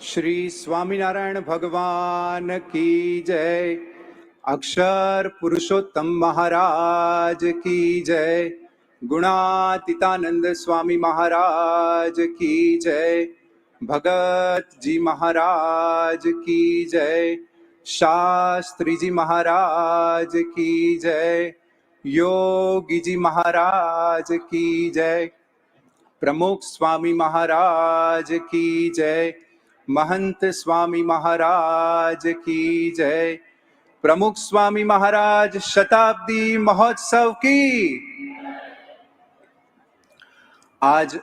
श्री स्वामीनारायण भगवान की जय। अक्षर पुरुषोत्तम महाराज की जय। गुणातीतानंद स्वामी महाराज की जय। भगत जी महाराज की जय। शास्त्री जी महाराज की जय। योगी जी महाराज की जय। प्रमुख स्वामी महाराज की जय। महंत स्वामी महाराज की जय। प्रमुख स्वामी महाराज शताब्दी महोत्सव की। आज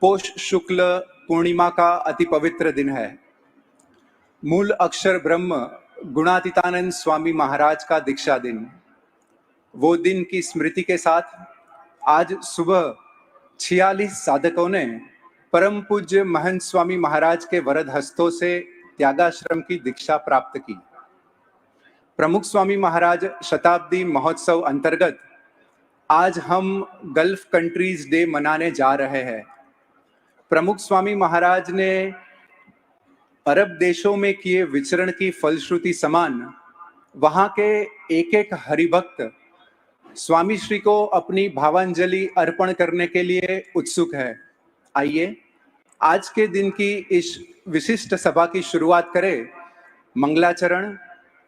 पोष शुक्ल पूर्णिमा का अति पवित्र दिन है। मूल अक्षर ब्रह्म गुणातीतानंद स्वामी महाराज का दीक्षा दिन। वो दिन की स्मृति के साथ आज सुबह 46 साधकों ने परम पूज्य महंत स्वामी महाराज के वरद हस्तों से त्यागाश्रम की दीक्षा प्राप्त की। प्रमुख स्वामी महाराज शताब्दी महोत्सव अंतर्गत आज हम गल्फ कंट्रीज डे मनाने जा रहे हैं। प्रमुख स्वामी महाराज ने अरब देशों में किए विचरण की फलश्रुति समान वहां के एक एक हरिभक्त स्वामी श्री को अपनी भावांजलि अर्पण करने के लिए उत्सुक है। आइए आज के दिन की इस विशिष्ट सभा की शुरुआत करें मंगलाचरण,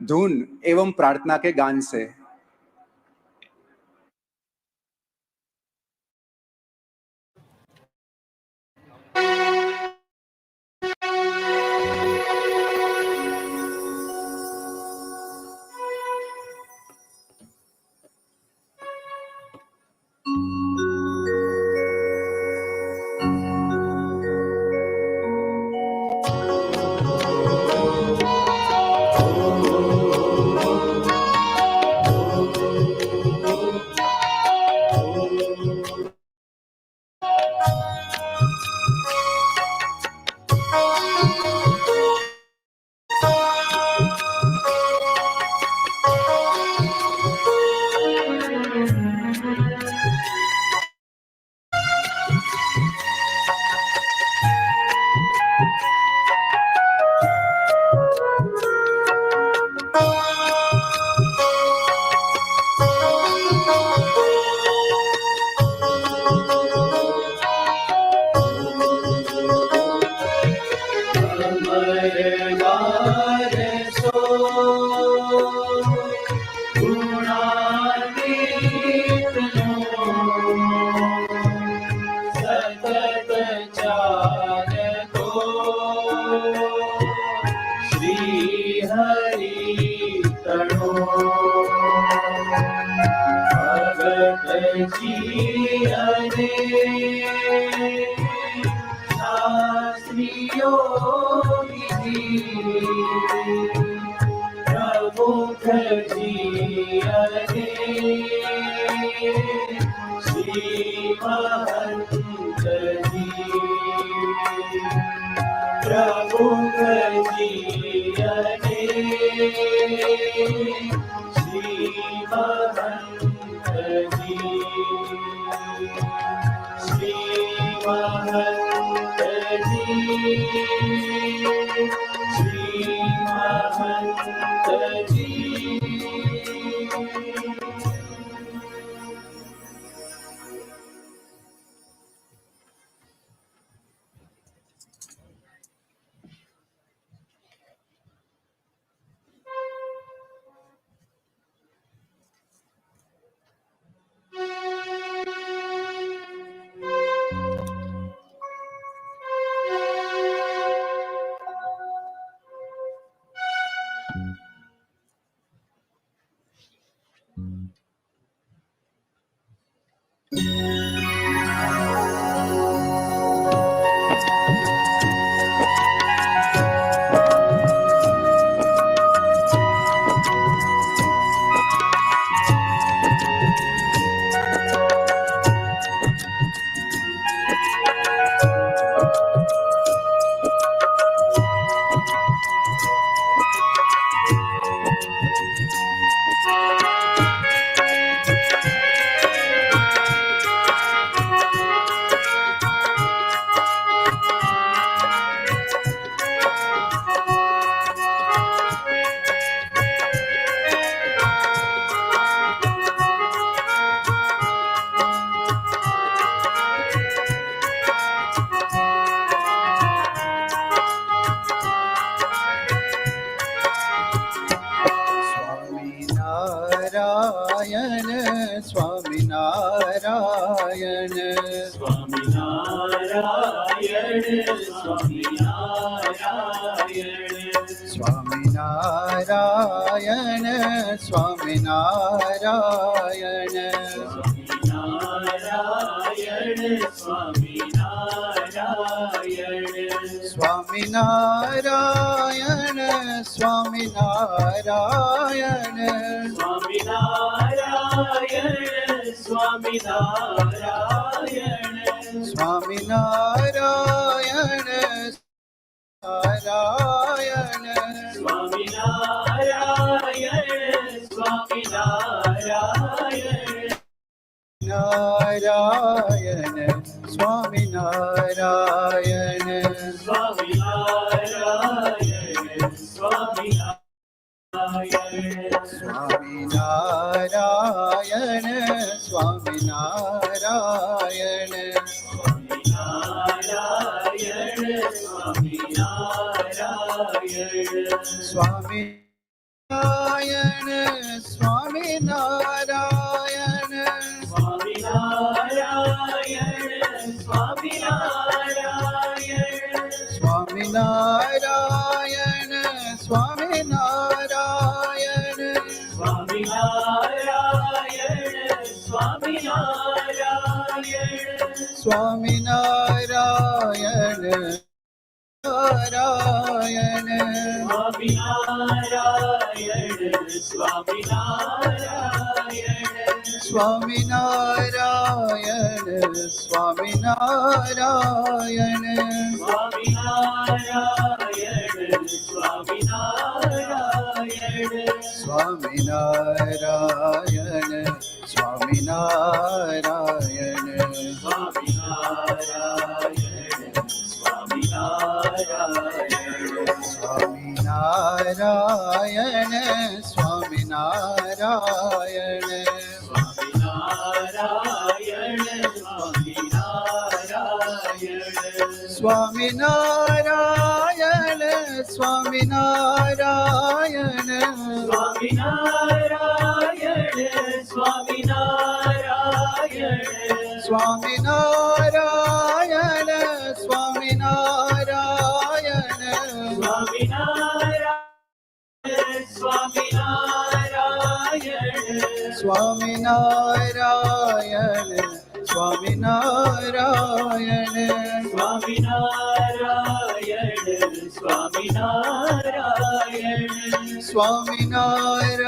धून एवं प्रार्थना के गान से। સ્વામિનારાયણ સ્વામિનારાયણ સ્વામિનારાયણ સ્વામિનારાયણ સ્વામિનારાયણ સ્વામિનારાયણ નારાયણ સ્વામિનારાયણ સ્વામિનારાયણ સ્વામિનારાયણ સ્વામિનારાયણ સ્વામિનારાયણ સ્વામિનારાયણ સ્વામિનારાયણ નારાયણ સ્વામિનારાયણ સ્વામિનારાયણ સ્વામિનારાયણ સ્વામિનારાયણ સ્વામિનારાયણ સ્વામિનારાયણ સ્વામિનારાયણ સ્વામિનારાયણ સ્વામિનારાયણ સ્વામિનારાયણ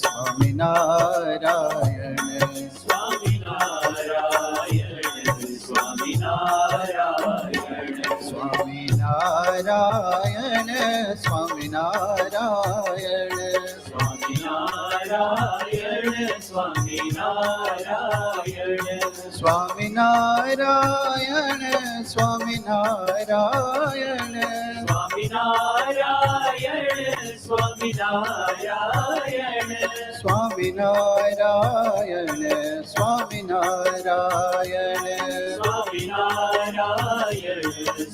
સ્વામિનારાયણ સ્વામિનારાયણ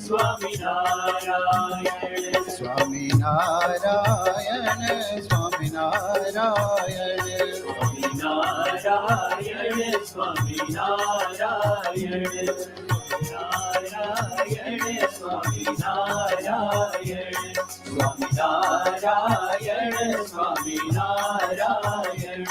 સ્વામિનારાયણ સ્વામિનારાયણ સ્વામિનારાયણ સ્વામિનારાયણ સ્વામિનારાયણ સ્વામિનારાયણ સ્વામિનારાયણ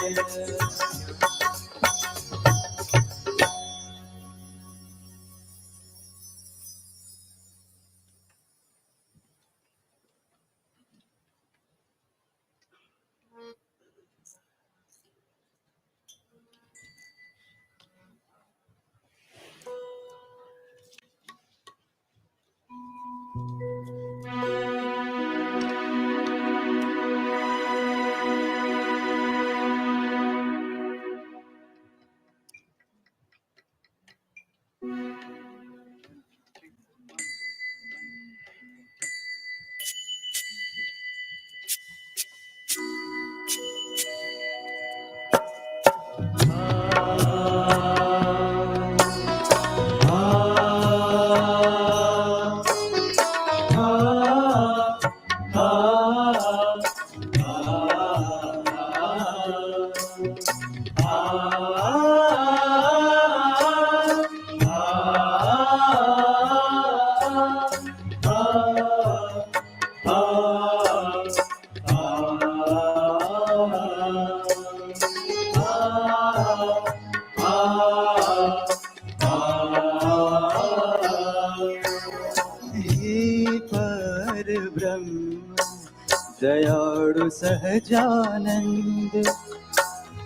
दयाळु सहजानंद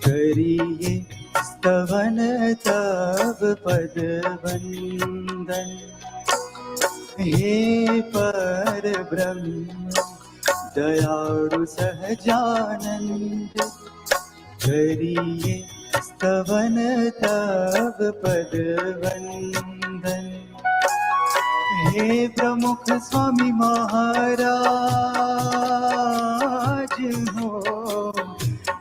करिए स्तवन तब पद वंदन। हे पर ब्रह्म दयाळु सहजानंद करिए स्तवन तब पद वंदन। हे प्रमुख स्वामी महाराज हो,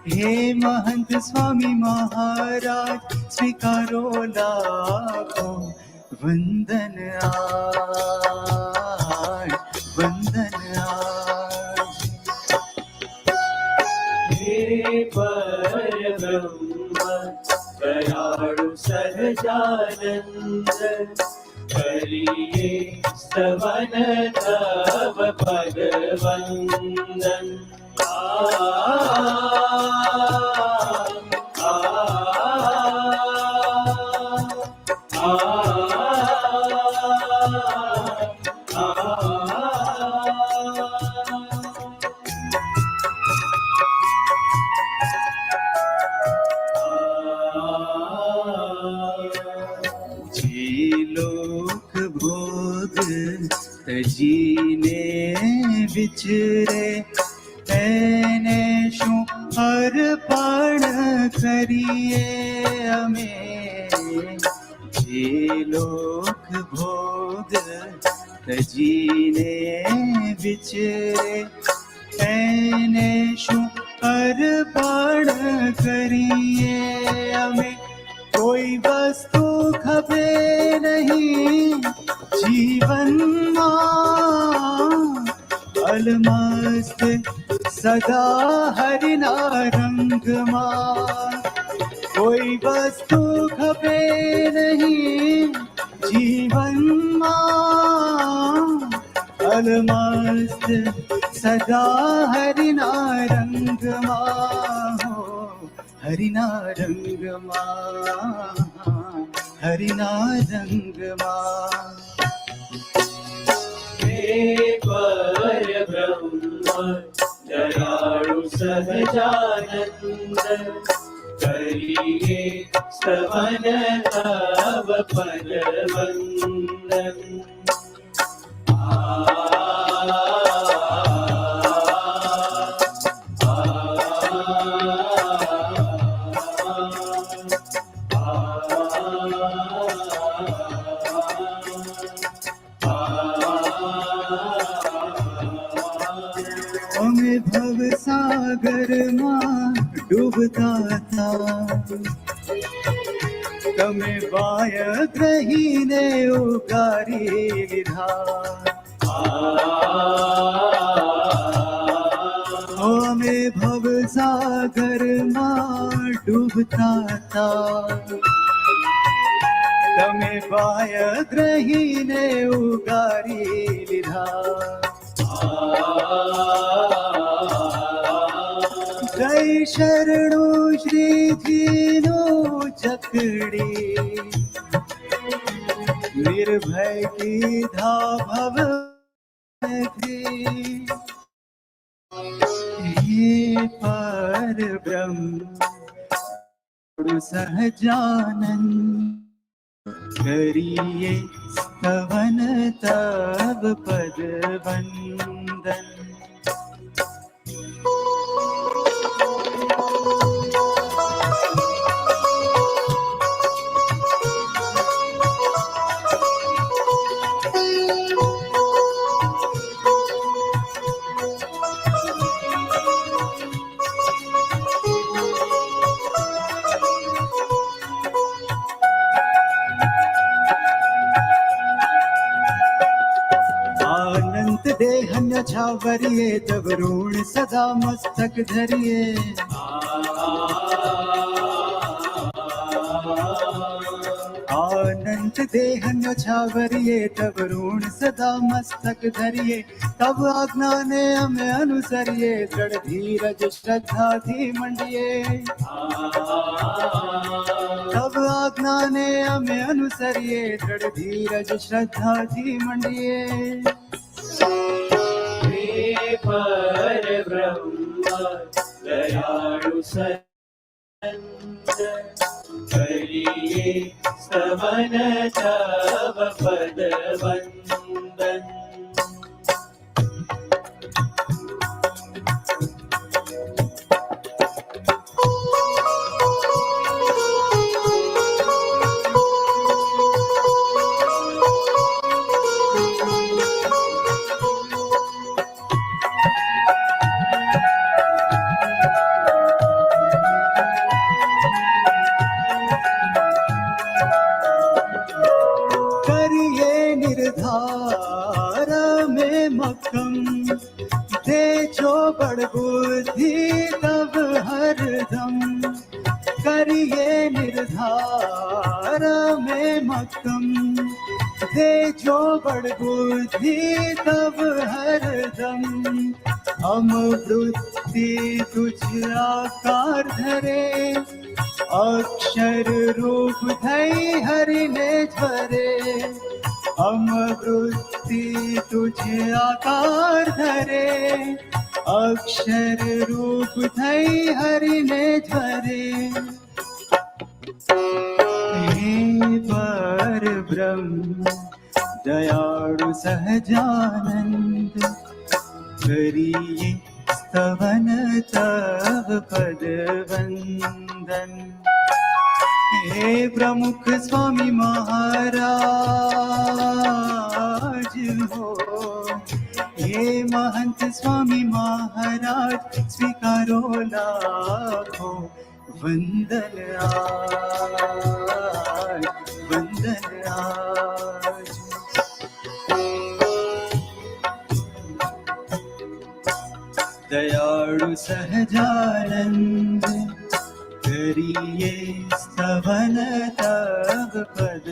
हे महंत स्वामी महाराज स्वीकारो लाखो वंदन आज, वंदन आज। हे परब्रह्म दयाळु सहजानंद करिए स्तवन तब पद वंदन। तजीने विचरे એને શું અર્પણ કરીએ અમે, જે લોક ભોગ તજીને વિચરે એને શું અર્પણ કરીએ અમે। કોઈ વસ્તુ ખપે નહીં જીવનમાં, અલમસ્ત સદા હરિના રંગમાં। કોઈ વસ્તુ ખપે નહીં જીવનમાં, અલમસ્ત સદા હરિના રંગમાં હો, હરિના રંગમાં, હરિના રંગમાં। પરબ્રહ્મ દયાળુ સહજાનંદ કરીએ સ્તવન તબ પદ વંદન। અમે ભવસાગરમાં ડૂબતા હતા, તમે વાયગ્રહીને ઉગારી લીધા। અમે ભવસાગરમાં ડૂબતા હતા, તમે વાયગ્રહીને ઉગારી લીધા। જય શરણો શ્રીજીનો જકડી, નિર્ભય કીધા ભવથી। હે પરબ્રહ્મ સહજાનંદ કરીએ સ્તવન તબ પદ વંદન। देहन छावरिए तब ऋण सदा मस्तक धरिए। अंत देह न्योछावरिये तब ऋण सदा मस्तक धरिये तब आज्ञा ने हमें अनुसरिये दृढ़ धीरज श्रद्धा थी मंडिये तब आज्ञा ने हमें अनुसरिये दृढ़ धीरज श्रद्धा थी मंडिये हे पर ब्रह्म दयालु संत करिए स्तवन तव पद वंदन बड़ बुद्धि तब हरदम करिए निर्धार में मक्कम दे जो बड़ बुद्धि तब हरदम हम वृत्ति तुझ आकार धरे अक्षर रूप धई हरि ने झरे हम वृत्ति तुझ आकार धरे अक्षर रूप धई हरि ने झरे हे पर ब्रह्म दयाळु सहजानंद करिए स्तवन तव पद वंदन हे प्रमुख स्वामी महाराज हो हे महंत स्वामी महाराज स्वीकारो लाखो वंदन आज वंदन आज दयाळु सहजानंद करिए स्तवन तव पद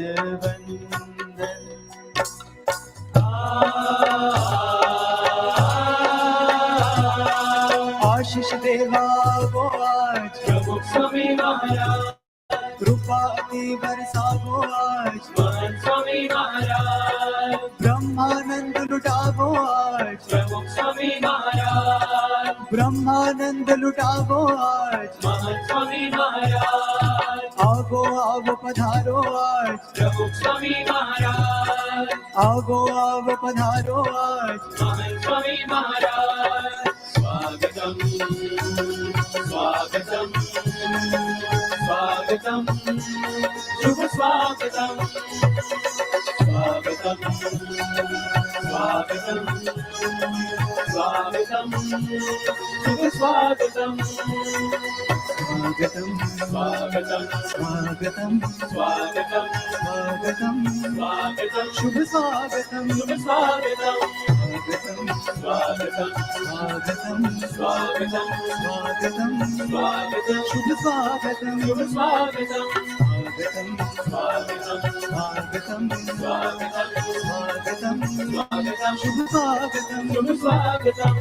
वंदन आशीष देवा वो आज प्रमुख स्वामी महाराज कृपा की बरसावो आज महान स्वामी महाराज ब्रह्मानंद लुटावो आज प्रमुख स्वामी महाराज ब्रह्मानंद लुटावो आज महान स्वामी महाराज आवो आवो पधारो आज प्रमुख स्वामी महाराज आवो आवो पधारो आज महान स्वामी महाराज स्वागतम स्वागतम स्वागतम शुभ स्वागतम स्वागतम स्वागतम स्वागतम शुभ स्वागतम स्वागतम स्वागतम स्वागतम स्वागतम स्वागतम स्वागतम शुभ स्वागतम शुभ स्वागतम स्वागतम स्वागतम स्वागतम स्वागतम स्वागतम स्वागतम शुभ स्वागतम शुभ स्वागतम स्वागतम स्वागतम स्वागतम स्वागतम स्वागतम स्वागतम शुभ स्वागतम शुभ स्वागतम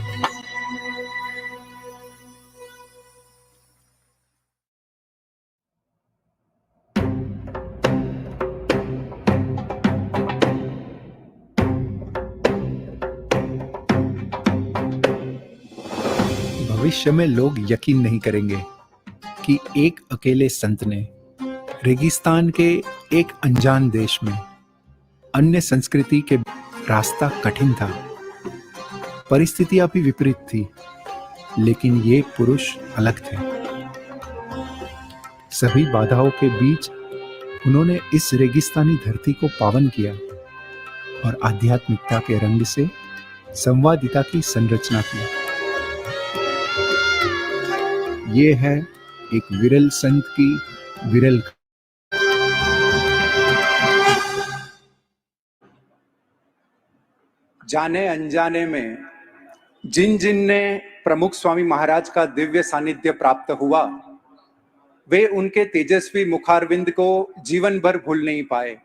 भविष्य में लोग यकीन नहीं करेंगे कि एक अकेले संत ने रेगिस्तान के एक अनजान देश में अन्य संस्कृति के रास्ता कठिन था, परिस्थितियां भी विपरीत थी, लेकिन ये पुरुष अलग थे। सभी बाधाओं के बीच उन्होंने इस रेगिस्तानी धरती को पावन किया और आध्यात्मिकता के रंग से संवादिता की संरचना की। ये है एक विरल संत की विरल जाने अनजाने में जिन जिन ने प्रमुख स्वामी महाराज का दिव्य सानिध्य प्राप्त हुआ, वे उनके तेजस्वी मुखारविंद को जीवन भर भूल नहीं पाए।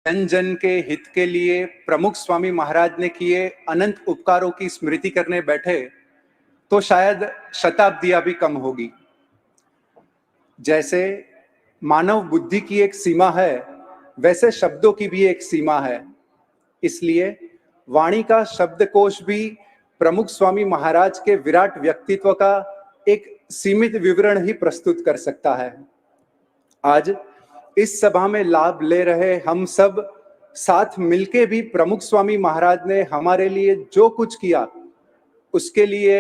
जन जन के हित के लिए प्रमुख स्वामी महाराज ने किए अनंत उपकारों की स्मृति करने बैठे तो शायद शताब्दियां भी कम होगी। जैसे मानव बुद्धि की एक सीमा है, वैसे शब्दों की भी एक सीमा है। इसलिए वाणी का शब्दकोश भी प्रमुख स्वामी महाराज के विराट व्यक्तित्व का एक सीमित विवरण ही प्रस्तुत कर सकता है। आज इस सभा में लाभ ले रहे हम सब साथ मिलके भी प्रमुख स्वामी महाराज ने हमारे लिए जो कुछ किया, उसके लिए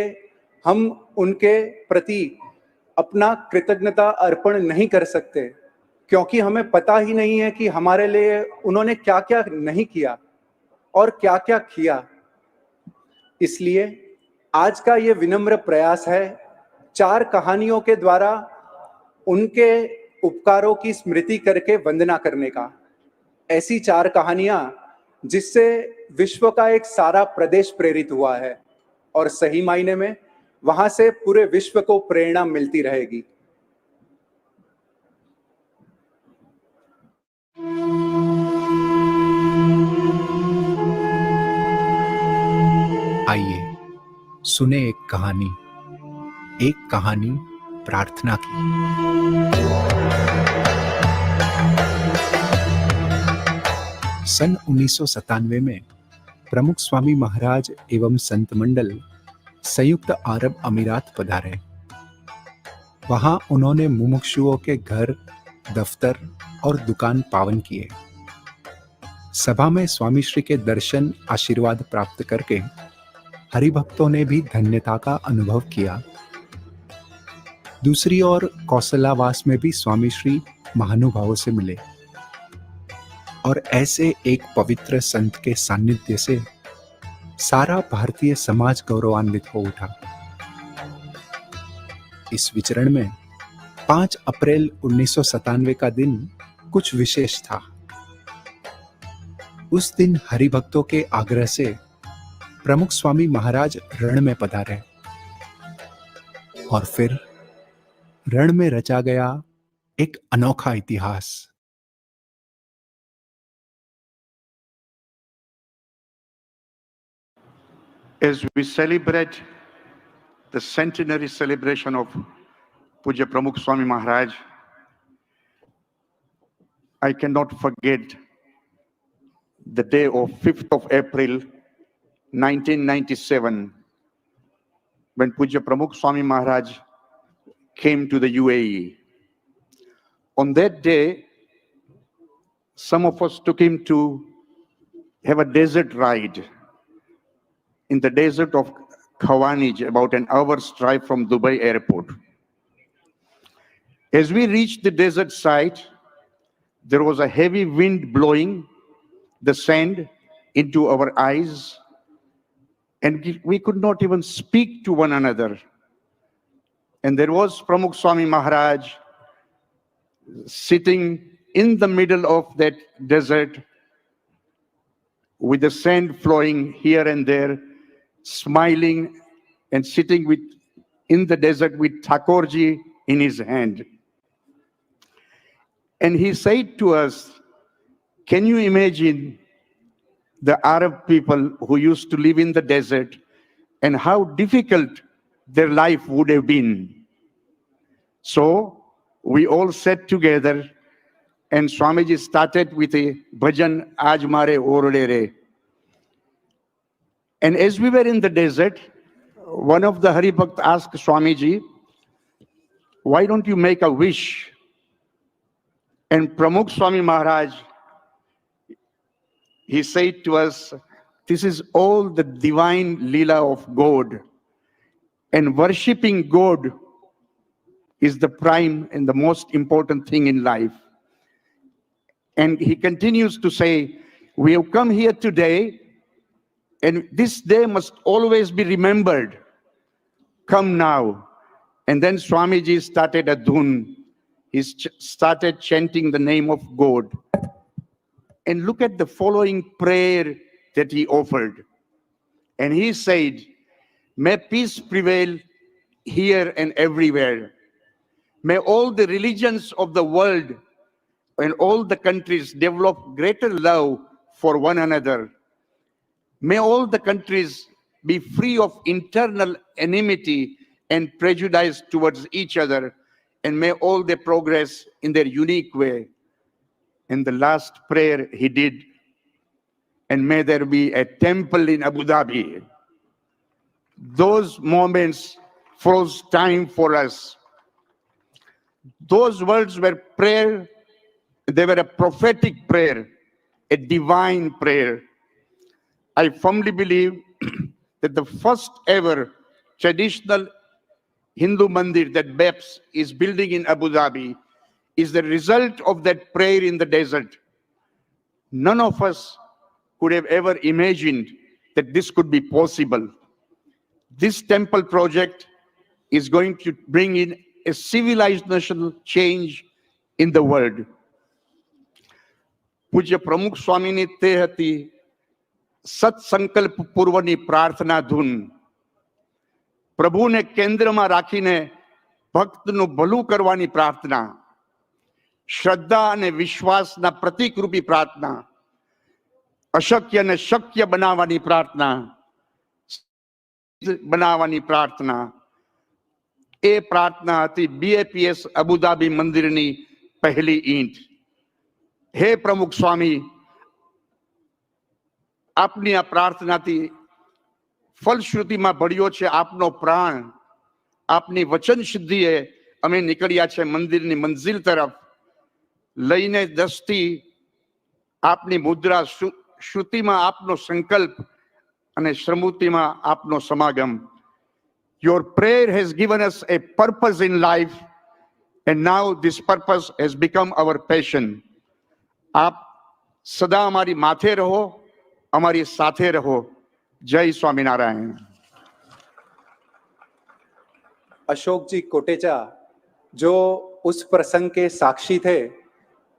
हम उनके प्रति अपना कृतज्ञता अर्पण नहीं कर सकते, क्योंकि हमें पता ही नहीं है कि हमारे लिए उन्होंने क्या क्या नहीं किया और क्या क्या किया। इसलिए आज का ये विनम्र प्रयास है 4 कहानियों के द्वारा उनके उपकारों की स्मृति करके वंदना करने का। ऐसी 4 कहानियां जिससे विश्व का एक सारा प्रदेश प्रेरित हुआ है और सही मायने में वहां से पूरे विश्व को प्रेरणा मिलती रहेगी। आइए सुने एक कहानी प्रार्थना की। सन 1997 में प्रमुख स्वामी महाराज एवं संत मंडल संयुक्त अरब अमीरात पधारे। वहां उन्होंने मुमुक्षुओं के घर, दफ्तर और दुकान पावन किए। सभा में स्वामी श्री के दर्शन आशीर्वाद प्राप्त करके हरिभक्तों ने भी धन्यता का अनुभव किया। दूसरी ओर कौशलावास में भी स्वामी श्री महानुभावों से मिले और ऐसे एक पवित्र संत के सानिध्य से सारा भारतीय समाज गौरवान्वित हो उठा। इस विचरण में 5 अप्रैल 1997 का दिन कुछ विशेष था। उस दिन हरिभक्तों के आग्रह से प्रमुख स्वामी महाराज रण में पधारे और फिर रण में रचा गया एक अनोखा इतिहास। As we celebrate the centenary celebration of Puja Pramukh Swami Maharaj, I cannot forget the day of 5th of April 1997 when Puja Pramukh Swami Maharaj came to the UAE. On that day, some of us took him to have a desert ride in the desert of Khawanij, about an hour's drive from Dubai airport. As we reached the desert site, there was a heavy wind blowing the sand into our eyes, and we could not even speak to one another. And there was Pramukh Swami Maharaj sitting in the middle of that desert with the sand flowing here and there, smiling and sitting in the desert with Thakurji in his hand. And he said to us, can you imagine the Arab people who used to live in the desert and how difficult their life would have been? So we all sat together and Swamiji started with a bhajan, Aaj Mare Orde Re. And as we were in the desert, one of the Haribhakt asked Swamiji, why don't you make a wish? And Pramukh Swami Maharaj, he said to us, this is all the divine Leela of God. And worshipping God is the prime and the most important thing in life. And he continues to say, we have come here today, and this day must always be remembered. Come now. And then Swamiji started a dhun. He started chanting the name of God. And look at the following prayer that he offered. And he said, may peace prevail here and everywhere. May all the religions of the world and all the countries develop greater love for one another. May all the countries be free of internal enmity and prejudice towards each other, and may all they progress in their unique way. And the last prayer he did, and may there be a temple in Abu Dhabi. Those moments froze time for us. Those words were prayer, they were a prophetic prayer, a divine prayer. I firmly believe that the first ever traditional Hindu mandir that BEPS is building in Abu Dhabi is the result of that prayer in the desert. None of us could have ever imagined that this could be possible. This temple project is going to bring in a civilizational change in the world. પૂજ્ય પ્રમુખ સ્વામીની તે હતી સત્સંકલ્પ પૂર્વની પ્રાર્થના ધૂન. પ્રભુને કેન્દ્રમાં રાખીને ભક્તનું ભલું કરવાની પ્રાર્થના, શ્રદ્ધા અને વિશ્વાસના પ્રતીકરૂપી પ્રાર્થના, અશક્યને શક્ય બનાવવાની પ્રાર્થના, બનાવવાની પ્રાર્થના. એ પ્રાર્થના હતી BAPS અબુધાબી મંદિરની પહેલી ઈંટ. હે પ્રમુખ સ્વામી, આપની આ પ્રાર્થનાથી ફલશ્રુતિમાં ભળ્યો છે આપનો પ્રાણ. આપની વચન સિદ્ધિએ અમે નીકળ્યા છે મંદિરની મંજિલ તરફ. લઈને દસ્તી આપની મુદ્રા, શ્રુતિમાં આપનો સંકલ્પ અને શ્રમૃતિમાં આપનો સમાગમ. Your prayer has given us a purpose in life, and now this purpose has become our passion. आप सदा हमारी माथे रहो, हमारी साथे रहो. जय स्वामीनारायण. अशोक जी कोटेचा जो उस प्रसंग के साक्षी थे,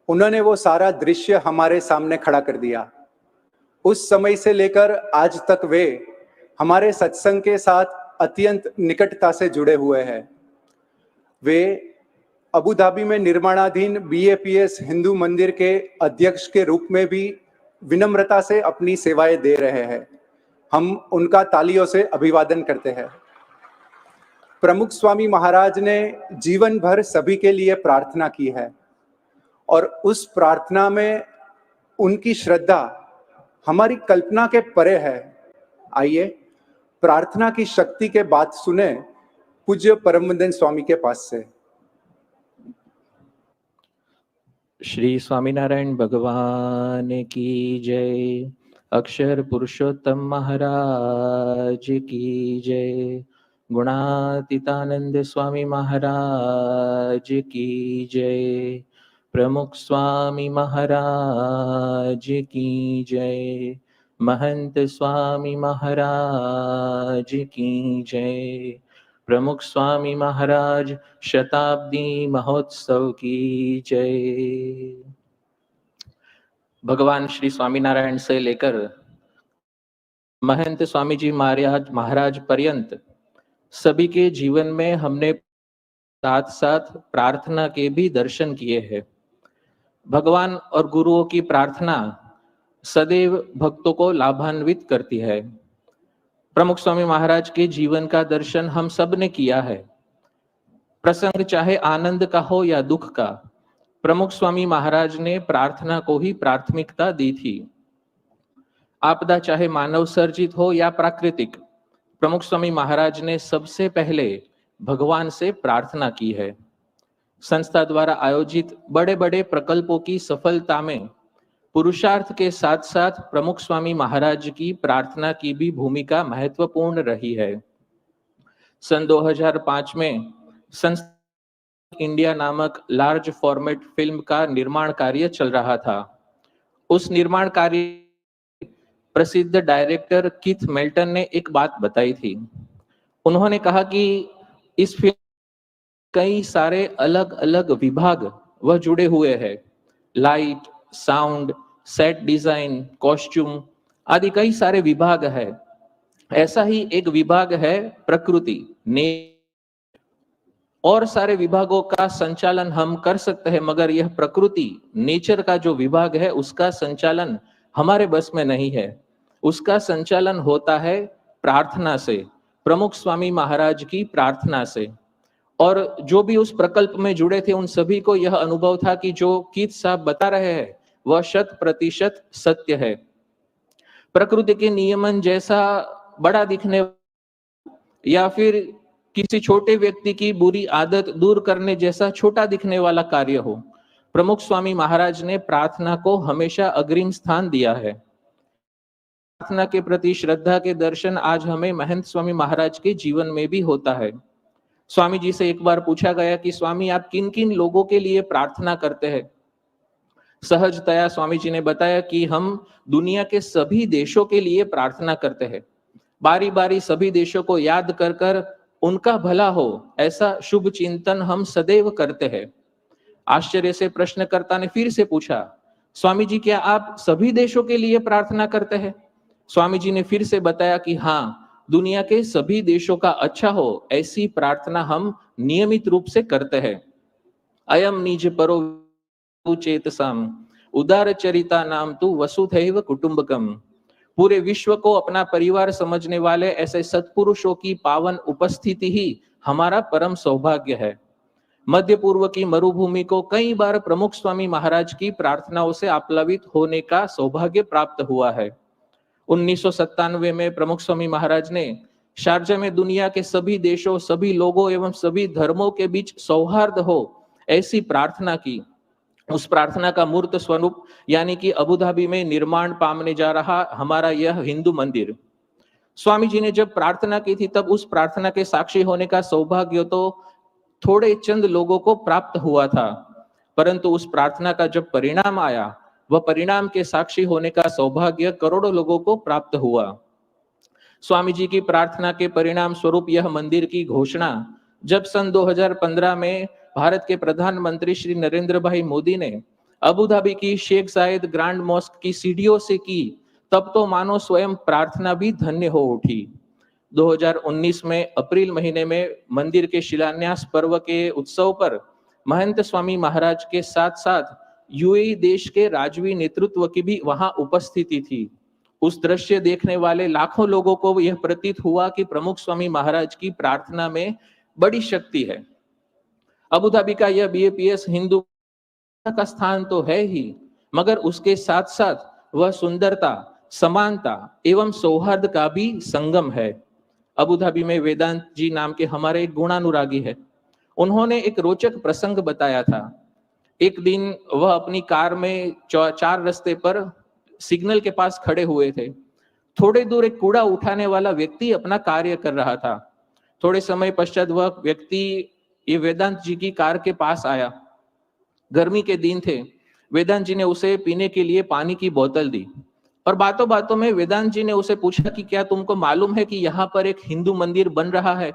उन्होंने वो सारा दृश्य हमारे सामने खड़ा कर दिया. उस समय से लेकर आज तक वे हमारे सत्संग के साथ अत्यंत निकटता से जुड़े हुए हैं. वे अबू धाबी में निर्माणाधीन BAPS हिंदू मंदिर के अध्यक्ष के रूप में भी विनम्रता से अपनी सेवाएं दे रहे हैं. हम उनका तालियों से अभिवादन करते हैं. प्रमुख स्वामी महाराज ने जीवन भर सभी के लिए प्रार्थना की है और उस प्रार्थना में उनकी श्रद्धा हमारी कल्पना के परे है. आइए प्रार्थना की शक्ति के बात सुने पूज्य परमवंदन स्वामी के पास से. श्री स्वामीनारायण भगवान की जय. अक्षर पुरुषोत्तम महाराज की जय. गुणातीतानंद स्वामी महाराज की जय. प्रमुख स्वामी महाराज की जय. महंत स्वामी महाराज की जय. प्रमुख स्वामी महाराज शताब्दी महोत्सव की जय. भगवान श्री स्वामीनारायण से लेकर महंत स्वामी जी महाराज पर्यंत सभी के जीवन में हमने साथ साथ प्रार्थना के भी दर्शन किए हैं. भगवान और गुरुओं की प्रार्थना सदैव भक्तों को लाभान्वित करती है. प्रमुख स्वामी महाराज के जीवन का दर्शन हम सब ने किया है. प्रसंग चाहे आनंद का हो या दुख का, प्रमुख स्वामी महाराज ने प्रार्थना को ही प्राथमिकता दी थी. आपदा चाहे मानव सर्जित हो या प्राकृतिक, प्रमुख स्वामी महाराज ने सबसे पहले भगवान से प्रार्थना की है. संस्था द्वारा आयोजित बड़े बड़े प्रकल्पों की सफलता में पुरुषार्थ के साथ साथ प्रमुख स्वामी महाराज की प्रार्थना की भी भूमिका महत्वपूर्ण रही है. सन 2005 में संस्था इंडिया नामक लार्ज फॉर्मेट फिल्म का निर्माण कार्य चल रहा था. उस निर्माण कार्य प्रसिद्ध डायरेक्टर कीथ मेल्टन ने एक बात बताई थी. उन्होंने कहा कि इस फिल्म कई सारे अलग अलग विभाग वह जुड़े हुए हैं. Light, sound, set design, costume आदि कई सारे विभाग है. ऐसा ही एक विभाग है प्रकृति, और सारे विभागों का संचालन हम कर सकते हैं, मगर यह प्रकृति नेचर का जो विभाग है उसका संचालन हमारे बस में नहीं है। उसका संचालन होता है प्रार्थना से, प्रमुख स्वामी महाराज की प्रार्थना से। और जो भी उस प्रकल्प में जुड़े थे उन सभी को यह अनुभव था कि जो कीत साहब बता रहे हैं वह 100% सत्य है। प्रकृति के नियमन जैसा बड़ा दिखने या फिर किसी छोटे व्यक्ति की बुरी आदत दूर करने जैसा छोटा दिखने वाला कार्य हो, प्रमुख स्वामी महाराज ने प्रार्थना को हमेशा अग्रिम स्थान दिया है। प्रार्थना के प्रति श्रद्धा के दर्शन आज हमें महंत स्वामी महाराज के जीवन में भी होता है। स्वामी जी से एक बार पूछा गया कि स्वामी आप किन किन लोगों के लिए प्रार्थना करते हैं? सहजतया स्वामी जी ने बताया कि हम दुनिया के सभी देशों के लिए प्रार्थना करते हैं। बारी बारी सभी देशों को याद कर कर उनका भला हो ऐसा शुभ चिंतन हम सदैव करते हैं। आश्चर्य से प्रश्नकर्ता ने फिर से पूछा, स्वामी जी क्या आप सभी देशों के लिए प्रार्थना करते हैं? स्वामी जी ने फिर से बताया कि हाँ, दुनिया के सभी देशों का अच्छा हो ऐसी प्रार्थना हम नियमित रूप से करते हैं। अयम निज परो चेतसाम उदार चरिता नाम तु वसुधैव कुटुंबकम। पूरे विश्व को अपना परिवार समझने वाले ऐसे सत्पुरुषों की पावन उपस्थिति ही हमारा परम सौभाग्य है। मध्य पूर्व की मरुभूमि को कई बार प्रमुख स्वामी महाराज की प्रार्थनाओं से आप्लावित होने का सौभाग्य प्राप्त हुआ है। 1997 में प्रमुख स्वामी महाराज ने शारजा में दुनिया के सभी देशों, सभी लोगों एवं सभी धर्मों के बीच सौहार्द हो ऐसी प्रार्थना की। उस प्रार्थना का मूर्त स्वरूप यानी कि अबुधाबी में निर्माण पामने जा रहा हमारा यह हिंदू मंदिर। स्वामी जी ने जब प्रार्थना की थी तब उस प्रार्थना के साक्षी होने का सौभाग्य तो थोड़े चंद लोगों को प्राप्त हुआ था, परंतु उस प्रार्थना का जब परिणाम आया वह परिणाम के साक्षी होने का सौभाग्य करोड़ों लोगों को प्राप्त हुआ। स्वामी जी की प्रार्थना के परिणाम स्वरूप यह मंदिर की घोषणा जब सन 2015 में भारत के प्रधानमंत्री श्री नरेंद्र भाई मोदी ने अबुधाबी की शेख जायद ग्रांड मॉस्क की सीढ़ियों से की, तब तो मानो स्वयं प्रार्थना भी धन्य हो उठी। 2019 में अप्रैल महीने में मंदिर के शिलान्यास पर्व के उत्सव पर महंत स्वामी महाराज के साथ साथ यूएई देश के राजवी नेतृत्व की भी वहां उपस्थिति थी। उस दृश्य देखने वाले लाखों लोगों को यह प्रतीत हुआ कि प्रमुख स्वामी महाराज की प्रार्थना में बड़ी शक्ति है। अबुधाबी का यह बीएपीएस हिंदू का स्थान तो है ही, मगर उसके साथ साथ वह सुंदरता, समानता एवं सौहार्द का भी संगम है। अबुधाबी में वेदांत जी नाम के हमारे एक गुणानुरागी है। उन्होंने एक रोचक प्रसंग बताया था। एक दिन वह अपनी कार में 4 रास्ते पर सिग्नल के पास खड़े हुए थे। थोड़े दूर एक कूड़ा उठाने वाला व्यक्ति अपना कार्य कर रहा था। थोड़े समय पश्चात वह व्यक्ति ये वेदांत जी की कार के पास आया। गर्मी के दिन थे। वेदांत जी ने उसे पीने के लिए पानी की बोतल दी और बातों बातों में वेदांत जी ने उसे पूछा कि क्या तुमको मालूम है कि यहाँ पर एक हिंदू मंदिर बन रहा है?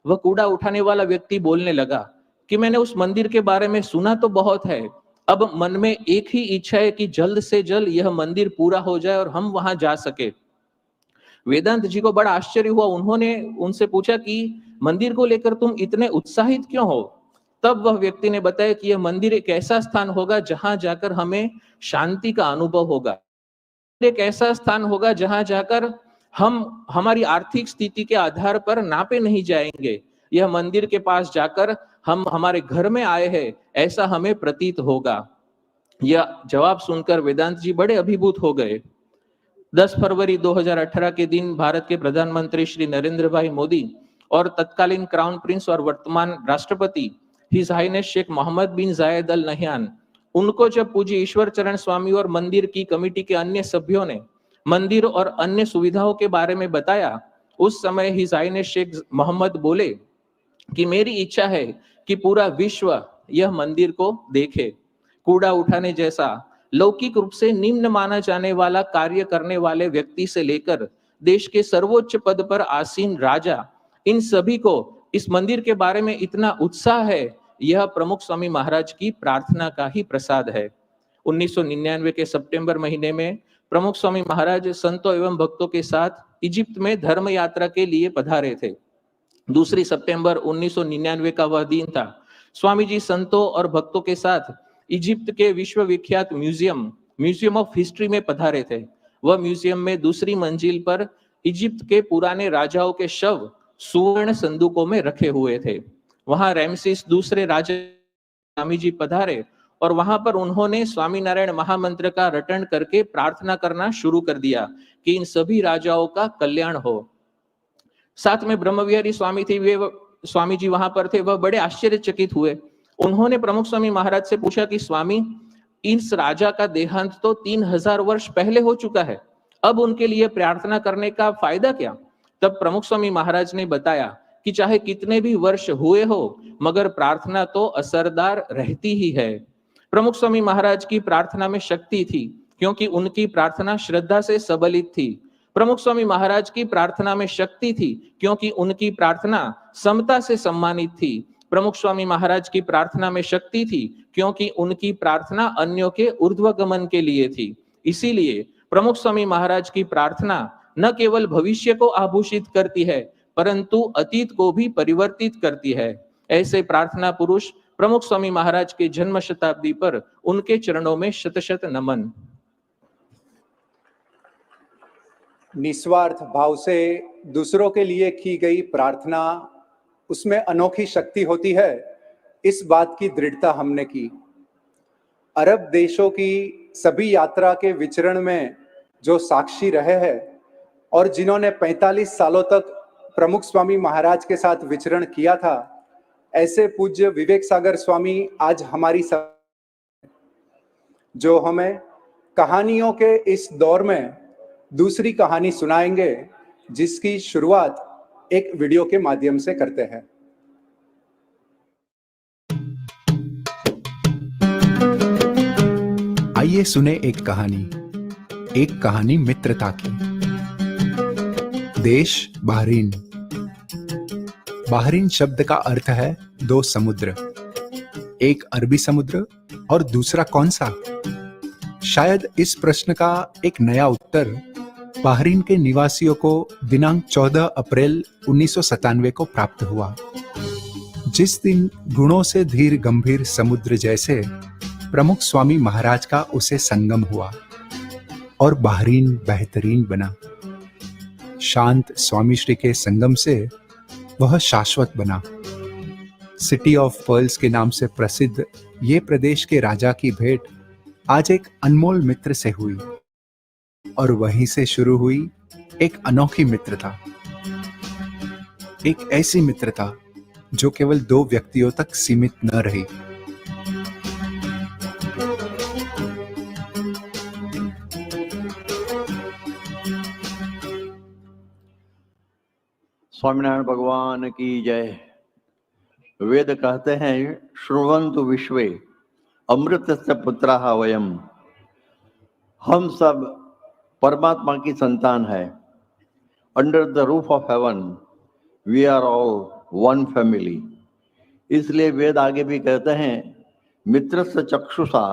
वह कूड़ा उठाने वाला व्यक्ति बोलने लगा कि मैंने उस मंदिर के बारे में सुना तो बहुत है, अब मन में एक ही इच्छा है कि जल्द से जल्द यह मंदिर पूरा हो जाए और हम वहां जा सके। वेदांत जी को बड़ा आश्चर्य हुआ। उन्होंने उनसे पूछा कि मंदिर को लेकर तुम इतने उत्साहित क्यों हो? तब वह व्यक्ति ने बताया कि यह मंदिर एक ऐसा स्थान होगा जहां जाकर हमें शांति का अनुभव होगा, एक ऐसा स्थान होगा जहां जाकर हम हमारी आर्थिक स्थिति के आधार पर नापे नहीं जाएंगे। यह मंदिर के पास जाकर हम हमारे घर में आए हैं ऐसा हमें प्रतीत होगा। यह जवाब सुनकर वेदांत जी बड़े अभिभूत हो गए। 10 फरवरी 2018 के दिन भारत के प्रधानमंत्री श्री नरेंद्र भाई मोदी और तत्कालीन क्राउन प्रिंस और वर्तमान राष्ट्रपति हिज हाइनेस शेख मोहम्मद बिन जायद अल नहयान, उनको जब पूज्य ईश्वर चरण स्वामी और मंदिर की कमेटी के अन्य सभ्यों ने मंदिर और अन्य सुविधाओं के बारे में बताया, उस समय हिज हाइनेस शेख मोहम्मद बोले कि मेरी इच्छा है कि पूरा विश्व यह मंदिर को देखे। कूड़ा उठाने जैसा लौकिक रूप से निम्न माना जाने वाला कार्य करने वाले व्यक्ति से लेकर देश के सर्वोच्च पद पर आसीन राजा, इन सभी को इस मंदिर के बारे में इतना उत्साह है, यह प्रमुख स्वामी महाराज की प्रार्थना का ही प्रसाद है। 1999 के सितंबर महीने में प्रमुख स्वामी महाराज संतों एवं भक्तों के साथ इजिप्ट में धर्म यात्रा के लिए पधारे थे। 2 सितंबर 1999 का वह दिन था। स्वामी जी संतों और भक्तों के साथ इजिप्ट के विश्वविख्यात म्यूजियम ऑफ हिस्ट्री में पधारे थे। वह म्यूजियम में दूसरी मंजिल पर इजिप्ट के पुराने राजाओं के शव सुवर्ण संदूकों में रखे हुए थे। वहां रैमसिस दूसरे राजा स्वामी जी पधारे और वहां पर उन्होंने स्वामीनारायण महामंत्र का रटन करके प्रार्थना करना शुरू कर दिया कि इन सभी राजाओं का कल्याण हो। साथ में ब्रह्मविहारी स्वामी थे, वे स्वामी जी वहां पर थे। वह बड़े आश्चर्यचकित हुए। उन्होंने प्रमुख स्वामी महाराज से पूछा कि स्वामी, इस राजा का देहांत तो 3000 वर्ष पहले हो चुका है, अब उनके लिए प्रार्थना करने का फायदा क्या? तब प्रमुख स्वामी महाराज ने बताया कि चाहे कितने भी वर्ष हुए हो, मगर प्रार्थना तो असरदार रहती ही है। प्रमुख स्वामी महाराज की प्रार्थना में शक्ति थी, क्योंकि उनकी प्रार्थना श्रद्धा से सबलित थी। प्रमुख स्वामी महाराज की प्रार्थना में शक्ति थी, क्योंकि उनकी प्रार्थना समता से सम्मानित थी। प्रमुख स्वामी महाराज की प्रार्थना में शक्ति थी, क्योंकि उनकी प्रार्थना अन्यों के ऊर्ध्वगमन के लिए थी। इसीलिए प्रमुख स्वामी महाराज की प्रार्थना न केवल भविष्य को आभूषित करती है, परंतु अतीत को भी परिवर्तित करती है। ऐसे प्रार्थना पुरुष प्रमुख स्वामी महाराज के जन्म शताब्दी पर उनके चरणों में शत शत नमन। निस्वार्थ भाव से दूसरों के लिए की गई प्रार्थना, उसमें अनोखी शक्ति होती है, इस बात की दृढ़ता हमने की। अरब देशों की सभी यात्रा के विचरण में जो साक्षी रहे हैं और जिन्होंने 45 सालों तक प्रमुख स्वामी महाराज के साथ विचरण किया था, ऐसे पूज्य विवेक सागर स्वामी आज हमारी जो हमें कहानियों के इस दौर में दूसरी कहानी सुनाएंगे, जिसकी शुरुआत एक वीडियो के माध्यम से करते हैं। आइए सुने एक कहानी मित्रता की। देश बहरीन। बहरीन शब्द का अर्थ है 2 समुद्र, एक अरबी समुद्र और दूसरा कौन सा? शायद इस प्रश्न का एक नया उत्तर बहरीन के निवासियों को दिनांक 14 अप्रैल 1997 को प्राप्त हुआ, जिस दिन गुणों से धीर गंभीर समुद्र जैसे प्रमुख स्वामी महाराज का उसे संगम हुआ और बहरीन बेहतरीन बना। शांत स्वामी श्री के संगम से वह शाश्वत बना। सिटी ऑफ पर्ल्स के नाम से प्रसिद्ध ये प्रदेश के राजा की भेंट आज एक अनमोल मित्र से हुई और वहीं से शुरू हुई एक अनोखी मित्रता। एक ऐसी मित्रता जो केवल 2 व्यक्तियों तक सीमित न रही। स्वामीनारायण भगवान की जय। वेद कहते हैं, श्रुण्वन्तु विश्वे अमृतस्य पुत्राः वयम। हम सब परमात्मा की संतान है। Under the roof of heaven we are all one family. इसलिए वेद आगे भी कहते हैं, मित्रस्य चक्षुषा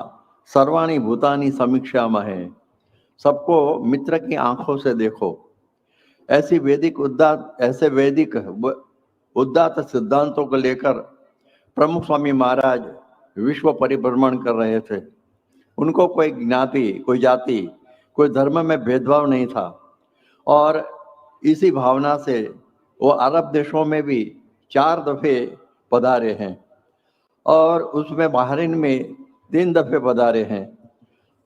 सर्वाणि भूतानि समीक्षामहे। सबको मित्र की आंखों से देखो। ऐसे वैदिक उदात्त सिद्धांतों को लेकर प्रमुख स्वामी महाराज विश्व परिभ्रमण कर रहे थे। उनको कोई ज्ञाति, कोई जाति, कोई धर्म में भेदभाव नहीं था और इसी भावना से वो अरब देशों में भी 4 दफे पधारे हैं और उसमें बहरीन में 3 दफे पधारे हैं।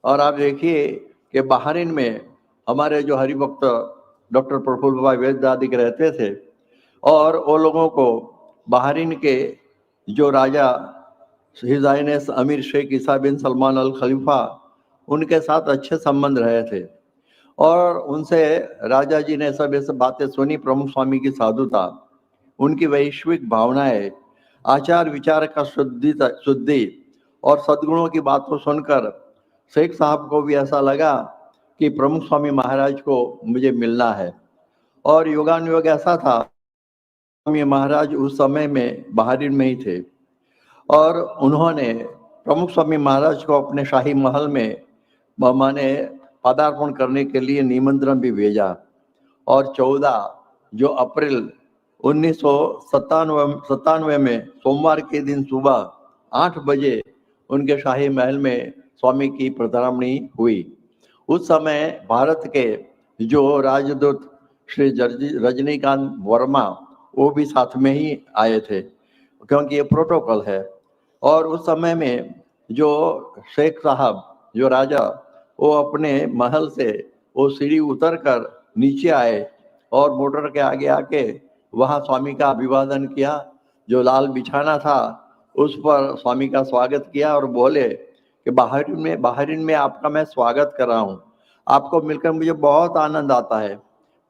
और आप देखिए कि बहरीन में हमारे जो हरिभक्त डॉक्टर प्रफुल्ल भाई वेदाधिक रहते थे और वो लोगों को बहरीन के जो राजा हिज हाइनेस अमीर शेख ईसा बिन सलमान अल खलीफा, उनके साथ अच्छे संबंध रहे थे और उनसे राजा जी ने सब ऐसे बातें सुनी। प्रमुख स्वामी की साधुता, उनकी वैश्विक भावनाएं, आचार विचार का शुद्धि और सद्गुणों की बातों सुनकर शेख साहब को भी ऐसा लगा कि प्रमुख स्वामी महाराज को मुझे मिलना है। और योगानुयोग ऐसा था, स्वामी महाराज उस समय में बहरीन में ही थे और उन्होंने प्रमुख स्वामी महाराज को अपने शाही महल में माने पदार्पण करने के लिए निमंत्रण भी भेजा। और 14 जो अप्रैल 1997 में सोमवार के दिन सुबह 8 बजे उनके शाही महल में स्वामी की पधरामणी हुई। उस समय भारत के जो राजदूत श्री रजनीकांत वर्मा वो भी साथ में ही आए थे, क्योंकि ये प्रोटोकॉल है। और उस समय में जो शेख साहब जो राजा वो अपने महल से वो सीढ़ी उतर कर नीचे आए और मोटर के आगे आके वहाँ स्वामी का अभिवादन किया। जो लाल बिछाना था उस पर स्वामी का स्वागत किया और बोले कि बाहरीन में आपका मैं स्वागत कर रहा हूँ, आपको मिलकर मुझे बहुत आनंद आता है।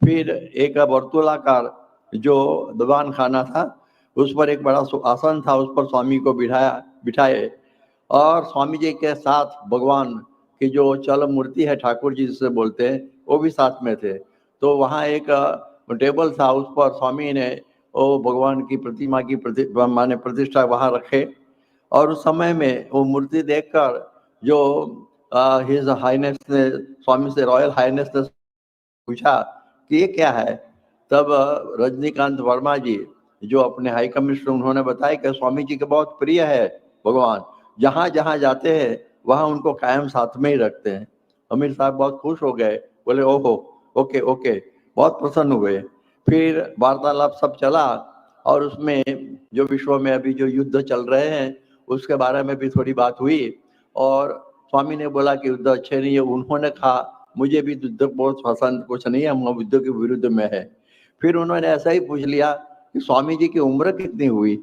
फिर एक वर्तुलाकार जो दीवान खाना था उस पर एक बड़ा आसन था, उस पर स्वामी को बिठाए और स्वामी जी के साथ भगवान की जो चल मूर्ति है, ठाकुर जी जिसे बोलते हैं, वो भी साथ में थे। तो वहाँ एक टेबल था, उस पर स्वामी ने वो भगवान की प्रतिमा की माने प्रतिष्ठा वहाँ रखे। और उस समय में वो मूर्ति देखकर जो हिज हाइनेस ने स्वामी से, रॉयल हाइनेस ने पूछा कि ये क्या है। तब रजनीकांत वर्मा जी जो अपने हाई कमिश्नर, उन्होंने बताया कि स्वामी जी के बहुत प्रिय है भगवान, जहाँ जहाँ जाते हैं वहाँ उनको कायम साथ में ही रखते हैं। अमीर साहब बहुत खुश हो गए, बोले ओहो ओके ओके, बहुत प्रसन्न हुए। फिर वार्तालाप सब चला और उसमें जो विश्व में अभी जो युद्ध चल रहे हैं उसके बारे में भी थोड़ी बात हुई। और स्वामी ने बोला कि युद्ध अच्छे नहीं है। उन्होंने कहा मुझे भी युद्ध बहुत पसंद कुछ नहीं है, हम युद्ध के विरुद्ध में है। फिर उन्होंने ऐसा ही पूछ लिया कि स्वामी जी की उम्र कितनी हुई।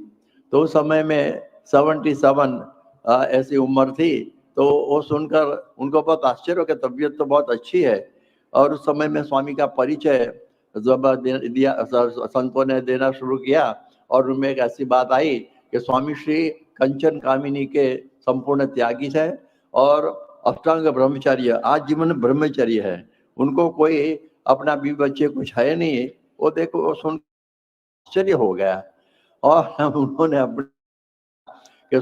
तो उस समय में 77 ऐसी उम्र थी। तो वो सुनकर उनको बहुत आश्चर्य हो गया, तबीयत तो बहुत अच्छी है। और उस समय में स्वामी का परिचय जब दिया संतों ने देना शुरू किया और उनमें एक ऐसी बात आई कि स्वामी श्री कंचन कामिनी के संपूर्ण त्यागी है और अष्टांग ब्रह्मचर्य, आज जीवन ब्रह्मचर्य है। उनको कोई अपना भी बच्चे कुछ है नहीं। वो देखो वो सुन आश्चर्य हो गया। और उन्होंने अपने कि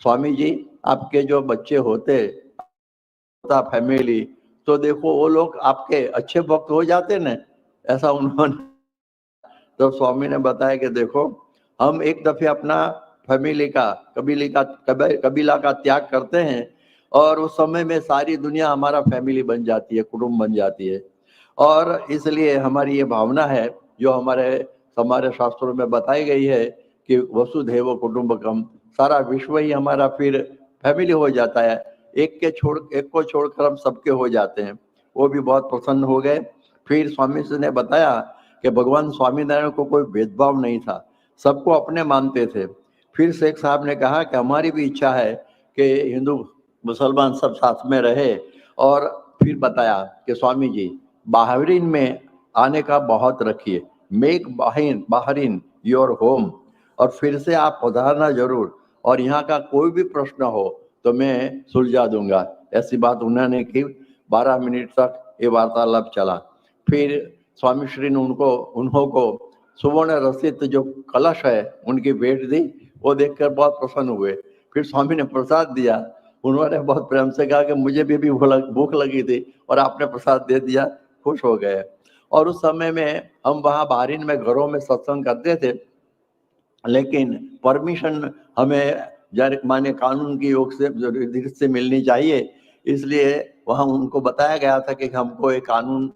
स्वामी जी आपके जो बच्चे होता फैमिली, तो देखो वो लोग आपके अच्छे भक्त हो जाते न, ऐसा उन्होंने। तो स्वामी ने बताया कि देखो हम एक दफे अपना फैमिली का कबीला का त्याग करते हैं और उस समय में सारी दुनिया हमारा फैमिली बन जाती है, कुटुंब बन जाती है। और इसलिए हमारी ये भावना है जो हमारे शास्त्रों में बताई गई है कि वसुधैव कुटुंबकम, सारा विश्व ही हमारा फिर फैमिली हो जाता है। एक को छोड़कर हम सबके हो जाते हैं। वो भी बहुत प्रसन्न हो गए। फिर स्वामी जी ने बताया कि भगवान स्वामीनारायण को कोई भेदभाव नहीं था, सबको अपने मानते थे। फिर शेख साहब ने कहा कि हमारी भी इच्छा है कि हिंदू मुसलमान सब साथ में रहे। और फिर बताया कि स्वामी जी बाहरीन में आने का बहुत रखिए, मेक बाहरीन योर होम, और फिर से आप पधारना जरूर, और यहाँ का कोई भी प्रश्न हो तो मैं सुलझा दूंगा। ऐसी बात उन्होंने की। 12 मिनट तक ये वार्तालाप चला। फिर स्वामी श्री ने उनको सुवर्ण रसित जो कलश है उनकी भेंट दी। वो देखकर बहुत प्रसन्न हुए। फिर स्वामी ने प्रसाद दिया। उन्होंने बहुत प्रेम से कहा कि मुझे भी भूख लगी थी और आपने प्रसाद दे दिया, खुश हो गए। और उस समय में हम वहाँ बाहरीन में घरों में सत्संग करते थे, लेकिन परमिशन हमें माने कानून की योग से मिलनी चाहिए। इसलिए वहाँ उनको बताया गया था कि हमको एक कानून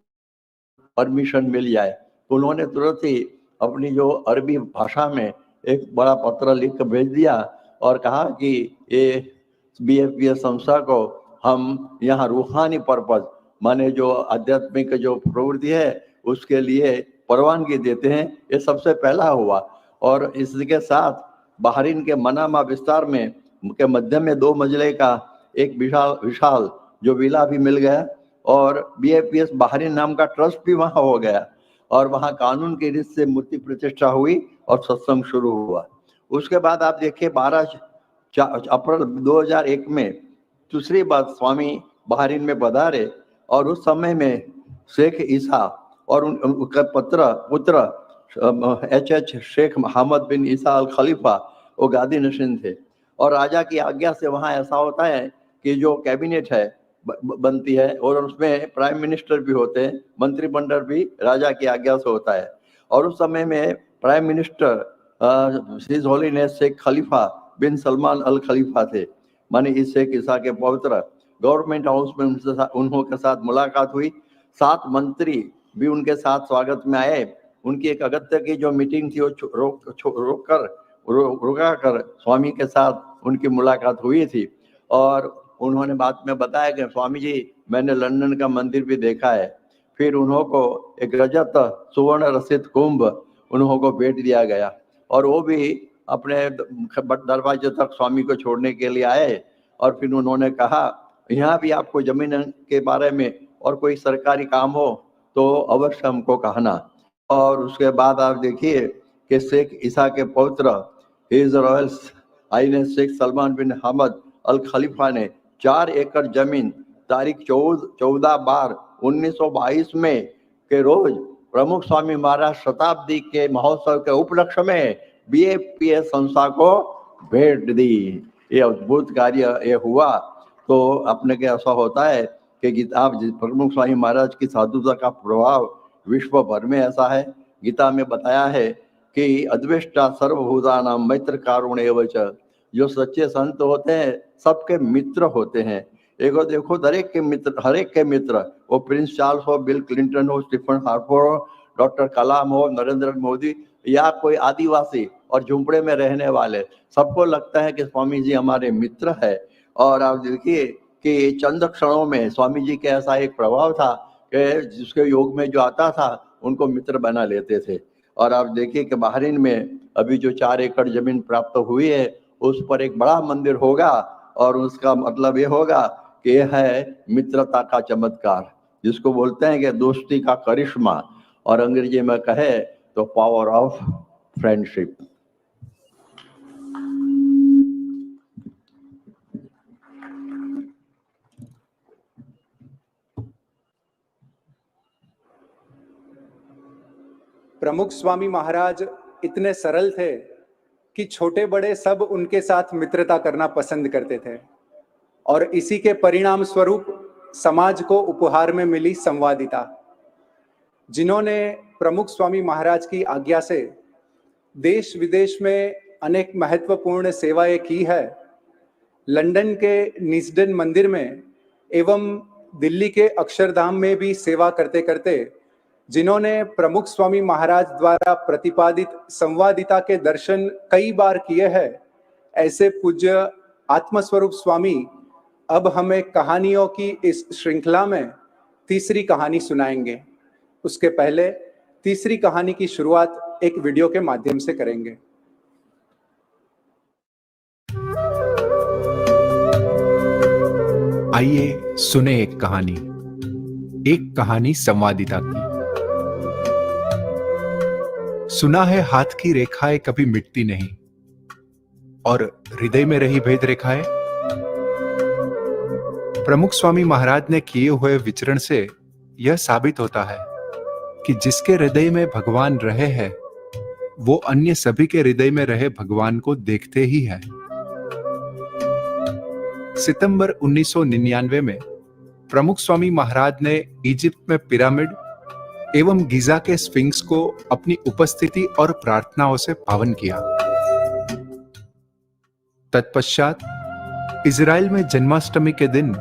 परमिशन मिल जाए। तो उन्होंने तुरंत ही अपनी जो अरबी भाषा में एक बड़ा पत्र लिख कर भेज दिया और कहा कि ये BFPS संस्था को हम यहाँ रूहानी पर्पज माने जो आध्यात्मिक जो प्रवृत्ति है उसके लिए परवानगी देते हैं। ये सबसे पहला हुआ। और इसके साथ बाहरीन के मनामा विस्तार में के मध्य में 2 मंजिले का एक विशाल जो विला भी मिल गया और BFPS बाहरीन नाम का ट्रस्ट भी वहाँ हो गया। और वहाँ कानून की रीत से मूर्ति प्रतिष्ठा हुई और सत्संग शुरू हुआ। उसके बाद आप देखिए 12 अप्रैल 2001 में दूसरी बार स्वामी बाहरीन में पधारे और उस समय में शेख ईसा और उनका पुत्र HH शेख मोहम्मद बिन ईसा अल खलीफा वो गादी नशीन थे। और राजा की आज्ञा से वहाँ ऐसा होता है कि जो कैबिनेट है बनती है और उसमें प्राइम मिनिस्टर भी होते हैं, मंत्रिमंडल भी राजा की आज्ञा से होता है। और उस समय में prime minister his holiness Sheikh Khalifa bin Salman Al Khalifa थे, माने इस शेख ईसा के पवित्र। गवर्नमेंट हाउस में उनके साथ मुलाकात हुई। 7 मंत्री भी उनके साथ स्वागत में आए। उनकी एक अगत्य की जो मीटिंग थी वो रुका कर स्वामी के साथ उनकी मुलाकात हुई थी। और उन्होंने बाद में बताया कि स्वामी जी, मैंने लंदन का मंदिर भी देखा है। फिर उन्हों को एक रजत सुवर्ण रसित कुंभ उन्हों को भेंट दिया गया और वो भी अपने दरवाजे तक स्वामी को छोड़ने के लिए आए। और फिर उन्होंने कहा, यहाँ भी आपको जमीन के बारे में और कोई सरकारी काम हो तो अवश्य हमको कहना। और उसके बाद आप देखिए कि शेख ईसा के पवित्र his royal highness Sheikh Salman bin Hamad Al Khalifa ने 4 एकड़ जमीन तारीख 14/12/1922 में के रोज प्रमुख स्वामी महाराज शताब्दी के महोत्सव के उपलक्ष्य में BAPS संस्था को भेंट दी। ये अद्भुत कार्य ये हुआ। तो अपने के ऐसा होता है कि गीता प्रमुख स्वामी महाराज की साधुता का प्रभाव विश्व भर में ऐसा है। गीता में बताया है कि अद्वेष्टा सर्वभूतानां मैत्र कारुण्येव च, जो सच्चे संत होते हैं सबके मित्र होते हैं। देखो हर एक के मित्र, वो प्रिंस चार्ल्स हो, बिल क्लिंटन हो, स्टीफन हार्पर हो, डॉक्टर कलाम हो, नरेंद्र मोदी या कोई आदिवासी और झुंपड़े में रहने वाले, सबको लगता है कि स्वामी जी हमारे मित्र है। और आप देखिए कि चंद क्षणों में स्वामी जी के ऐसा एक प्रभाव था कि जिसके योग में जो आता था उनको मित्र बना लेते थे। और आप देखिए कि बहरीन में अभी जो 4 एकड़ जमीन प्राप्त हुई है उस पर एक बड़ा मंदिर होगा और उसका मतलब ये होगा कि यह है मित्रता का चमत्कार, जिसको बोलते हैं कि दोस्ती का करिश्मा, और अंग्रेजी में कहे तो पावर ऑफ फ्रेंडशिप। प्रमुख स्वामी महाराज इतने सरल थे कि छोटे बड़े सब उनके साथ मित्रता करना पसंद करते थे और इसी के परिणाम स्वरूप समाज को उपहार में मिली संवादिता। जिन्होंने प्रमुख स्वामी महाराज की आज्ञा से देश विदेश में अनेक महत्वपूर्ण सेवाएं की है, लंदन के निस्डन मंदिर में एवं दिल्ली के अक्षरधाम में भी सेवा करते करते जिन्होंने प्रमुख स्वामी महाराज द्वारा प्रतिपादित संवादिता के दर्शन कई बार किए हैं, ऐसे पूज्य आत्मस्वरूप स्वामी अब हमें कहानियों की इस श्रृंखला में तीसरी कहानी सुनाएंगे। उसके पहले तीसरी कहानी की शुरुआत एक वीडियो के माध्यम से करेंगे। आइए सुने एक कहानी संवादिता की। सुना है हाथ की रेखाएं कभी मिटती नहीं और हृदय में रही भेद रेखाएं। प्रमुख स्वामी महाराज ने किए हुए विचरण से यह साबित होता है कि जिसके हृदय में भगवान रहे हैं वो अन्य सभी के हृदय में रहे भगवान को देखते ही है। सितंबर 1999 में प्रमुख स्वामी महाराज ने इजिप्ट में पिरामिड एवं गिजा के स्फिंक्स को अपनी उपस्थिति और प्रार्थनाओं से पावन किया। तत्पश्चात इजराइल में जन्माष्टमी के दिन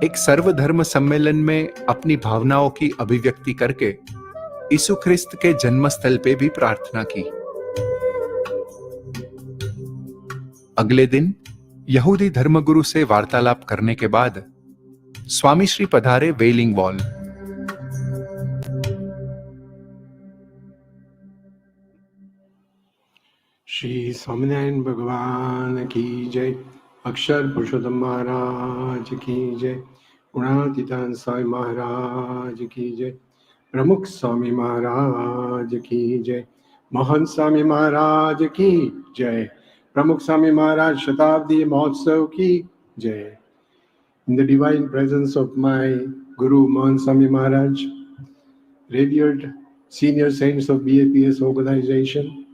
एक सर्वधर्म सम्मेलन में अपनी भावनाओं की अभिव्यक्ति करके यीशु ख्रिस्त के जन्मस्थल पे भी प्रार्थना की। अगले दिन यहूदी धर्मगुरु से वार्तालाप करने के बाद स्वामी श्री पधारे वेलिंग वॉल। श्री स्वामीनारायण भगवान की जय। अक्षर पुरुषोत्तम महाराज की जय। गुणातीतान स्वामी महाराज की जय। प्रमुख स्वामी महाराज की जय। मोहन स्वामी महाराज की जय। प्रमुख स्वामी महाराज शताब्दी महोत्सव की जय। In the divine presence of my Guru Mohan Swami Maharaj, revered senior saints of BAPS organization,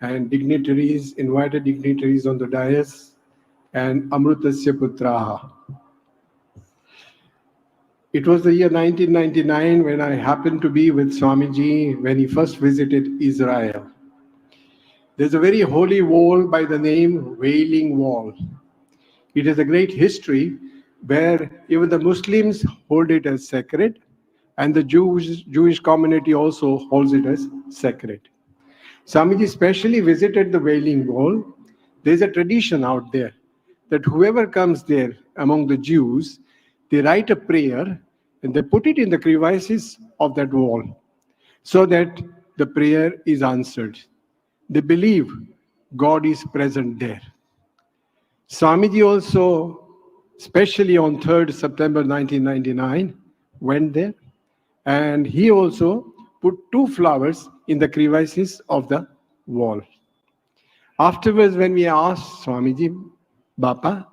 and dignitaries, invited dignitaries on the dais, and Amrutasya Putraha. It was the year 1999 when I happened to be with Swamiji when he first visited Israel. There's a very holy wall by the name Wailing Wall. It is a great history where even the Muslims hold it as sacred, and the Jewish community also holds it as sacred. Swamiji specially visited the Wailing Wall. There's a tradition out there that whoever comes there among the Jews, they write a prayer and they put it in the crevices of that wall so that the prayer is answered. They believe God is present there. Swamiji also, especially on 3rd September 1999, went there, and he also put 2 flowers in the crevices of the wall. Afterwards, when we asked Swamiji, Bapa,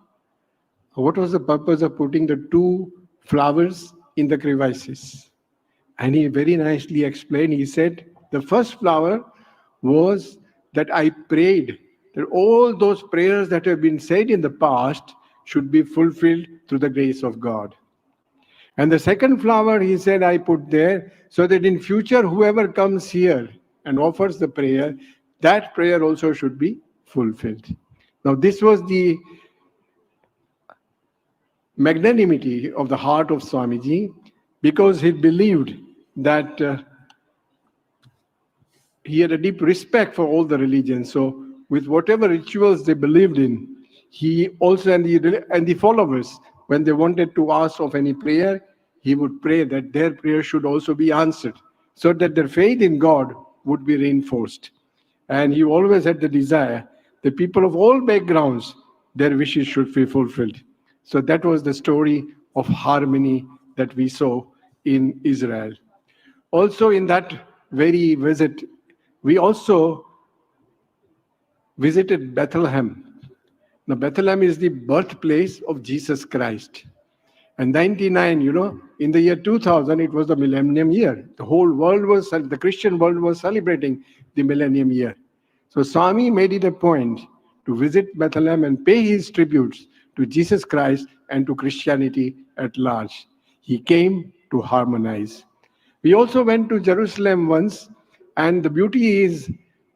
what was the purpose of putting the 2 flowers in the crevices? And he very nicely explained, he said, the first flower was that I prayed that all those prayers that have been said in the past should be fulfilled through the grace of God. And the second flower, he said, I put there so that in future, whoever comes here and offers the prayer, that prayer also should be fulfilled. Now, this was the magnanimity of the heart of Swamiji, because he believed that he had a deep respect for all the religions. So with whatever rituals they believed in, he also, and the followers, when they wanted to ask of any prayer, he would pray that their prayer should also be answered, so that their faith in God would be reinforced. And he always had the desire that people of all backgrounds, their wishes should be fulfilled. So that was the story of harmony that we saw in Israel. Also in that very visit, we also visited Bethlehem. Now, Bethlehem is the birthplace of Jesus Christ. And 99, in the year 2000, it was the millennium year. The whole world was, the Christian world was celebrating the millennium year. So Swami made it a point to visit Bethlehem and pay his tributes to Jesus Christ and to Christianity at large. He came to harmonize. We also went to Jerusalem once, and the beauty is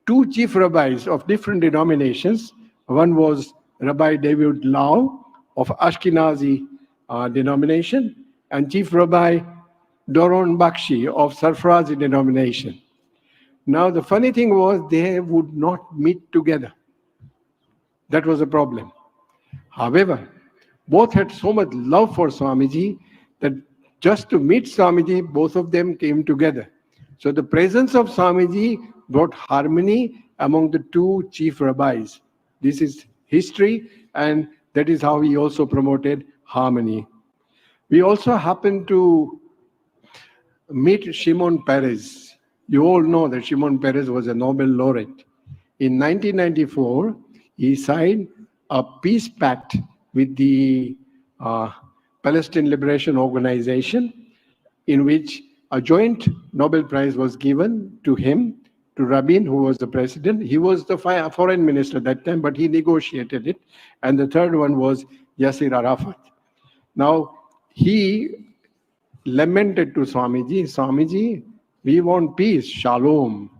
2 chief rabbis of different denominations. One was Rabbi David Lau of Ashkenazi denomination, and Chief Rabbi Doron Bakshi of Sarfrazi denomination. Now, the funny thing was they would not meet together. That was a problem. However, both had so much love for Swamiji that just to meet Swamiji, both of them came together. So the presence of Swamiji brought harmony among the 2 chief rabbis. This is history, and that is how he also promoted harmony. We also happened to meet Shimon Peres. You all know that Shimon Peres was a Nobel laureate. In 1994, he signed a peace pact with the Palestine Liberation Organization, in which a joint Nobel Prize was given to him, to Rabin, who was the president. He was the foreign minister at that time, but he negotiated it. And the third one was Yasser Arafat. Now, he lamented to Swamiji, Swamiji, we want peace, shalom.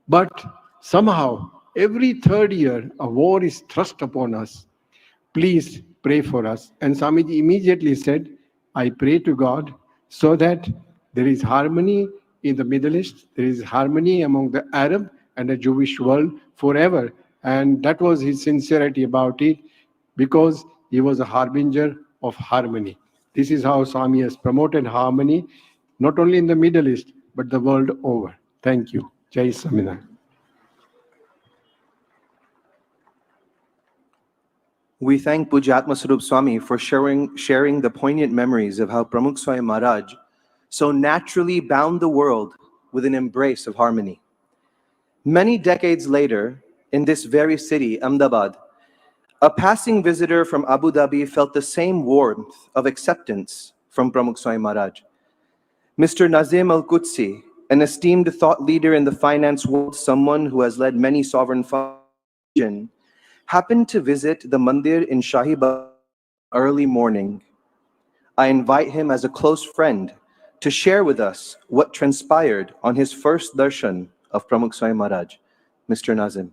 But somehow, every 3rd year, a war is thrust upon us. Please pray for us. And Swamiji immediately said, I pray to God so that there is harmony in the Middle East, there is harmony among the Arab and the Jewish world forever. And that was his sincerity about it, because he was a harbinger of harmony. This is how Swami has promoted harmony, not only in the Middle East, but the world over. Thank you. Jai Swaminarayan. We thank Pujyatma Swarup Swami for sharing the poignant memories of how Pramukh Swami Maharaj so naturally bound the world with an embrace of harmony. Many decades later, in this very city, Ahmedabad, a passing visitor from Abu Dhabi felt the same warmth of acceptance from Pramukh Swami Maharaj. Mr. Nazim Al-Qudsi, an esteemed thought leader in the finance world, someone who has led many sovereign functions, happened to visit the mandir in Shahi Bagh early morning. I invite him as a close friend to share with us what transpired on his first darshan of Pramukh Swami Maharaj, Mr. Nazim.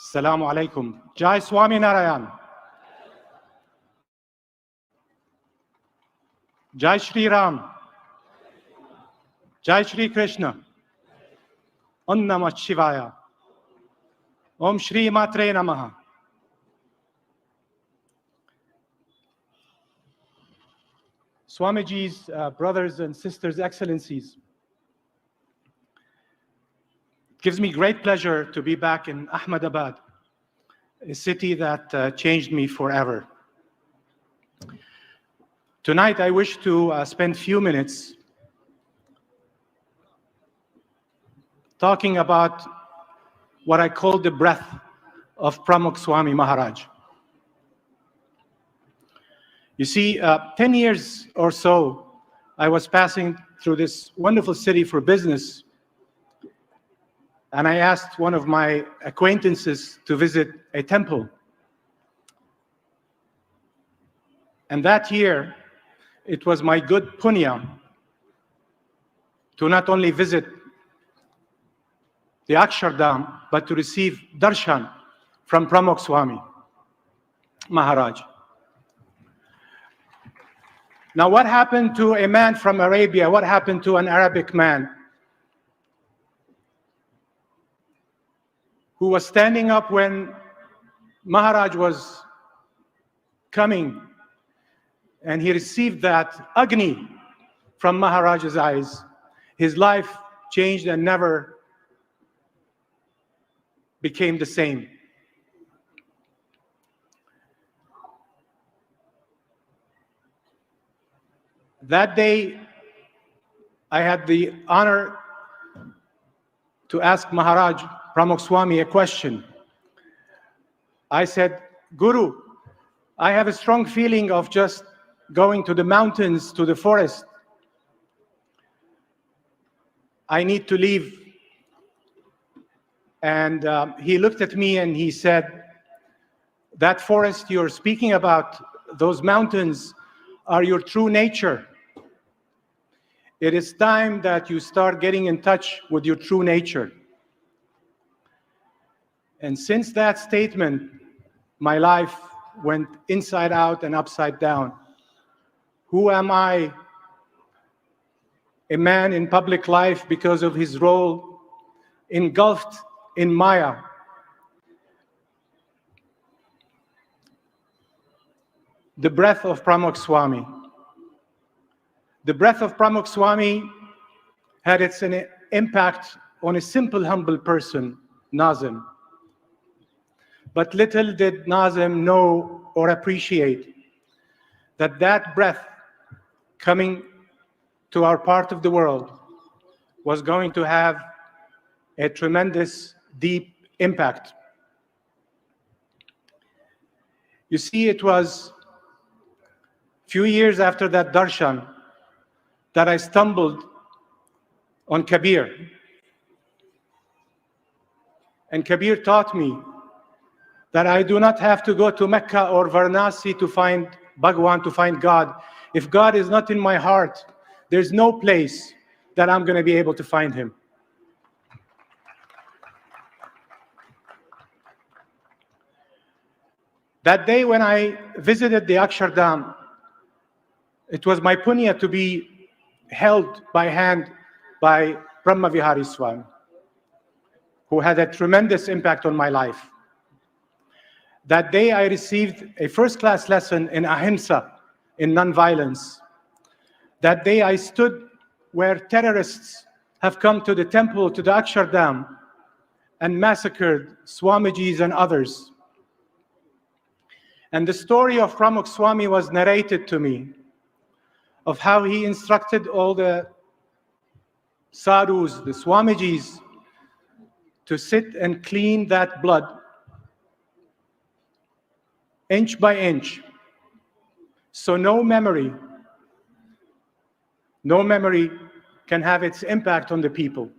Assalamu alaikum. Jai Swami Narayan. Jai Shri Ram. Jai Shri Krishna. Om Namah Shivaya. Om Shri Matre Namaha. Swamiji's brothers and sisters, excellencies. It gives me great pleasure to be back in Ahmedabad, a city that changed me forever. Tonight, I wish to spend a few minutes talking about what I call the breath of Pramukh Swami Maharaj. You see, 10 years or so, I was passing through this wonderful city for business, and I asked one of my acquaintances to visit a temple. And that year, it was my good punya to not only visit the Akshardham, but to receive darshan from Pramukh Swami Maharaj. Now, what happened to a man from Arabia? What happened to an Arabic man who was standing up when Maharaj was coming, and he received that Agni from Maharaj's eyes? His life changed and never became the same. That day, I had the honor to ask Maharaj Pramukh Swami a question. I said, Guru, I have a strong feeling of just going to the mountains, to the forest. I need to leave. And he looked at me and he said, that forest you're speaking about, those mountains, are your true nature. It is time that you start getting in touch with your true nature. And since that statement, my life went inside out and upside down. Who am I? A man in public life because of his role, engulfed in Maya. The breath of Pramukh Swami. The breath of Pramukh Swami had its impact on a simple, humble person, Nazim. But little did Nazim know or appreciate that that breath coming to our part of the world was going to have a tremendous, deep impact. You see, it was a few years after that darshan that I stumbled on Kabir. And Kabir taught me that I do not have to go to Mecca or Varanasi to find Bhagwan, to find God. If God is not in my heart, there's no place that I'm going to be able to find him. That day when I visited the Akshardham, it was my punya to be held by hand by Brahma Vihari Swami, who had a tremendous impact on my life. That day I received a first-class lesson in ahimsa, in nonviolence. That day I stood where terrorists have come to the temple, to the Akshardham, and massacred Swamijis and others. And the story of Pramukh Swami was narrated to me, of how he instructed all the sadhus, the Swamijis, to sit and clean that blood inch by inch, so no memory No memory can have its impact on the people.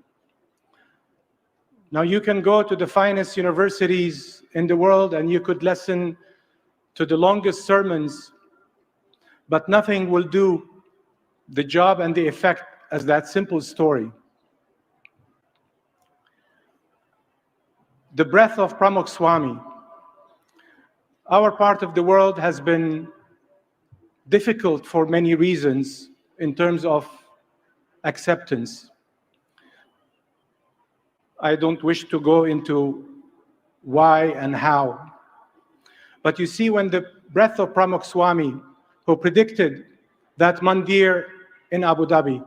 Now you can go to the finest universities in the world and you could listen to the longest sermons, but nothing will do the job and the effect as that simple story. The breath of Pramukh Swami. Our part of the world has been difficult for many reasons in terms of acceptance. I don't wish to go into why and how. But you see, when the breath of Pramukh Swami, who predicted that mandir in Abu Dhabi,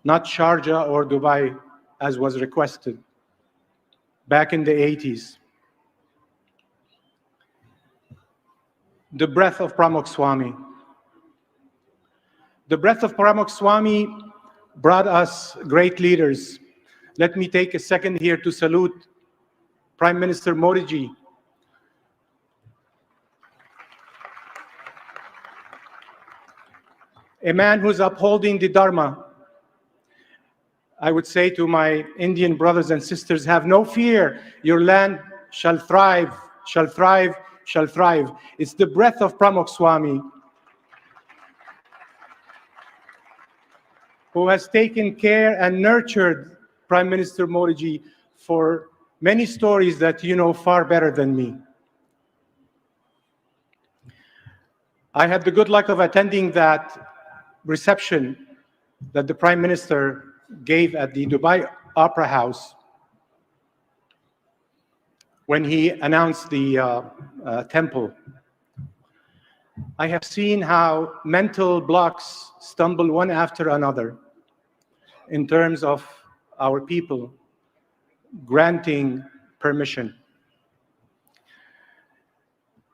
not Sharjah or Dubai, as was requested back in the 80s. The breath of Pramukh Swami. The breath of Pramukh Swami brought us great leaders. Let me take a second here to salute Prime Minister Modi ji. A man who's upholding the Dharma. I would say to my Indian brothers and sisters, have no fear, your land shall thrive, shall thrive, shall thrive. It's the breath of Pramukh Swami who has taken care and nurtured Prime Minister Modi ji for many stories that you know far better than me. I had the good luck of attending that reception that the Prime Minister gave at the Dubai Opera House when he announced the temple. I have seen how mental blocks stumble one after another in terms of our people granting permission.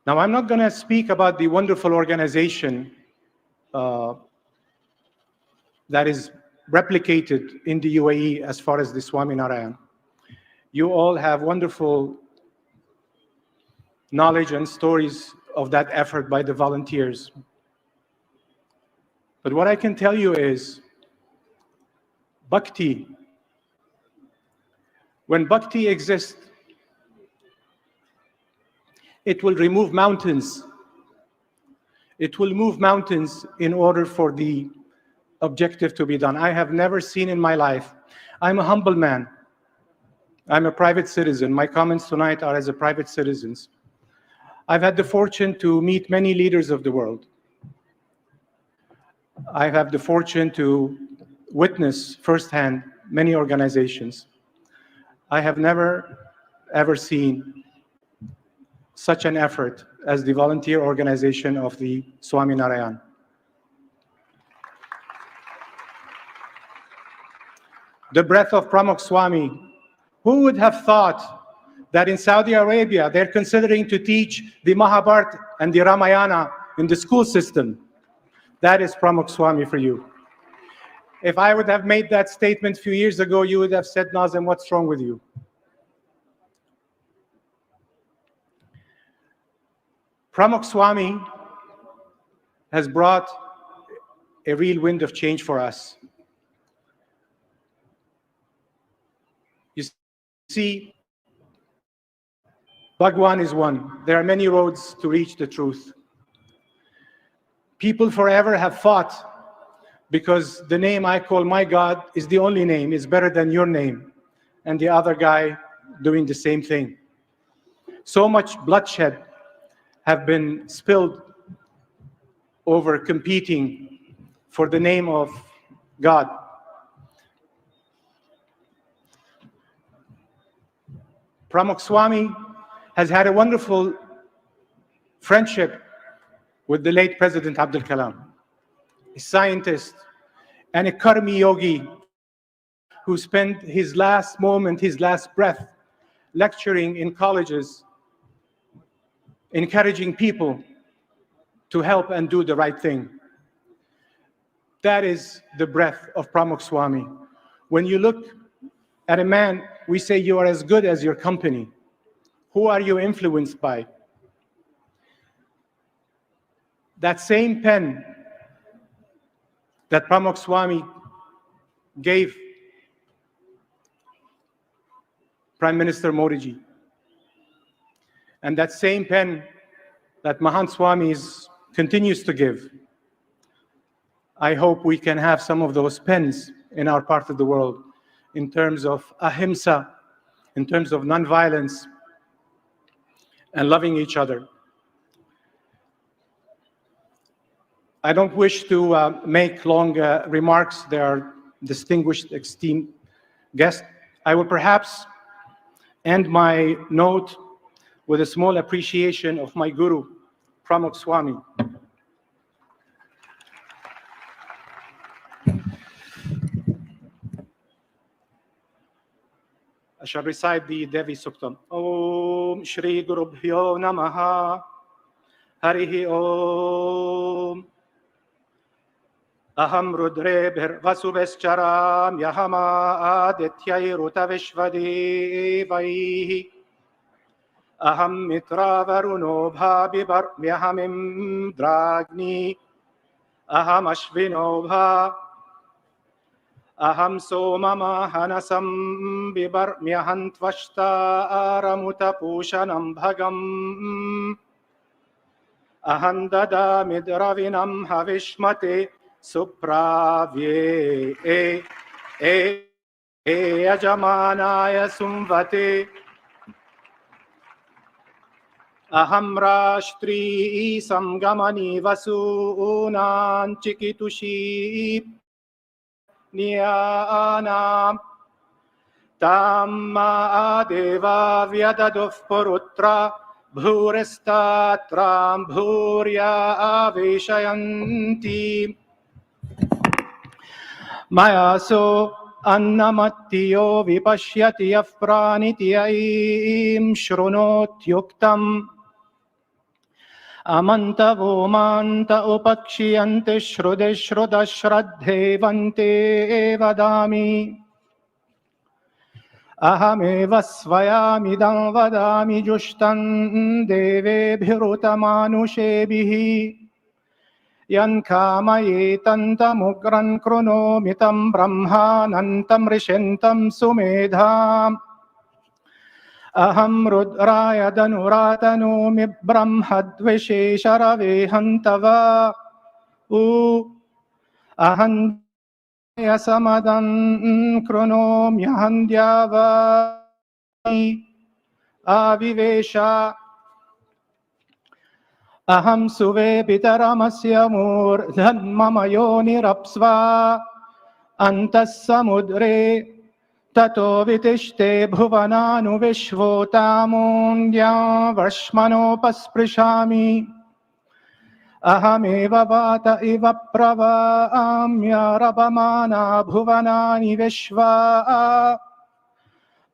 Now, I'm not going to speak about the wonderful organization that is replicated in the UAE as far as the Swaminarayan. You all have wonderful knowledge and stories of that effort by the volunteers. But what I can tell you is, bhakti, when bhakti exists, it will remove mountains. It will move mountains in order for the objective to be done. I have never seen in my life. I'm a humble man. I'm a private citizen. My comments tonight are as a private citizen. I've had the fortune to meet many leaders of the world. I have the fortune to witness firsthand many organizations. I have never, ever seen such an effort as the volunteer organization of the Swaminarayan. The breath of Pramukh Swami. Who would have thought that in Saudi Arabia, they're considering to teach the Mahabharata and the Ramayana in the school system? That is Pramukh Swami for you. If I would have made that statement a few years ago, you would have said, Nazim, what's wrong with you? Pramukh Swami has brought a real wind of change for us. You see, Bhagwan is one. There are many roads to reach the truth. People forever have fought because the name I call my God is the only name, is better than your name, and the other guy doing the same thing. So much bloodshed have been spilled over competing for the name of God. Pramukh Swami has had a wonderful friendship with the late President Abdul Kalam, a scientist and a Karmi yogi who spent his last moment, his last breath, lecturing in colleges, encouraging people to help and do the right thing. That is the breath of Pramukh Swami. When you look at a man, we say you are as good as your company. Who are you influenced by? That same pen that Pramukh Swami gave Prime Minister Modi ji, and that same pen that Mahant Swami continues to give. I hope we can have some of those pens in our part of the world in terms of ahimsa, in terms of nonviolence and loving each other. I don't wish to make long remarks. They are distinguished, esteemed guests. I will perhaps end my note with a small appreciation of my guru, Pramukh Swami. I shall recite the Devi Suktam. Om Shri Guru Bhyo Namaha Harihi Om Aham Rudrebhir Vasuvescharam Yahama Adityairuta Vishvadevaihi Aham Mitra Varuno Bhabivar Myahamim Dragni Aham Ashvino Bha Aham Somama Hanasam Bibar Myahantvashta Aramuta Pushanam Bhagam Aham Dada Midravinam Havishmate Supravye Ajamanaya Sumvate Aham Rashtri Samgamani Vasunan Chikitushi Nyanam Tamma Adeva Vyadaduv Purutra Bhurestatram Bhurya Aveshayanti Mayaso Annamattiyo Vipashyati Afranityaim Shrunotyuktam Amantavo manta upakshiyante shrude shruda shraddhevante vadami Ahameva svayamidam vadami jushtan devebhirutamanushebihi Yankamayetantamugran krunomitam brahmanantam rishentam sumedham Aham Rudraya Danuratanomi Brahmadvishesharavehantava Ahandya Samadan Kronomyahandyava Avivesha Aham Suve Pitaramasya Murdhanmamayo Nirapsva Antas Samudre Tato vitishte bhuvananu vishvotamundya vrashmanopasprishyami Ahameva vata iva pravamya rabamana bhuvanani vishva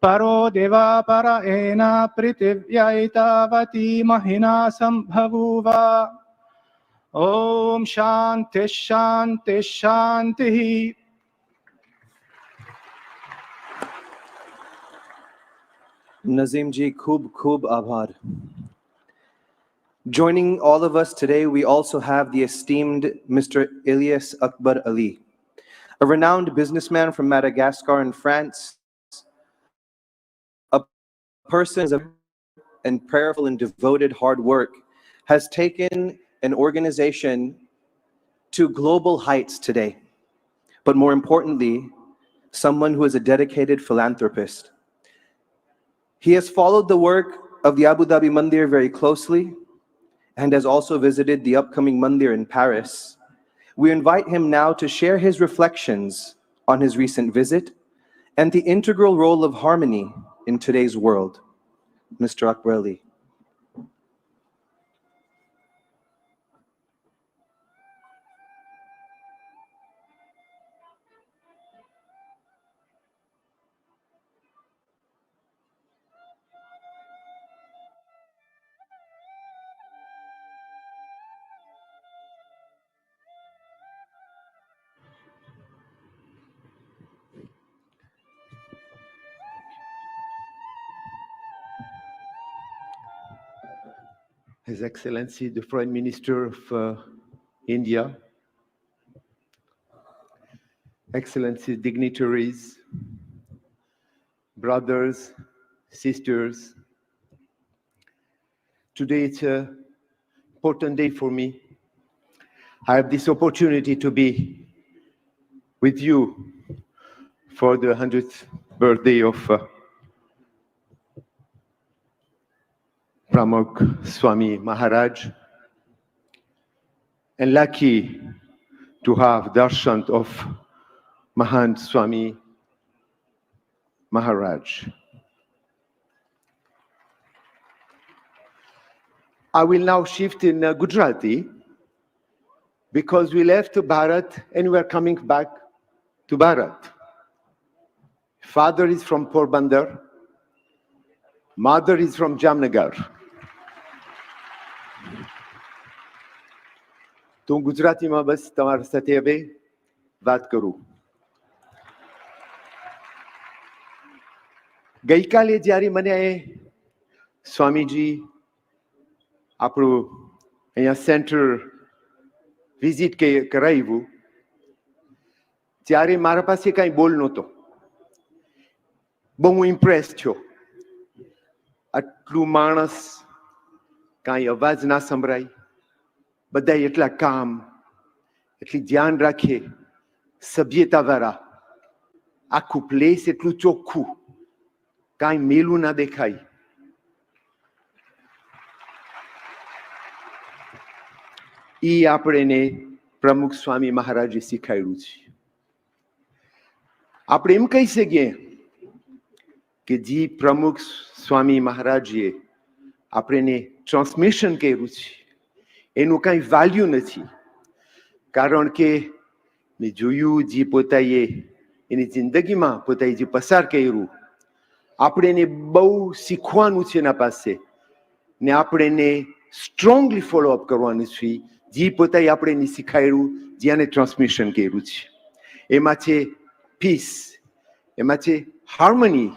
Paro deva para ena prithivyaitavati mahina sambhavuva Om Shanti Shanti Shanti. Nazim ji, khub khub abhar. Joining all of us today, we also have the esteemed Mr. Ilyas Akbar Ali, a renowned businessman from Madagascar in France, a person and prayerful and devoted hard work, has taken an organization to global heights today. But more importantly, someone who is a dedicated philanthropist. He has followed the work of the Abu Dhabi Mandir very closely and has also visited the upcoming Mandir in Paris. We invite him now to share his reflections on his recent visit and the integral role of harmony in today's world. Mr. Akbar Ali. His Excellency, the Foreign Minister of India, Excellencies, dignitaries, brothers, sisters, today it's an important day for me. I have this opportunity to be with you for the 100th birthday of Pramukh Swami Maharaj, and lucky to have darshan of Mahant Swami Maharaj. I will now shift in Gujarati because we left Bharat and we are coming back to Bharat. Father is from Porbandar, mother is from Jamnagar. તો હું ગુજરાતીમાં બસ તમારા સાથે હવે વાત કરું. ગઈકાલે જ્યારે મને સ્વામીજી આપણું અહીંયા સેન્ટર વિઝિટ કરાવ્યું ત્યારે મારા પાસે કાંઈ બોલ નહોતો. બહુ ઇમ્પ્રેસ થયો. આટલું માણસ, કાંઈ અવાજ ના સંભળાય, બધા એટલા કામ, એટલી ધ્યાન રાખે, સભ્યતાવાળા, આખું પ્લેસ એટલું ચોખ્ખું, કાંઈ મેલું ના દેખાય. એ આપણને પ્રમુખ સ્વામી મહારાજે શીખાડ્યું છે. આપણે એમ કહી શકીએ કે જે પ્રમુખ સ્વામી મહારાજે આપણને ટ્રાન્સમિશન કર્યું છે એનું કાંઈ વેલ્યુ નથી. કારણ કે મેં જોયું જે પોતાએ એની જિંદગીમાં પોતાએ જે પસાર કર્યું, આપણે બહુ શીખવાનું છે એના પાસે ને આપણે સ્ટ્રોંગલી ફોલોઅપ કરવાનું છે. જે પોતાએ આપણે શીખાડ્યું, જેને ટ્રાન્સમિશન કર્યું છે, એમાં છે પીસ, એમાં છે હાર્મની,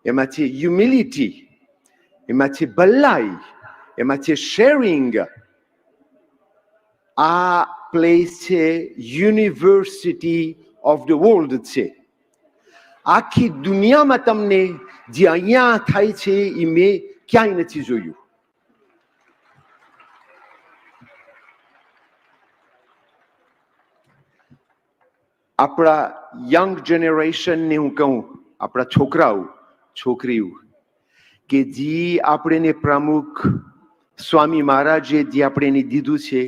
એમાં છે હ્યુમિલિટી, એમાં છે ભલાઈ, એમાં છે શેરિંગ. આ પ્લેસ છે યુનિવર્સિટી ઓફ ધ વર્લ્ડ છે. આખી દુનિયામાં તમને જે અહીંયા થાય છે એ મેં ક્યાંય નથી જોયું. આપણા યંગ જનરેશનને હું કહું, આપણા છોકરાઓ છોકરીઓ, કે જે આપણે પ્રમુખ સ્વામી મહારાજે જે આપણે દીધું છે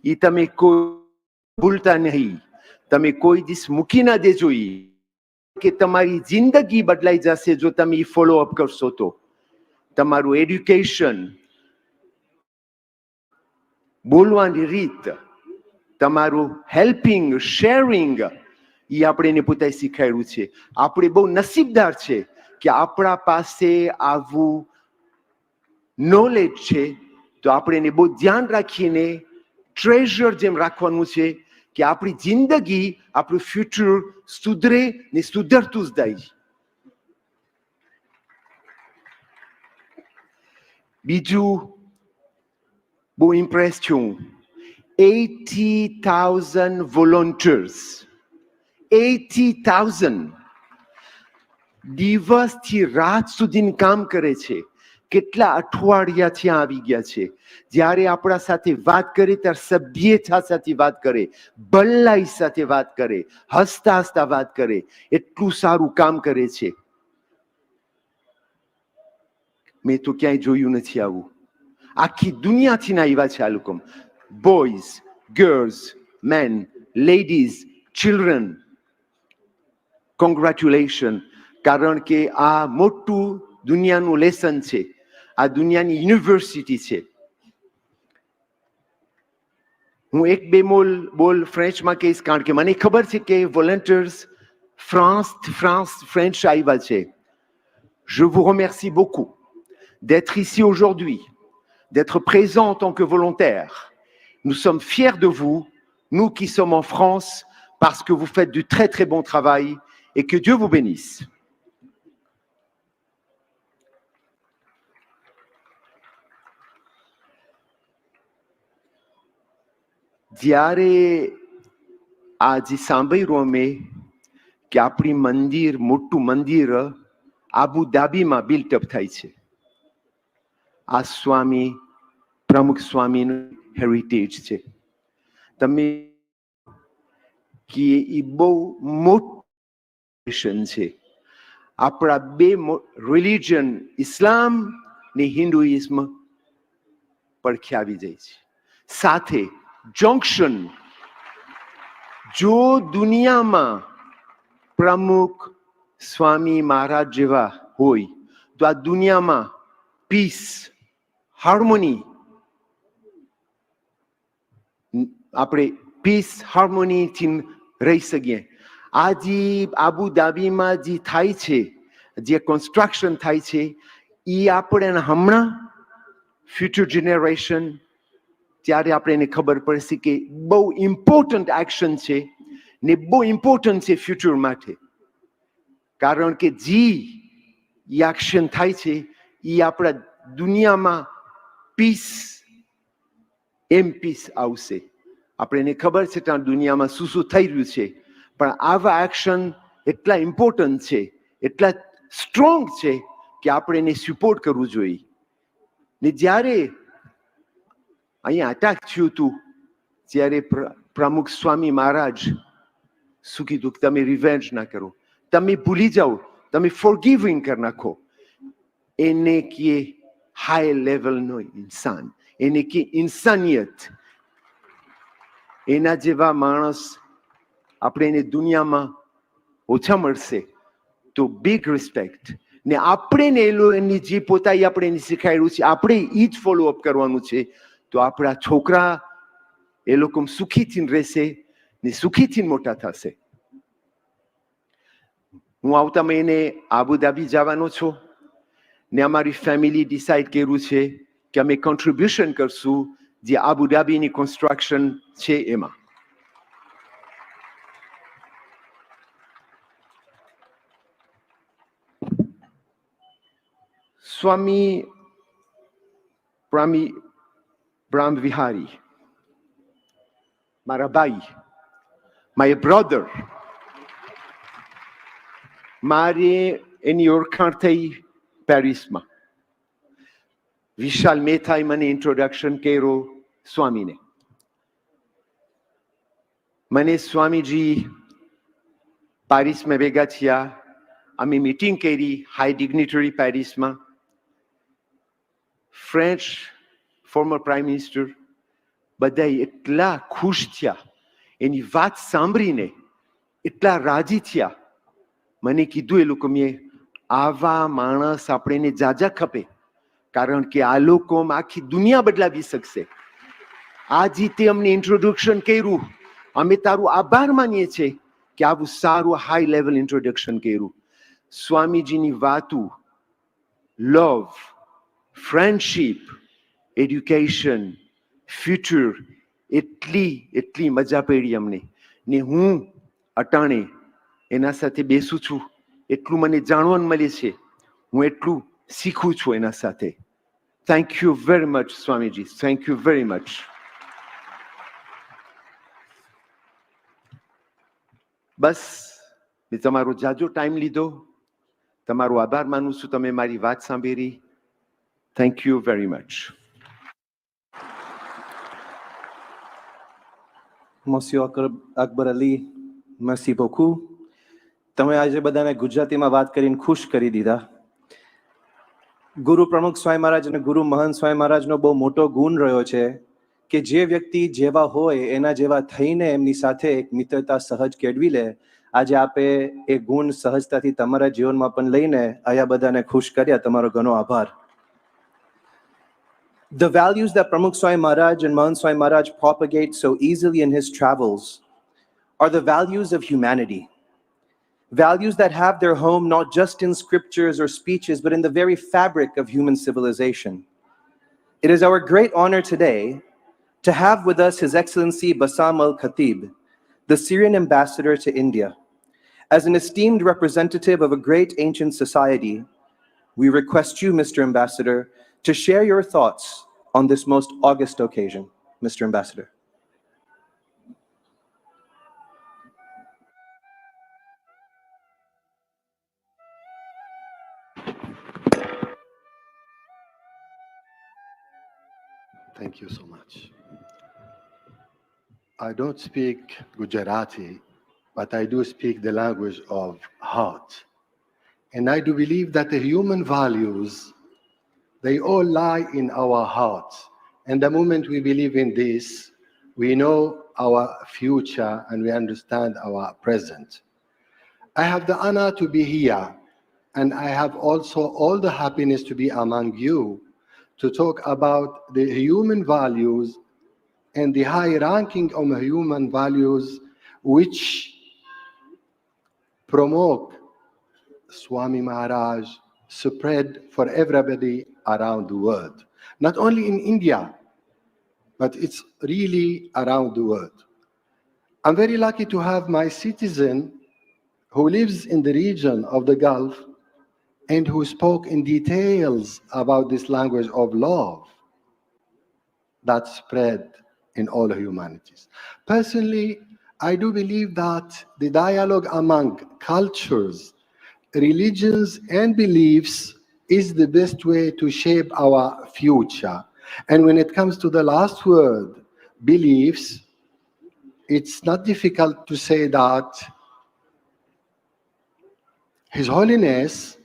એ તમે કોઈ ભૂલતા નહીં. તમે કોઈ દિવસ મૂકી ના દેજો. કે તમારી જિંદગી બદલાઈ જશે જો તમે ફોલો અપ કરશો તો. તમારું એડ્યુકેશન, બોલવાની રીત, તમારું હેલ્પિંગ, શેરિંગ, એ આપણે પોતે શીખાડ્યું છે. આપણે બહુ નસીબદાર છે કે આપણા પાસે આવું નોલેજ છે. તો આપણે બહુ ધ્યાન રાખીને ટ્રેઝર જેમ રાખવાનું છે કે આપણી જિંદગી, આપણું ફ્યુચર સુધરે ને સુધરતું જ જાય. બીજું બહુ ઇમ્પ્રેસ છું. 80,000 volunteers, 80,000 દિવસથી રાત સુધી કામ કરે છે. કેટલા અઠવાડિયા ત્યાં આવી ગયા છે. જ્યારે આપણા સાથે વાત કરે ત્યારે સભ્યતા સાથે વાત કરે, ભલાઈ સાથે વાત કરે, હસતા હસતા વાત કરે. એટલું સારું કામ કરે છે. મેં તો ક્યાંય જોયું નથી આવું. આખી દુનિયાથી ના આવ્યા છે આ લોકો. Boys, girls, men, ladies, children, congratulation. કારણ કે આ મોટું દુનિયાનું લેસન છે. આ દુનિયાની યુનિવર્સિટી છે. હું એક બે બોલ ફ્રેન્ચમાં કહીશ, કારણ કે મને ખબર છે કે વોલન્ટિયર્સ ફ્રેન્ચ આવ્યા છે. Je vous remercie beaucoup d'être ici aujourd'hui, d'être présent en tant que volontaire. Nous sommes fiers de vous, nous qui sommes en France, parce que vous faites du très très bon travail et que Dieu vous bénisse. જ્યારે આજે સાંભળ્યું અમે કે આપણી મંદિર, મોટું મંદિર Abu ધાબીમાં built-up થાય છે. આ સ્વામી પ્રમુખ સ્વામીનું હેરિટેજ છે. તમે કે એ બહુ મોટું છે. આપણા બે રિલિજન ઇસ્લામ ને હિન્દુઇઝમ પડખે આવી જાય છે. સાથે જંક્શન, જો દુનિયામાં પ્રમુખ સ્વામી મહારાજ જેવા હોય તો આ દુનિયામાં પીસ, હાર્મોની, આપણે પીસ હાર્મોનીથી રહી શકીએ. આ જે આબુ ધાબીમાં જે થાય છે, જે કન્સ્ટ્રક્શન થાય છે, એ આપણે હમણાં ફ્યુચર જનરેશન ત્યારે આપણે એને ખબર પડશે કે બહુ ઇમ્પોર્ટન્ટ એક્શન છે ને બહુ ઇમ્પોર્ટન્ટ છે ફ્યુચર માટે. કારણ કે જે એક્શન થાય છે એ આપણા દુનિયામાં પીસ પીસ આવશે. આપણે એને ખબર છે કે દુનિયામાં શું શું થઈ રહ્યું છે, પણ આવા એક્શન એટલા ઇમ્પોર્ટન્ટ છે, એટલા સ્ટ્રોંગ છે કે આપણે એને સપોર્ટ કરવું જોઈએ. ને જ્યારે અહીંયા અટેક થયું હતું ત્યારે પ્રમુખ સ્વામી મહારાજ શું કીધું કે તમે રિવેન્જ ના કરો, તમે ભૂલી જાઓ, તમે ફોરગિવિંગ કરી નાખો. એને કે હાઈ લેવલનો ઇન્સાન, એને કે ઇન્સાનિયત. એના જેવા માણસ આપણે એને દુનિયામાં ઓછા મળશે તો બિગ રિસ્પેક્ટ. ને આપણે એની જે પોતા આપણે એને શીખાડ્યું છે આપણે એ જ ફોલોઅપ કરવાનું છે. તો આપણા છોકરા એ લોકો સુખીથી રહેશે ને સુખીથી મોટા થશે. હું આવતા મહિને આબુધાબી જવાનો છું ને અમારી ફેમિલી ડિસાઈડ કર્યું છે કે અમે કોન્ટ્રીબ્યુશન કરશું જે આબુધાબીની કન્સ્ટ્રક્શન છે એમાં. સ્વામી બ્રહ્મ વિહારી મારા ભાઈ, માય બ્રધર, મારે એની ઓળખાણ થઈ પેરિસમાં. વિશાલ મહેતાએ મને ઇન્ટ્રોડક્શન કર્યો સ્વામીને. મને સ્વામીજી પેરિસમાં ભેગા થયા, અમે મીટિંગ કરી હાઈ ડિગ્નિટરી પેરિસમાં. ફ્રેન્ચ ફોર્મર પ્રાઇમ મિનિસ્ટર બધા એટલા ખુશ થયા, એની વાત સાંભળીને એટલા રાજી થયા. મને કીધું એ લોકો મેં આવા માણસ આપણને જાજા ખપે, કારણ કે આ લોકો આખી દુનિયા બદલાવી શકશે. આ રીતે અમને ઇન્ટ્રોડક્શન કર્યું, અમે તારું આભાર માનીએ છીએ કે આવું સારું હાઈ લેવલ ઇન્ટ્રોડક્શન કર્યું. સ્વામીજીની વાતો લવ, ફ્રેન્ડશીપ, એડ્યુકેશન, ફ્યુચર એટલી મજા પડી અમને. ને હું અટાણે એના સાથે બેસું છું એટલું મને જાણવાનું મળે છે, હું એટલું શીખું છું એના સાથે. થેન્ક યુ વેરી મચ સ્વામીજી, થેન્ક યુ વેરી મચ. બસ મેં તમારો જાજો ટાઈમ લીધો, તમારો આભાર માનું છું, તમે મારી વાત સાંભળી. Thank you very much. Monsieur Akbar Ali, merci beaucoup. તમે આજે બધાને ગુજરાતીમાં વાત કરીને ખુશ કરી દીધા. ગુરુ પ્રમુખ સ્વામી મહારાજ અને ગુરુ મહંત સ્વામી મહારાજનો બહુ મોટો ગુણ રહ્યો છે કે જે વ્યક્તિ જેવા હોય એના જેવા થઈને એમની સાથે એક મિત્રતા સહજ કેળવી લે. આજે આપે એ ગુણ સહજતાથી તમારા જીવનમાં પણ લઈને આયા બધાને ખુશ કર્યા. તમારો ઘણો આભાર. The values that Pramukh Swami Maharaj and Mahant Swami Maharaj propagate so easily in his travels are the values of humanity. Values that have their home not just in scriptures or speeches, but in the very fabric of human civilization. It is our great honor today to have with us His Excellency Bassam al-Khatib, the Syrian ambassador to India. As an esteemed representative of a great ancient society, we request you, Mr. Ambassador, to share your thoughts on this most august occasion. Mr. Ambassador. Thank you so much. I don't speak Gujarati, but I do speak the language of heart. And I do believe that the human values, they all lie in our hearts. And the moment we believe in this, we know our future and we understand our present. I have the honor to be here, and I have also all the happiness to be among you to talk about the human values and the high ranking of human values which Pramukh Swami Maharaj spread for everybody around the world. Not only in India, but it's really around the world. I'm very lucky to have my citizen who lives in the region of the Gulf and who spoke in details about this language of love that spread in all humanities. Personally, I do believe that the dialogue among cultures, religions, and beliefs is the best way to shape our future. And when it comes to the last word, beliefs, it's not difficult to say that His Holiness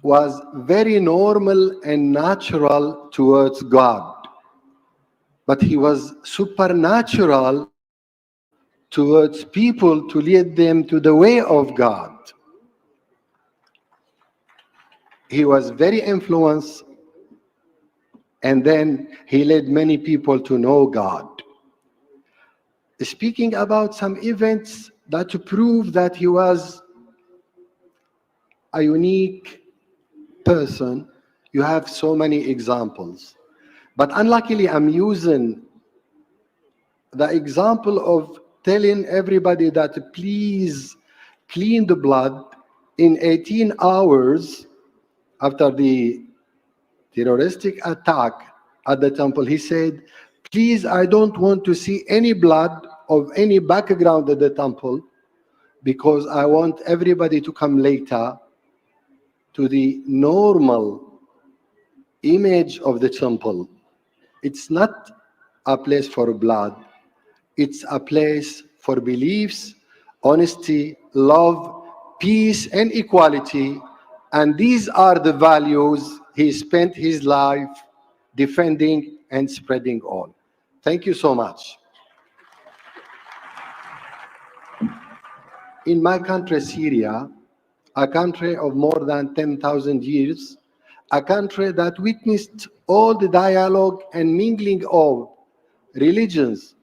was very normal and natural towards God, but he was supernatural towards people to lead them to the way of God. He was very influenced, and then he led many people to know God. Speaking about some events that prove that he was a unique person, you have so many examples. But unluckily, I'm using the example of telling everybody that please clean the blood in 18 hours after the terroristic attack at the temple. He said, please, I don't want to see any blood of any background at the temple because I want everybody to come later to the normal image of the temple. It's not a place for blood. It's a place for beliefs, honesty, love, peace, and equality. And these are the values he spent his life defending and spreading all. Thank you so much. In my country, Syria, a country of more than 10,000 years, a country that witnessed all the dialogue and mingling of religions,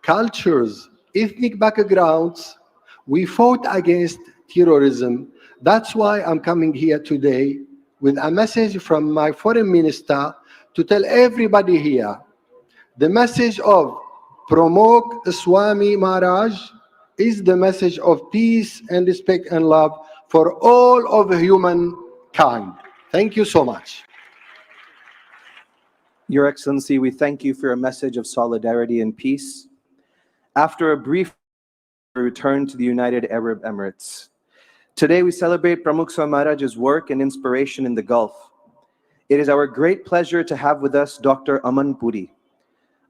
cultures, ethnic backgrounds, we fought against terrorism. That's why I'm coming here today with a message from my foreign minister to tell everybody here, the message of Pramukh Swami Maharaj is the message of peace and respect and love for all of humankind. Thank you so much. Your Excellency, we thank you for a message of solidarity and peace. After a brief return to the United Arab Emirates, today we celebrate Pramukh Swami Maharaj's work and inspiration in the Gulf. It is our great pleasure to have with us Dr. Aman Puri,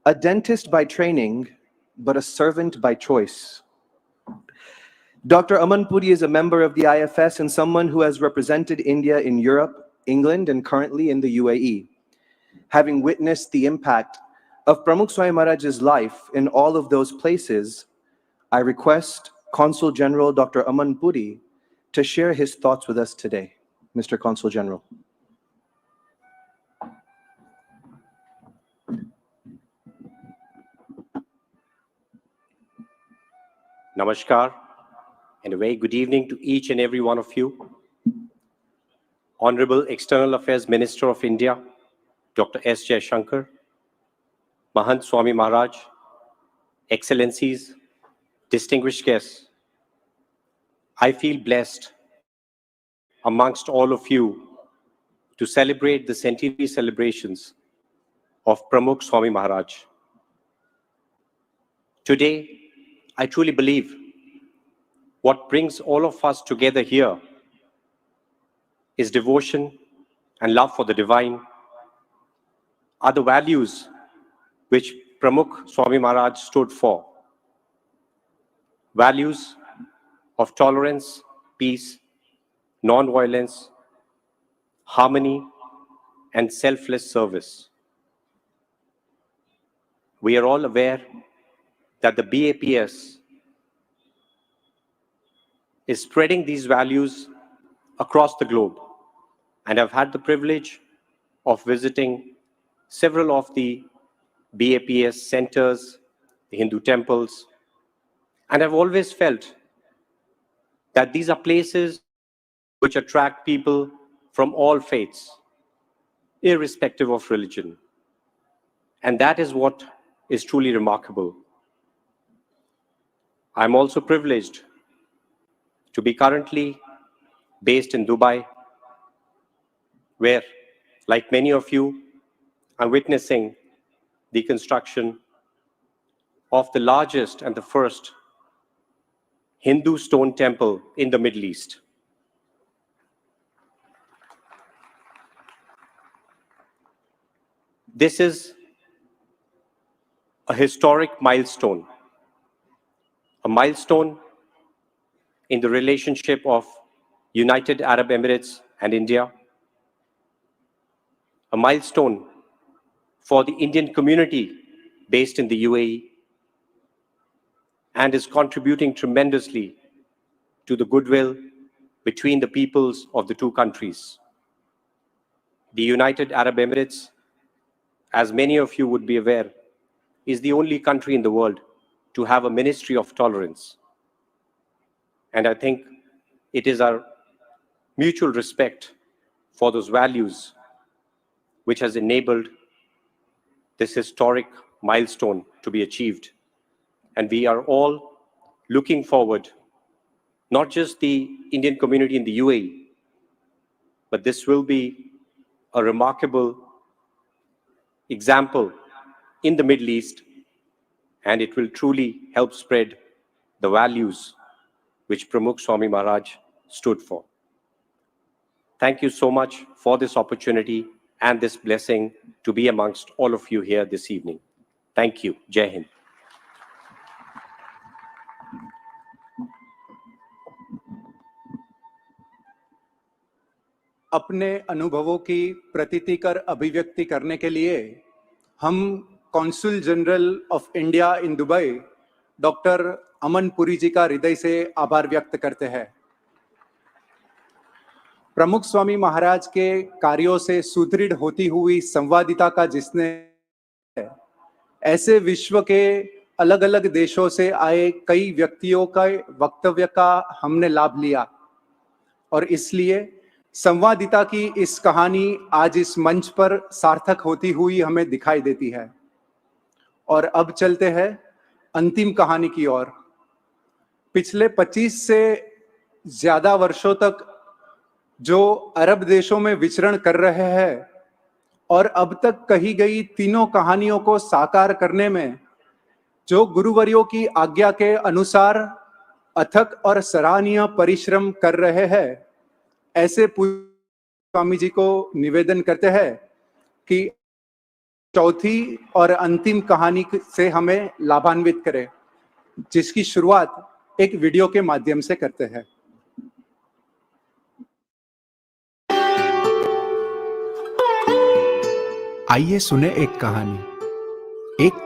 a dentist by training, but a servant by choice. Dr. Aman Puri is a member of the IFS and someone who has represented India in Europe, England, and currently in the UAE. Having witnessed the impact of Pramukh Swami Maharaj's life in all of those places, I request Consul General Dr. Aman Puri to share his thoughts with us today. Mr. Consul General. Namaskar, and a very good evening to each and every one of you. Honorable External Affairs Minister of India, Dr. S. Jaishankar, Mahant Swami Maharaj, Excellencies, distinguished guests, I feel blessed amongst all of you to celebrate the centenary celebrations of Pramukh Swami Maharaj. Today, I truly believe what brings all of us together here is devotion and love for the divine, are the values which Pramukh Swami Maharaj stood for. Values of tolerance, peace, non-violence, harmony, and selfless service. We are all aware that the BAPS is spreading these values across the globe, and I've had the privilege of visiting several of the BAPS centers, the Hindu temples, and I've always felt that these are places which attract people from all faiths, irrespective of religion. And that is what is truly remarkable. I'm also privileged to be currently based in Dubai, where, like many of you, I'm witnessing the construction of the largest and the first Hindu stone temple in the Middle East. This is a historic milestone, a milestone in the relationship of United Arab Emirates and India, a milestone for the Indian community based in the UAE, and is contributing tremendously to the goodwill between the peoples of the two countries. The United Arab Emirates, as many of you would be aware, is the only country in the world to have a ministry of tolerance. And I think it is our mutual respect for those values which has enabled this historic milestone to be achieved. And we are all looking forward, not just the Indian community in the UAE, but this will be a remarkable example in the Middle East, and it will truly help spread the values which Pramukh Swami Maharaj stood for. Thank you so much for this opportunity and this blessing to be amongst all of you here this evening. Thank you. Jai Hind. अपने अनुभवों की प्रतीतिकर अभिव्यक्ति करने के लिए हम consul general of India in Dubai doctor Aman Puri ji का हृदय से आभार व्यक्त करते हैं। प्रमुख स्वामी महाराज के कार्यों से सुदृढ़ होती हुई संवादिता का जिसने ऐसे विश्व के अलग अलग देशों से आए कई व्यक्तियों का वक्तव्य का हमने लाभ लिया, और इसलिए संवादिता की इस कहानी आज इस मंच पर सार्थक होती हुई हमें दिखाई देती है। और अब चलते हैं अंतिम कहानी की ओर। पिछले 25 से ज्यादा वर्षों तक जो अरब देशों में विचरण कर रहे हैं और अब तक कही गई तीनों कहानियों को साकार करने में जो गुरुवर्यों की आज्ञा के अनुसार अथक और सराहनीय परिश्रम कर रहे हैं, ऐसे स्वामी जी को निवेदन करते हैं कि चौथी और अंतिम कहानी से हमें लाभान्वित करें, जिसकी शुरुआत एक वीडियो के माध्यम से करते हैं। आइए सुने एक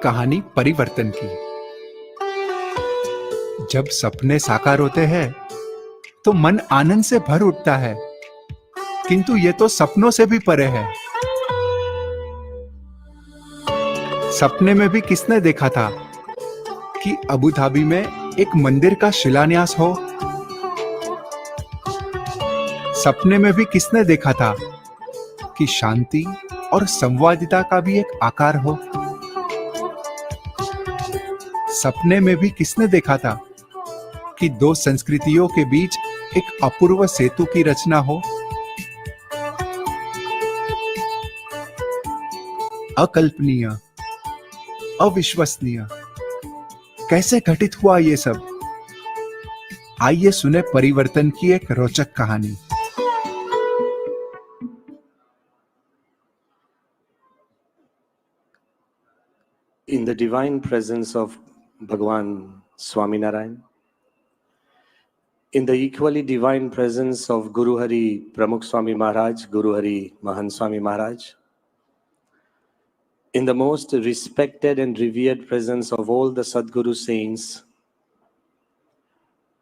कहानी परिवर्तन की। जब सपने साकार होते हैं तो मन आनंद से भर उठता है, किंतु ये तो सपनों से भी परे है। सपने में भी किसने देखा था कि अबू धाबी में एक मंदिर का शिलान्यास हो? सपने में भी किसने देखा था कि शांति और संवादिता का भी एक आकार हो? सपने में भी किसने देखा था कि दो संस्कृतियों के बीच एक अपूर्व सेतु की रचना हो? अकल्पनीय, अविश्वसनीय, कैसे घटित हुआ ये सब? आइए सुने परिवर्तन की एक रोचक कहानी। in the divine presence of Bhagwan Swaminarayan, in the equally divine presence of Guru Hari Pramukh Swami Maharaj, Guru Hari Mahan Swami Maharaj, in the most respected and revered presence of all the Sadguru saints,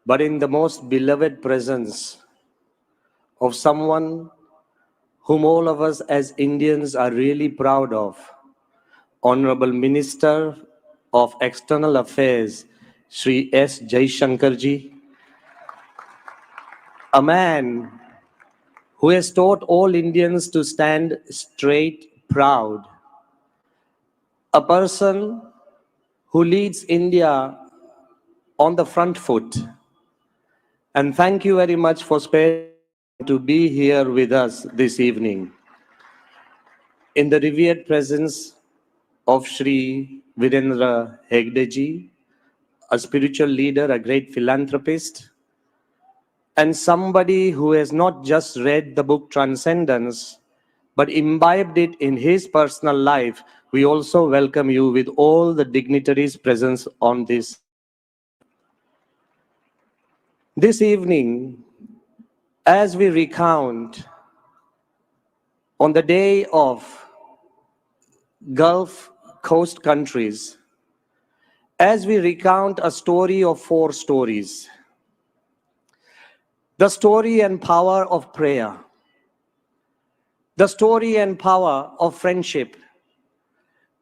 but in the most beloved presence of someone whom all of us as Indians are really proud of, Honorable Minister of External Affairs, Shri S. Jaishankarji, a man who has taught all Indians to stand straight, proud, a person who leads India on the front foot. And thank you very much for sparing to be here with us this evening in the revered presence of Shri Virendra Hegdeji, a spiritual leader, a great philanthropist, and somebody who has not just read the book Transcendence, but imbibed it in his personal life. We also welcome you with all the dignitaries present on this. This evening, as we recount on the day of Gulf Coast countries, as we recount a story of 4 stories, the story and power of prayer, the story and power of friendship,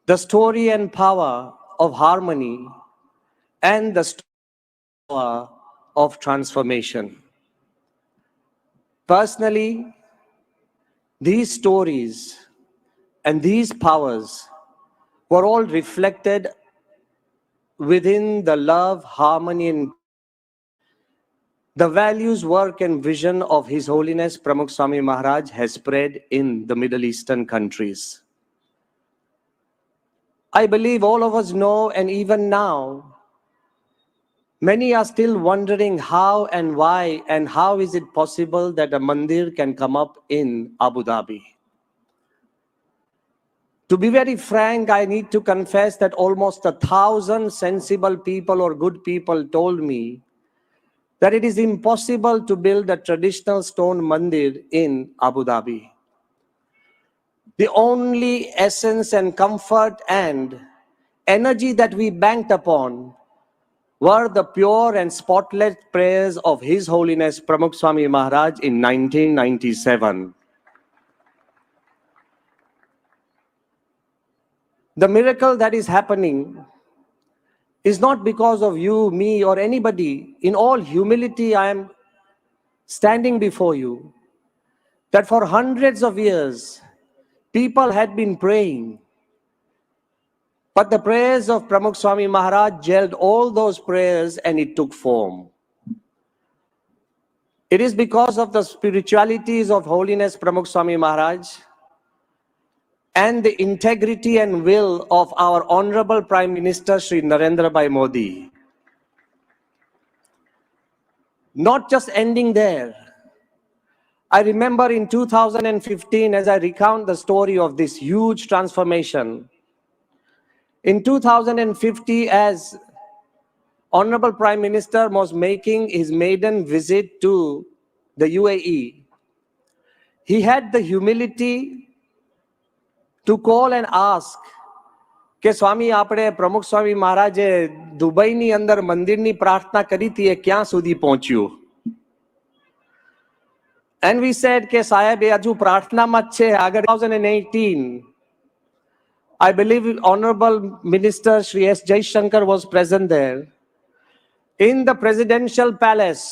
the story and power of harmony, and the story and power of transformation. Personally, these stories and these powers were all reflected within the love, harmony, and the values, work, and vision of His Holiness Pramukh Swami Maharaj has spread in the Middle Eastern countries. I believe all of us know, and even now, many are still wondering how and why and how is it possible that a mandir can come up in Abu Dhabi. To be very frank, I need to confess that almost 1,000 sensible people or good people told me that it is impossible to build a traditional stone mandir in Abu Dhabi. The only essence and comfort and energy that we banked upon were the pure and spotless prayers of His Holiness Pramukh Swami Maharaj in 1997. The miracle that is happening is not because of you, me, or anybody. In all humility, I am standing before you that for hundreds of years, people had been praying. But the prayers of Pramukh Swami Maharaj gelled all those prayers and it took form. It is because of the spiritualities of Holiness Pramukh Swami Maharaj and the integrity and will of our Honorable Prime Minister Shri Narendra Bhai Modi. Not just ending there. I remember in 2015, as I recount the story of this huge transformation, in 2050, as Honorable Prime Minister was making his maiden visit to the UAE, he had the humility to call and ask કે સ્વામી આપણે પ્રમુખ સ્વામી મહારાજે દુબઈની અંદર મંદિરની પ્રાર્થના કરી હતી એ ક્યાં સુધી પહોંચ્યું? And we said કે સાહેબ એ હજુ પ્રાર્થનામાં જ છે આગળ 2018 I believe Honorable Minister Shri S. Jaishankar was present there in the presidential palace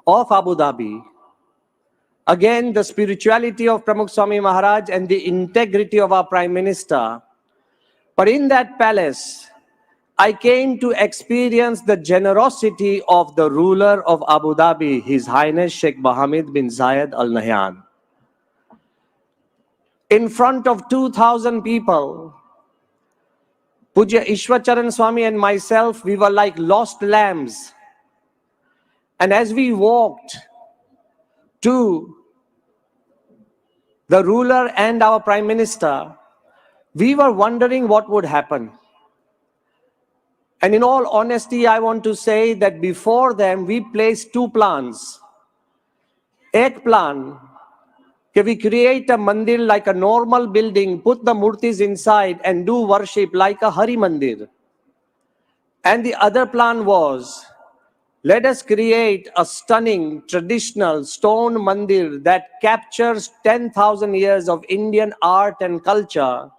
of Abu Dhabi. Again, the spirituality of Pramukh Swami Maharaj and the integrity of our Prime Minister. But in that palace, I came to experience the generosity of the ruler of Abu Dhabi, His Highness Sheikh Mohammed bin Zayed Al Nahyan. In front of 2,000 people, Pujya Ishwacharan Swami and myself, we were like lost lambs. And as we walked to the ruler and our Prime Minister, we were wondering what would happen. And in all honesty, I want to say that before them, we placed two plans. Ek plan, that we create a mandir like a normal building, put the murtis inside and do worship like a Hari Mandir. And the other plan was, let us create a stunning traditional stone mandir that captures 10,000 years of Indian art and culture.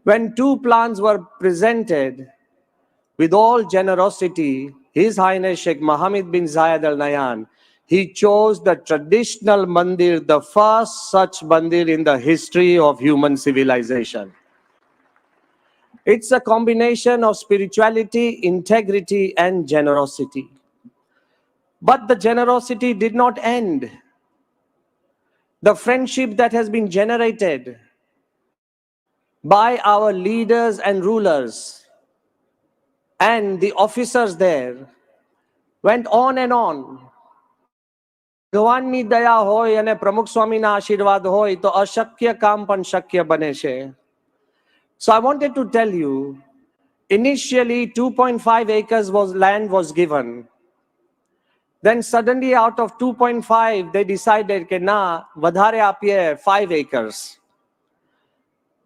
When two plans were presented, with all generosity, His Highness Sheikh Mohammed bin Zayed Al Nahyan, he chose the traditional mandir, the first such mandir in the history of human civilization. It's a combination of spirituality, integrity, and generosity. But the generosity did not end. The friendship that has been generated by our leaders and rulers and the officers there went on and on. ભગવાનની દયા હોય અને પ્રમુખ સ્વામીના આશીર્વાદ હોય તો અશક્ય કામ પણ શક્ય બને છે. So I wanted to tell you, initially 2.5 acres land was given. Then suddenly out of 2.5, they decided કે ના, વધારે આપીએ 5 acres.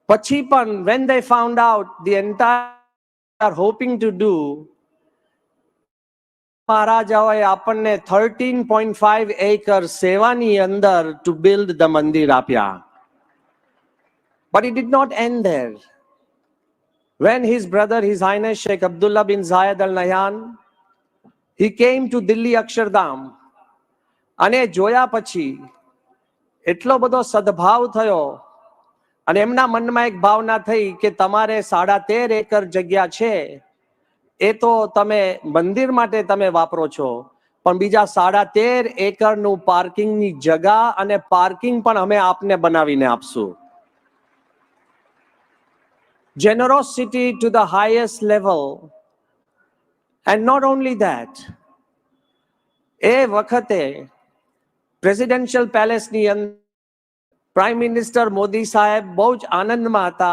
પછી પણ when they found out the entire are hoping to do, મહારાજાઓએ આપણને 13.5 acres સેવાની અંદર to build the mandir આપ્યા. But it did not end there. When his brother, His Highness Sheikh Abdullah bin Zayed Al Nahyan, he came to Delhi Akshardham, અને જોયા પછી એટલો બધો સદભાવ થયો અને એમના મનમાં એક ભાવના થઈ કે તમારે 13.5 એકર જગ્યા છે, એ તો તમે મંદિર માટે તમે વાપરો છો, પણ બીજા 13.5 એકરનું પાર્કિંગની જગા અને પાર્કિંગ પણ અમે આપને બનાવીને આપશું. Generosity to the highest level. And not only that, એ વખતે presidential palace ની અંદર Prime Minister મોદી સાહેબ બહુ જ આનંદમાં હતા.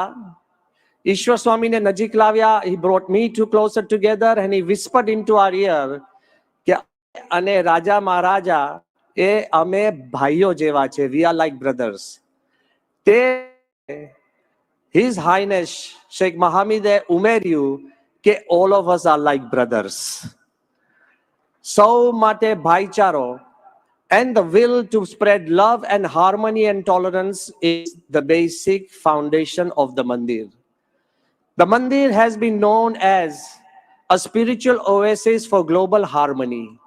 ઈશ્વર સ્વામીને નજીક લાવ્યા. He brought me to closer together and he whispered into our ear કે અને રાજા મહારાજા એ અમે ભાઈઓ જેવા છે, we are like brothers. તે His Highness Sheikh Mohammede ઉમેર્યું કે all of us are like brothers. સૌ માટે ભાઈચારો and the will to spread love and harmony and tolerance is the basic foundation of the mandir. The mandir has been known as a spiritual oasis for global harmony.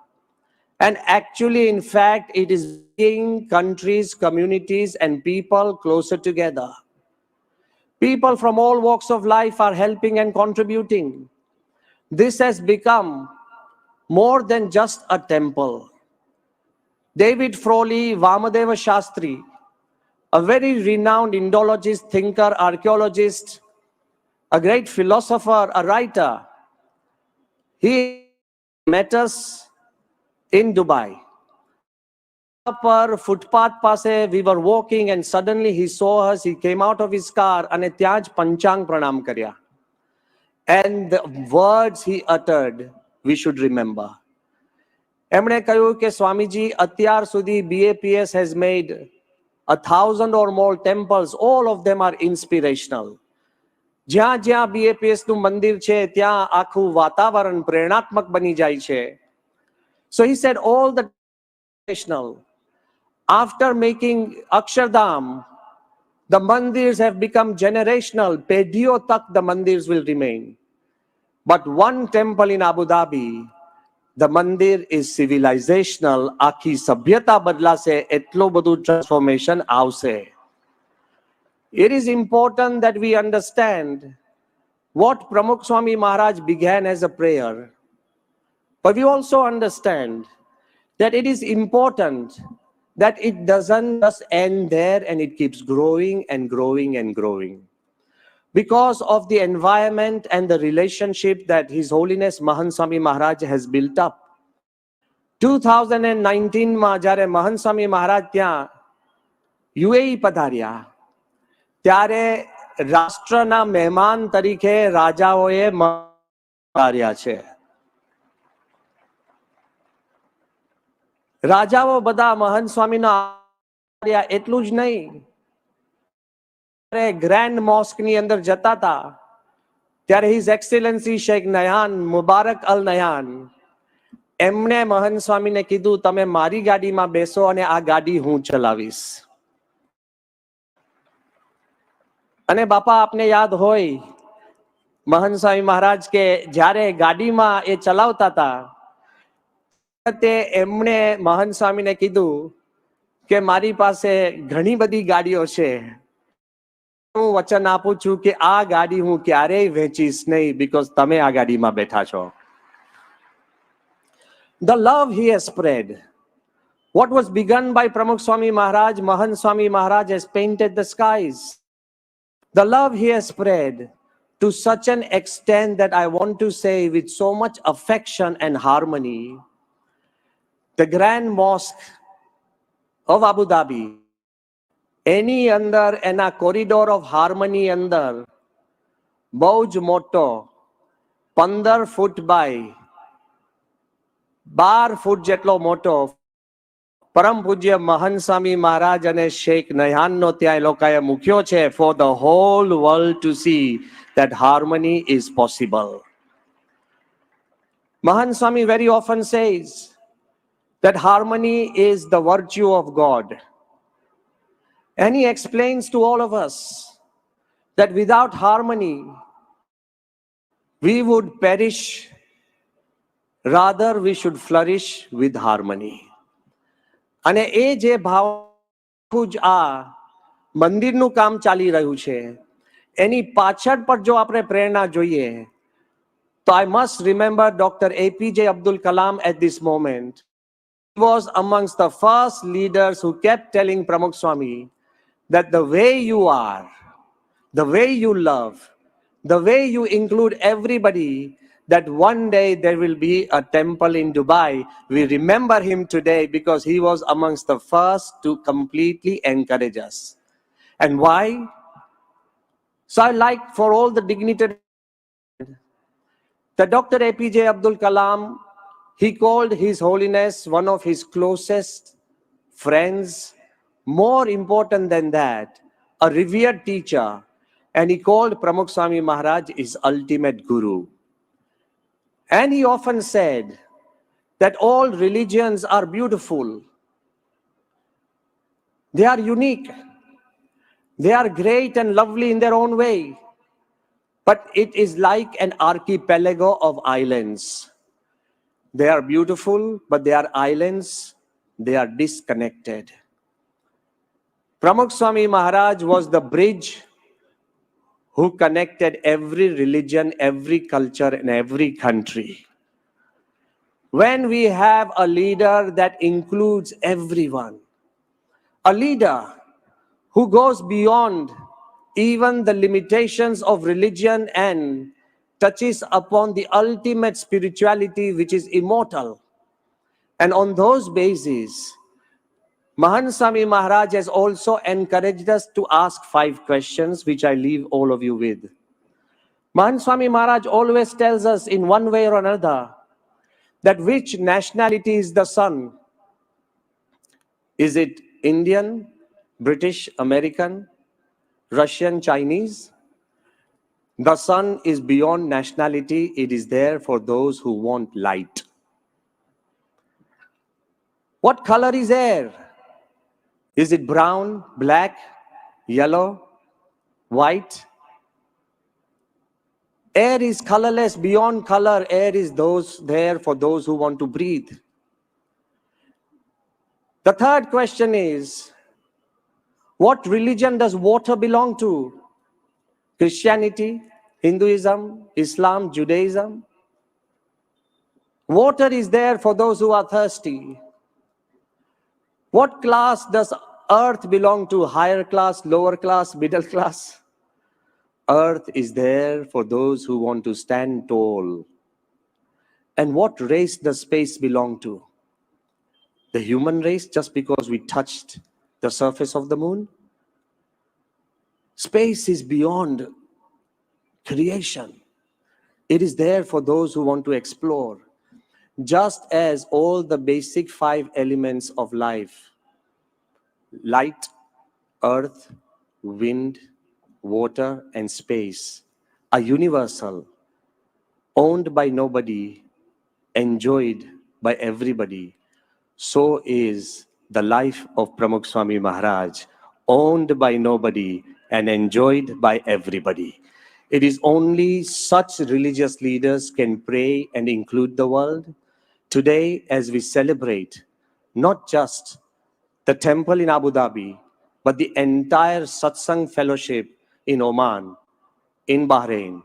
And actually, in fact, it is bringing countries, communities, and people closer together. People from all walks of life are helping and contributing. This has become more than just a temple. David Frawley, Vamadeva Shastri, a very renowned Indologist, thinker, archaeologist, a great philosopher, a writer, he met us in Dubai. Per footpath પાસે we were walking and suddenly he saw us. He came out of his car અને ત્યાં જ પંચાંગ પ્રણામ કર્યા. And the words he uttered, we should remember. એમણે કહ્યું કે સ્વામીજી, અત્યાર સુધી BAPS has made 1,000 or more temples. All of them are inspirational. જ્યાં જ્યાં BAPS નું મંદિર છે, ત્યાં આખું વાતાવરણ પ્રેરણાત્મક બની જાય છે. So he said all the inspirational. After making Akshardham, the mandirs have become generational. Pediyo tak the mandirs will remain. But one temple in Abu Dhabi, the mandir is civilizational. Akhi sabhyata badlase, etlo badu transformation avse. It is important that we understand what Pramukh Swami Maharaj began as a prayer. But we also understand that it is important that it doesn't just end there and it keeps growing and growing and growing. Because of the environment and the relationship that His Holiness Mahant Swami Maharaj has built up. 2019 માં જ્યારે મહંત સ્વામી મહારાજ ત્યાં UAE પધાર્યા, ત્યારે રાષ્ટ્રના મહેમાન તરીકે રાજાઓએ આવ્યા છે. રાજાઓ બધા મહંત સ્વામીના એટલું જ નહીં, ગ્રેન્ડ મોસ્ક ની અંદર જતા હતા ત્યારે હિઝ એક્સેલન્સી શેખ નયાન મુબારક અલ નયાન એમણે મહંત સ્વામીને કીધું તમે મારી ગાડીમાં બેસો અને આ ગાડી હું ચલાવીશ. અને બાપા આપને યાદ હોય મહંત સ્વામી મહારાજ કે જ્યારે ગાડીમાં એ ચલાવતા હતા તે એમણે મહંત સ્વામીને કીધું કે મારી પાસે ઘણી બધી ગાડીઓ છે, હું વચન આપું છું કે આ ગાડી હું ક્યારેય વેચીશ નહીં, બીકોઝ તમે આ ગાડીમાં બેઠા છો. The love he has spread, what was begun by Pramukh Swami Maharaj, Mahant Swami Maharaj has painted the skies. The love he has spread to such an extent that I want to say with so much affection and harmony, the Grand Mosque of Abu Dhabi, એની અંદર એના corridor of harmony અંદર બહુ જ મોટો 15 foot by 12 ફૂટ જેટલો મોટો પરમ પૂજ્ય મહંત સ્વામી મહારાજ અને શેખ નયાનનો ત્યાં એ લોકોએ મૂક્યો છે for the whole world to see that harmony is possible. Mahant Swami very often says that harmony is the virtue of God. And he explains to all of us that without harmony, we would perish. Rather, we should flourish with harmony. અને એ જે ભાવ જ આ મંદિરનું કામ ચાલી રહ્યું છે એની પાછળ પર જો આપણે પ્રેરણા જોઈએ તો I must remember Dr. APJ Abdul Kalam at this moment. He was amongst the first leaders who kept telling Pramukh Swami that the way you are, the way you love, the way you include everybody, that one day there will be a temple in Dubai. We remember him today because he was amongst the first to completely encourage us. And why? So I like for all the dignitaries, that Dr. APJ Abdul Kalam, he called His Holiness one of his closest friends, more important than that, a revered teacher, and he called Pramukh Swami Maharaj his ultimate guru. And he often said that all religions are beautiful. They are unique. They are great and lovely in their own way. But it is like an archipelago of islands. They are beautiful, but they are islands. They are disconnected. Pramukh Swami Maharaj was the bridge who connected every religion, every culture, and every country. When we have a leader that includes everyone, a leader who goes beyond even the limitations of religion and touches upon the ultimate spirituality which is immortal. And on those bases, Mahant Swami Maharaj has also encouraged us to ask 5 questions which I leave all of you with. Mahant Swami Maharaj always tells us in one way or another that which nationality is the sun? Is it Indian, British, American, Russian, Chinese? The sun is beyond nationality. It is there for those who want light. What color is air? Is it brown, black, yellow, white? Air is colorless, beyond color. Air is there for those who want to breathe. The third question is, what religion does water belong to? Christianity, Hinduism, Islam, Judaism? Water is there for those who are thirsty. What class does earth belong to? Higher class, lower class, middle class? Earth is there for those who want to stand tall. And what race does space belong to? The human race, just because we touched the surface of the moon? Space is beyond creation. It is there for those who want to explore. Just as all the basic 5 elements of life, light, earth, wind, water, and space, are universal, owned by nobody, enjoyed by everybody, so is the life of Pramukh Swami Maharaj, owned by nobody and enjoyed by everybody. It is only such religious leaders can pray and include the world. Today, as we celebrate not just the temple in Abu Dhabi, but the entire Satsang fellowship in Oman, in Bahrain,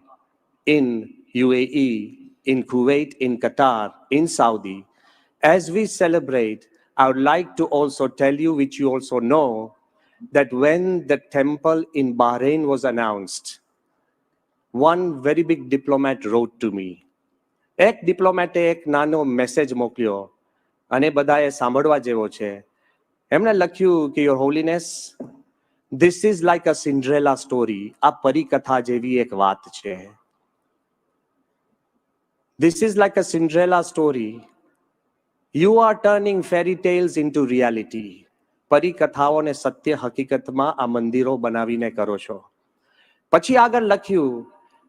in UAE, in Kuwait, in Qatar, in Saudi, as we celebrate, I would like to also tell you, which you also know, that when the temple in Bahrain was announced, one very big diplomat wrote to me. એક ડિપ્લોમેટે એક નાનો message મોકલ્યો અને બધાએ સાંભળવા જેવો છે. એમણે લખ્યું કે your Holiness, this is like a Cinderella story. આ પરિકથા જેવી એક વાત છે. This is like a Cinderella story. You are turning fairy tales into reality. પરિકથાઓને સત્ય હકીકતમાં આ મંદિરો બનાવીને કરો છો. પછી આગળ લખ્યું,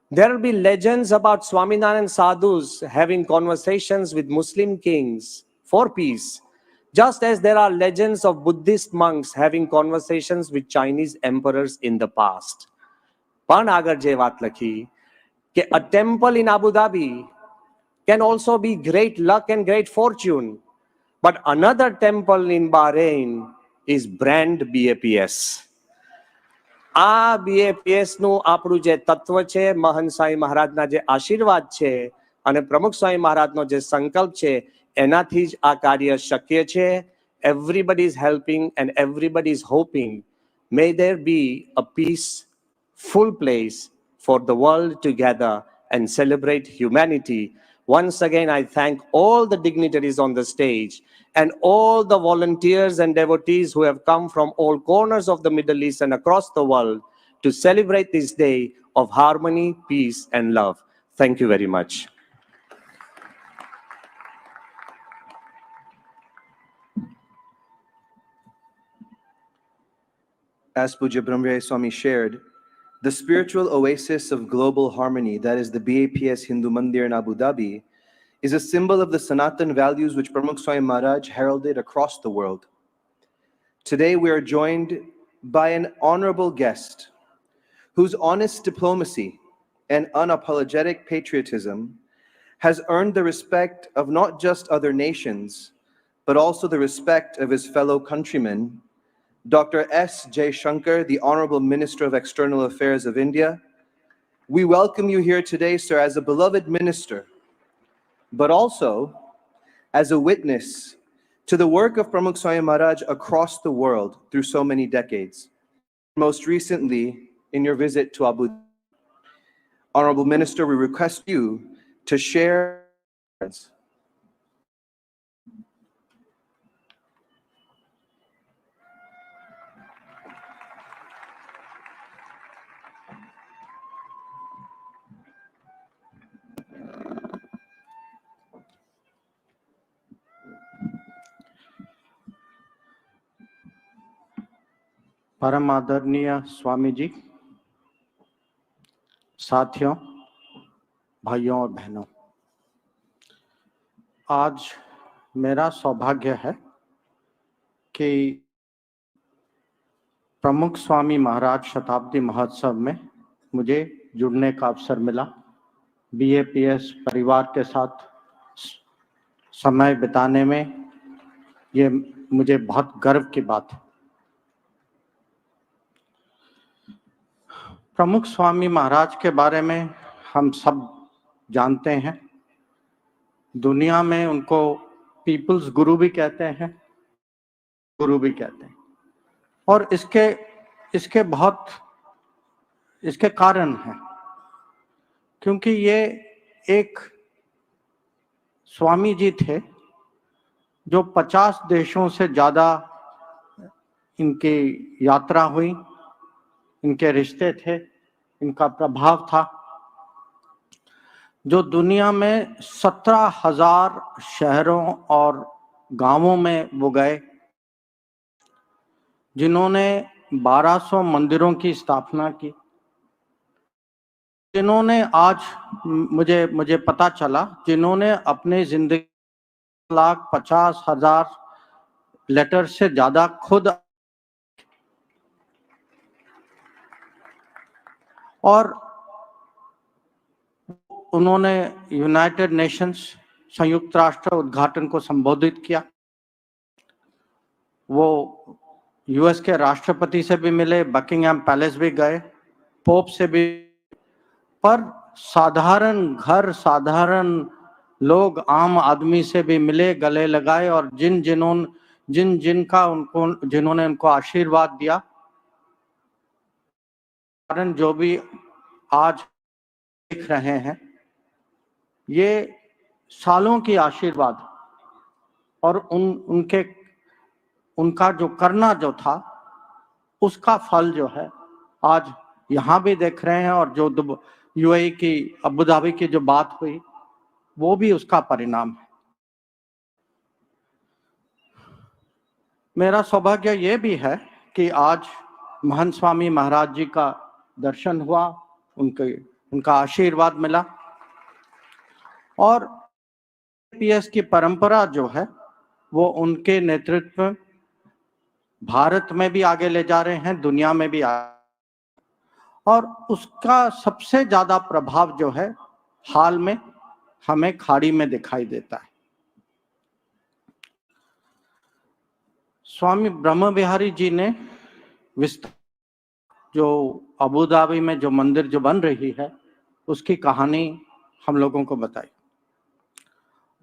there will be legends about Swaminarayan sadhus having conversations with Muslim kings for peace, just as there are legends of Buddhist monks having conversations with Chinese emperors in the past. પણ આગળ જે વાત લખી કે a temple in Abu Dhabi can also be great luck and great fortune, but another temple in Bahrain is brand BAPS. આ BAPS નું આપણું જે તત્વ છે, મહંત સ્વામી મહારાજના જે આશીર્વાદ છે અને પ્રમુખ સ્વામી મહારાજનો જે સંકલ્પ છે, એનાથી જ આ કાર્ય શક્ય છે. Everybody is helping and everybody is hoping. May there be a peaceful place for the world to gather and celebrate humanity. Once again, I thank all the dignitaries on the stage and all the volunteers and devotees who have come from all corners of the Middle East and across the world to celebrate this day of harmony, peace, and love. Thank you very much. As Pujya Brahmavihari Swami shared, the spiritual oasis of global harmony, that is the BAPS Hindu Mandir in Abu Dhabi, is a symbol of the Sanatan values which Pramukh Swami Maharaj heralded across the world. Today we are joined by an honorable guest whose honest diplomacy and unapologetic patriotism has earned the respect of not just other nations, but also the respect of his fellow countrymen, Dr. S. J. Shankar, the Honorable Minister of External Affairs of India. We welcome you here today, sir, as a beloved minister, but also as a witness to the work of Pramukh Swami Maharaj across the world through so many decades. Most recently, in your visit to Abu Dhabi. Honorable Minister, we request you to share. परम आदरणीय स्वामी जी, साथियों, भाइयों और बहनों, आज मेरा सौभाग्य है कि प्रमुख स्वामी महाराज शताब्दी महोत्सव में मुझे जुड़ने का अवसर मिला. BAPS परिवार के साथ समय बिताने में ये मुझे बहुत गर्व की बात है. प्रमुख स्वामी महाराज के बारे में हम सब जानते हैं. दुनिया में उनको पीपल्स गुरु भी कहते हैं, गुरु भी कहते हैं, और इसके कारण हैं, क्योंकि ये एक स्वामी जी थे जो 50 देशों से ज़्यादा इनकी यात्रा हुई. इनके रिश्ते थे, इनका प्रभाव था, जो दुनिया में 17,000 शहरों और गांवों में वो गए, जिन्होंने 1200 मंदिरों की स्थापना की, जिन्होंने आज मुझे पता चला, जिन्होंने अपने जिंदगी 1,50,000 लेटर से ज्यादा खुद, और उन्होंने यूनाइटेड नेशंस संयुक्त राष्ट्र उद्घाटन को संबोधित किया। वो यूएस के राष्ट्रपति से भी मिले, बकिंगहैम पैलेस भी गए, पोप से भी, पर साधारण घर, साधारण लोग, आम आदमी से भी मिले, गले लगाए, और जिन्होंने उनको आशीर्वाद दिया, कारण जो भी आज देख रहे हैं, ये सालों की आशीर्वाद और उनका जो करना जो था, उसका फल जो है आज यहाँ भी देख रहे हैं, और जो यूएई की, अबू धाबी की जो बात हुई, वो भी उसका परिणाम है। मेरा सौभाग्य ये भी है कि आज महंत स्वामी महाराज जी का दर्शन हुआ, उनका आशीर्वाद मिला, और पीएस की परंपरा जो है वो उनके नेतृत्व में भारत में भी आगे ले जा रहे हैं, दुनिया में भी और उसका सबसे ज्यादा प्रभाव जो है हाल में हमें खाड़ी में दिखाई देता है। स्वामी ब्रह्म बिहारी जी ने जो अबू धाबी में जो मंदिर जो बन रही है, उसकी कहानी हम लोगों को बताई।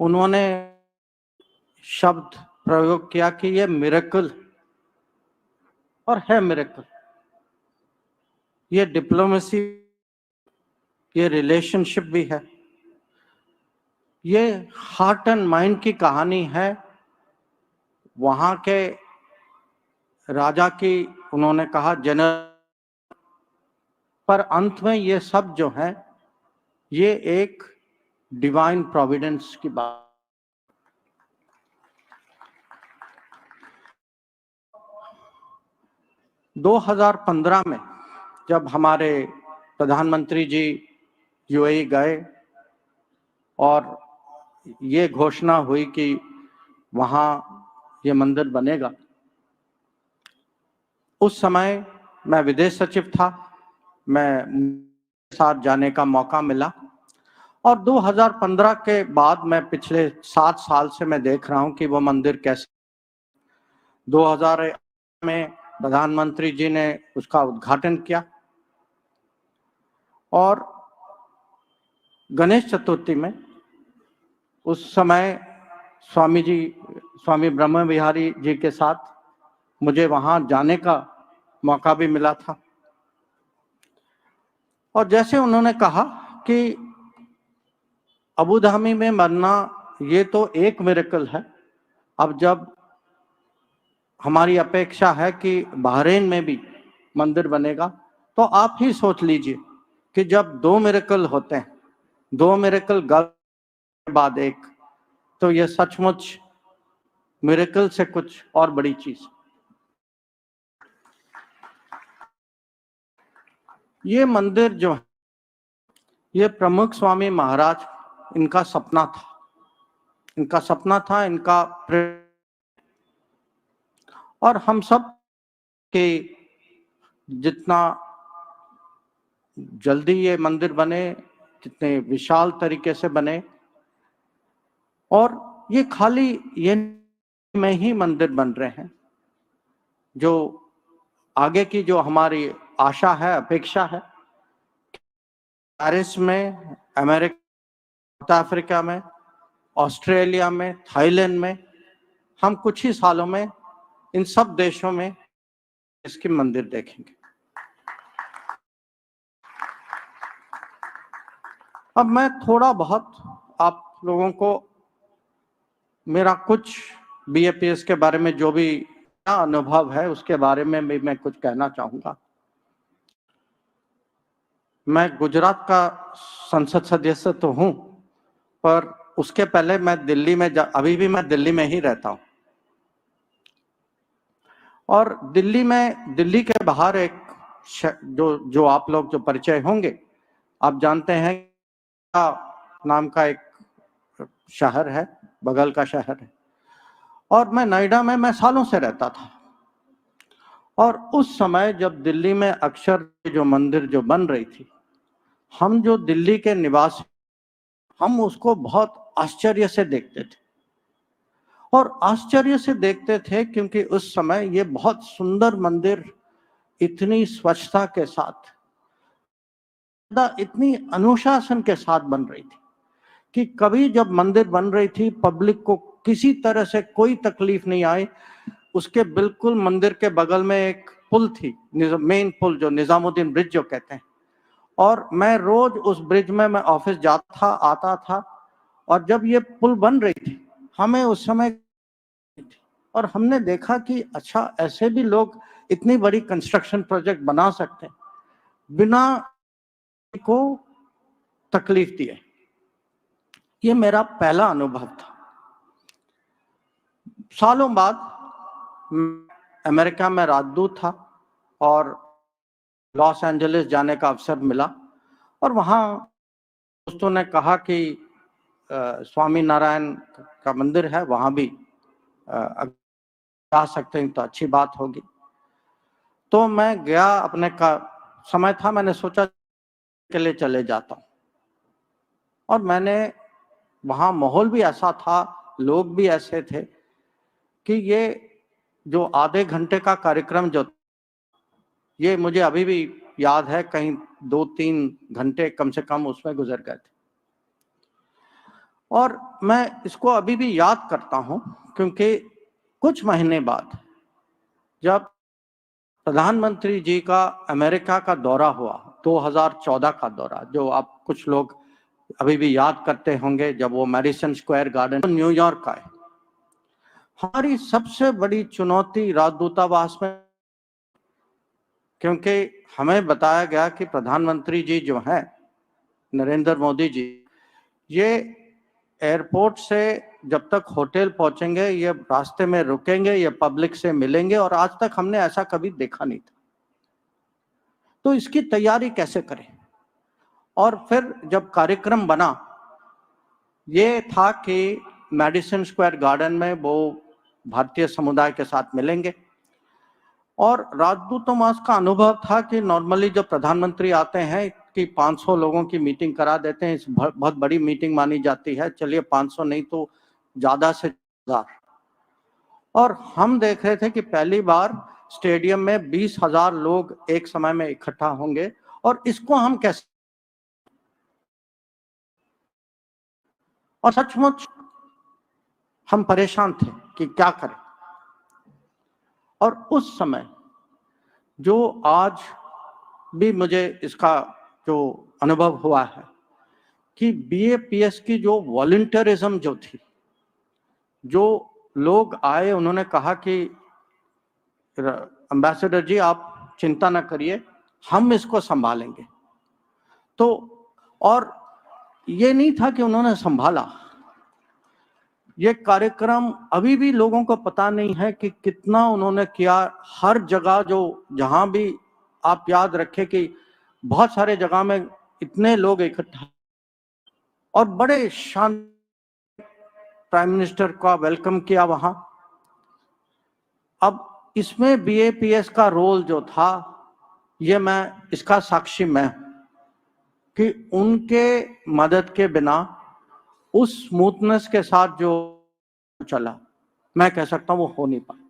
उन्होंने शब्द प्रयोग किया कि ये मिरेकल, और है मिरेकल। ये डिप्लोमेसी, ये रिलेशनशिप भी है, ये हार्ट एंड माइंड की कहानी है। वहां के राजा की, उन्होंने कहा जनरल, पर अंत में ये सब जो है, ये एक डिवाइन प्रोविडेंस की बात। – 2015 में जब हमारे प्रधानमंत्री जी यूएई गए और ये घोषणा हुई कि वहां ये मंदिर बनेगा, उस समय मैं विदेश सचिव था, मैं साथ जाने का मौका मिला, और 2015 के बाद मैं पिछले 7 साल से मैं देख रहा हूं कि वो मंदिर कैसे। 2000 में प्रधानमंत्री जी ने उसका उद्घाटन किया, और गणेश चतुर्थी में उस समय स्वामी ब्रह्म बिहारी जी के साथ मुझे वहां जाने का मौका भी मिला था। और जैसे उन्होंने कहा कि अबू धाबी में मरना ये तो एक मिरेकल है, अब जब हमारी अपेक्षा है कि बहरीन में भी मंदिर बनेगा, तो आप ही सोच लीजिए कि जब 2 मिरेकल होते हैं, 2 मिरेकल के बाद एक, तो ये सचमुच मिरेकल से कुछ और बड़ी चीज। ये मंदिर जो है, ये प्रमुख स्वामी महाराज, इनका सपना था, इनका और हम सब के जितना जल्दी ये मंदिर बने, जितने विशाल तरीके से बने, और ये खाली ये में ही मंदिर बन रहे हैं, जो आगे की जो हमारी आशा है, अपेक्षा है, पेरिस में, अमेरिका, साउथ अफ्रीका में, ऑस्ट्रेलिया में, थाईलैंड में, हम कुछ ही सालों में इन सब देशों में इसके मंदिर देखेंगे। अब मैं थोड़ा बहुत आप लोगों को मेरा कुछ बीएपीएस के बारे में जो भी अनुभव है उसके बारे में भी मैं कुछ कहना चाहूंगा। मैं गुजरात का संसद सदस्य तो हूं, पर उसके पहले मैं दिल्ली में अभी भी मैं दिल्ली में ही रहता हूं। और दिल्ली के बाहर एक जो आप लोग जो परिचय होंगे, आप जानते हैं नाम का एक शहर है, बगल का शहर है। और मैं नोएडा में मैं सालों से रहता था। और उस समय जब दिल्ली में अक्षर जो मंदिर जो बन रही थी, हम जो दिल्ली के निवासी, हम उसको बहुत आश्चर्य से देखते थे। और आश्चर्य से देखते थे क्योंकि उस समय ये बहुत सुंदर मंदिर इतनी स्वच्छता के साथ, इतनी अनुशासन के साथ बन रही थी कि कभी जब मंदिर बन रही थी पब्लिक को किसी तरह से कोई तकलीफ नहीं आई। उसके बिल्कुल मंदिर के बगल में एक पुल थी, मेन पुल जो निजामुद्दीन ब्रिज जो कहते हैं, और मैं रोज उस ब्रिज में मैं ऑफिस जाता था, आता था। और जब ये पुल बन रही थी, हमें उस समय और हमने देखा कि अच्छा ऐसे भी लोग इतनी बड़ी कंस्ट्रक्शन प्रोजेक्ट बना सकते हैं बिना को तकलीफ दिए। ये मेरा पहला अनुभव था। सालों बाद अमेरिका में राजदूत था और लॉस एंजलिस जाने का अवसर मिला, और वहाँ दोस्तों ने कहा कि स्वामी नारायण का मंदिर है, वहाँ भी जा सकते हैं तो अच्छी बात होगी। तो मैं गया, अपने का समय था, मैंने सोचा के लिए चले जाता हूँ। और मैंने वहाँ माहौल भी ऐसा था, लोग भी ऐसे थे कि ये जो आधे घंटे का कार्यक्रम जो, ये मुझे अभी भी याद है, कहीं 2-3 घंटे कम से कम उसमें गुजर गए थे। और मैं इसको अभी भी याद करता हूं क्योंकि कुछ महीने बाद जब प्रधानमंत्री जी का अमेरिका का दौरा हुआ, 2014 का दौरा, जो आप कुछ लोग अभी भी याद करते होंगे, जब वो मैडिसन स्क्वायर गार्डन न्यूयॉर्क आए। हमारी सबसे बड़ी चुनौती राजदूतावास में, क्योंकि हमें बताया गया कि प्रधानमंत्री जी जो हैं नरेंद्र मोदी जी, ये एयरपोर्ट से जब तक होटल पहुंचेंगे ये रास्ते में रुकेंगे, ये पब्लिक से मिलेंगे, और आज तक हमने ऐसा कभी देखा नहीं था। तो इसकी तैयारी कैसे करें? और फिर जब कार्यक्रम बना, ये था कि मैडिसन स्क्वायर गार्डन में वो भारतीय समुदाय के साथ मिलेंगे। और राजदूतावास का अनुभव था कि नॉर्मली जब प्रधानमंत्री आते हैं कि 500 लोगों की मीटिंग करा देते हैं, इस बहुत बड़ी मीटिंग मानी जाती है, चलिए 500 नहीं तो ज्यादा से 1000। और हम देख रहे थे कि पहली बार स्टेडियम में 20,000 लोग एक समय में इकट्ठा होंगे, और इसको हम कैसे, और सचमुच हम परेशान थे कि क्या करें। और उस समय जो आज भी मुझे इसका जो अनुभव हुआ है कि बीएपीएस की जो वॉलंटियरिज्म जो थी, जो लोग आए, उन्होंने कहा कि एम्बेसडर जी आप चिंता ना करिए, हम इसको संभालेंगे। तो और ये नहीं था कि उन्होंने संभाला, ये कार्यक्रम अभी भी लोगों को पता नहीं है कि कितना उन्होंने किया। हर जगह जो जहां भी आप याद रखें कि बहुत सारे जगह में इतने लोग इकट्ठा, और बड़े शान प्राइम मिनिस्टर का वेलकम किया वहां। अब इसमें बीएपीएस का रोल जो था, ये मैं इसका साक्षी मैं कि उनके मदद के बिना उस स्मूथनेस के साथ जो चला, मैं कह सकता हूं वो हो नहीं पाता।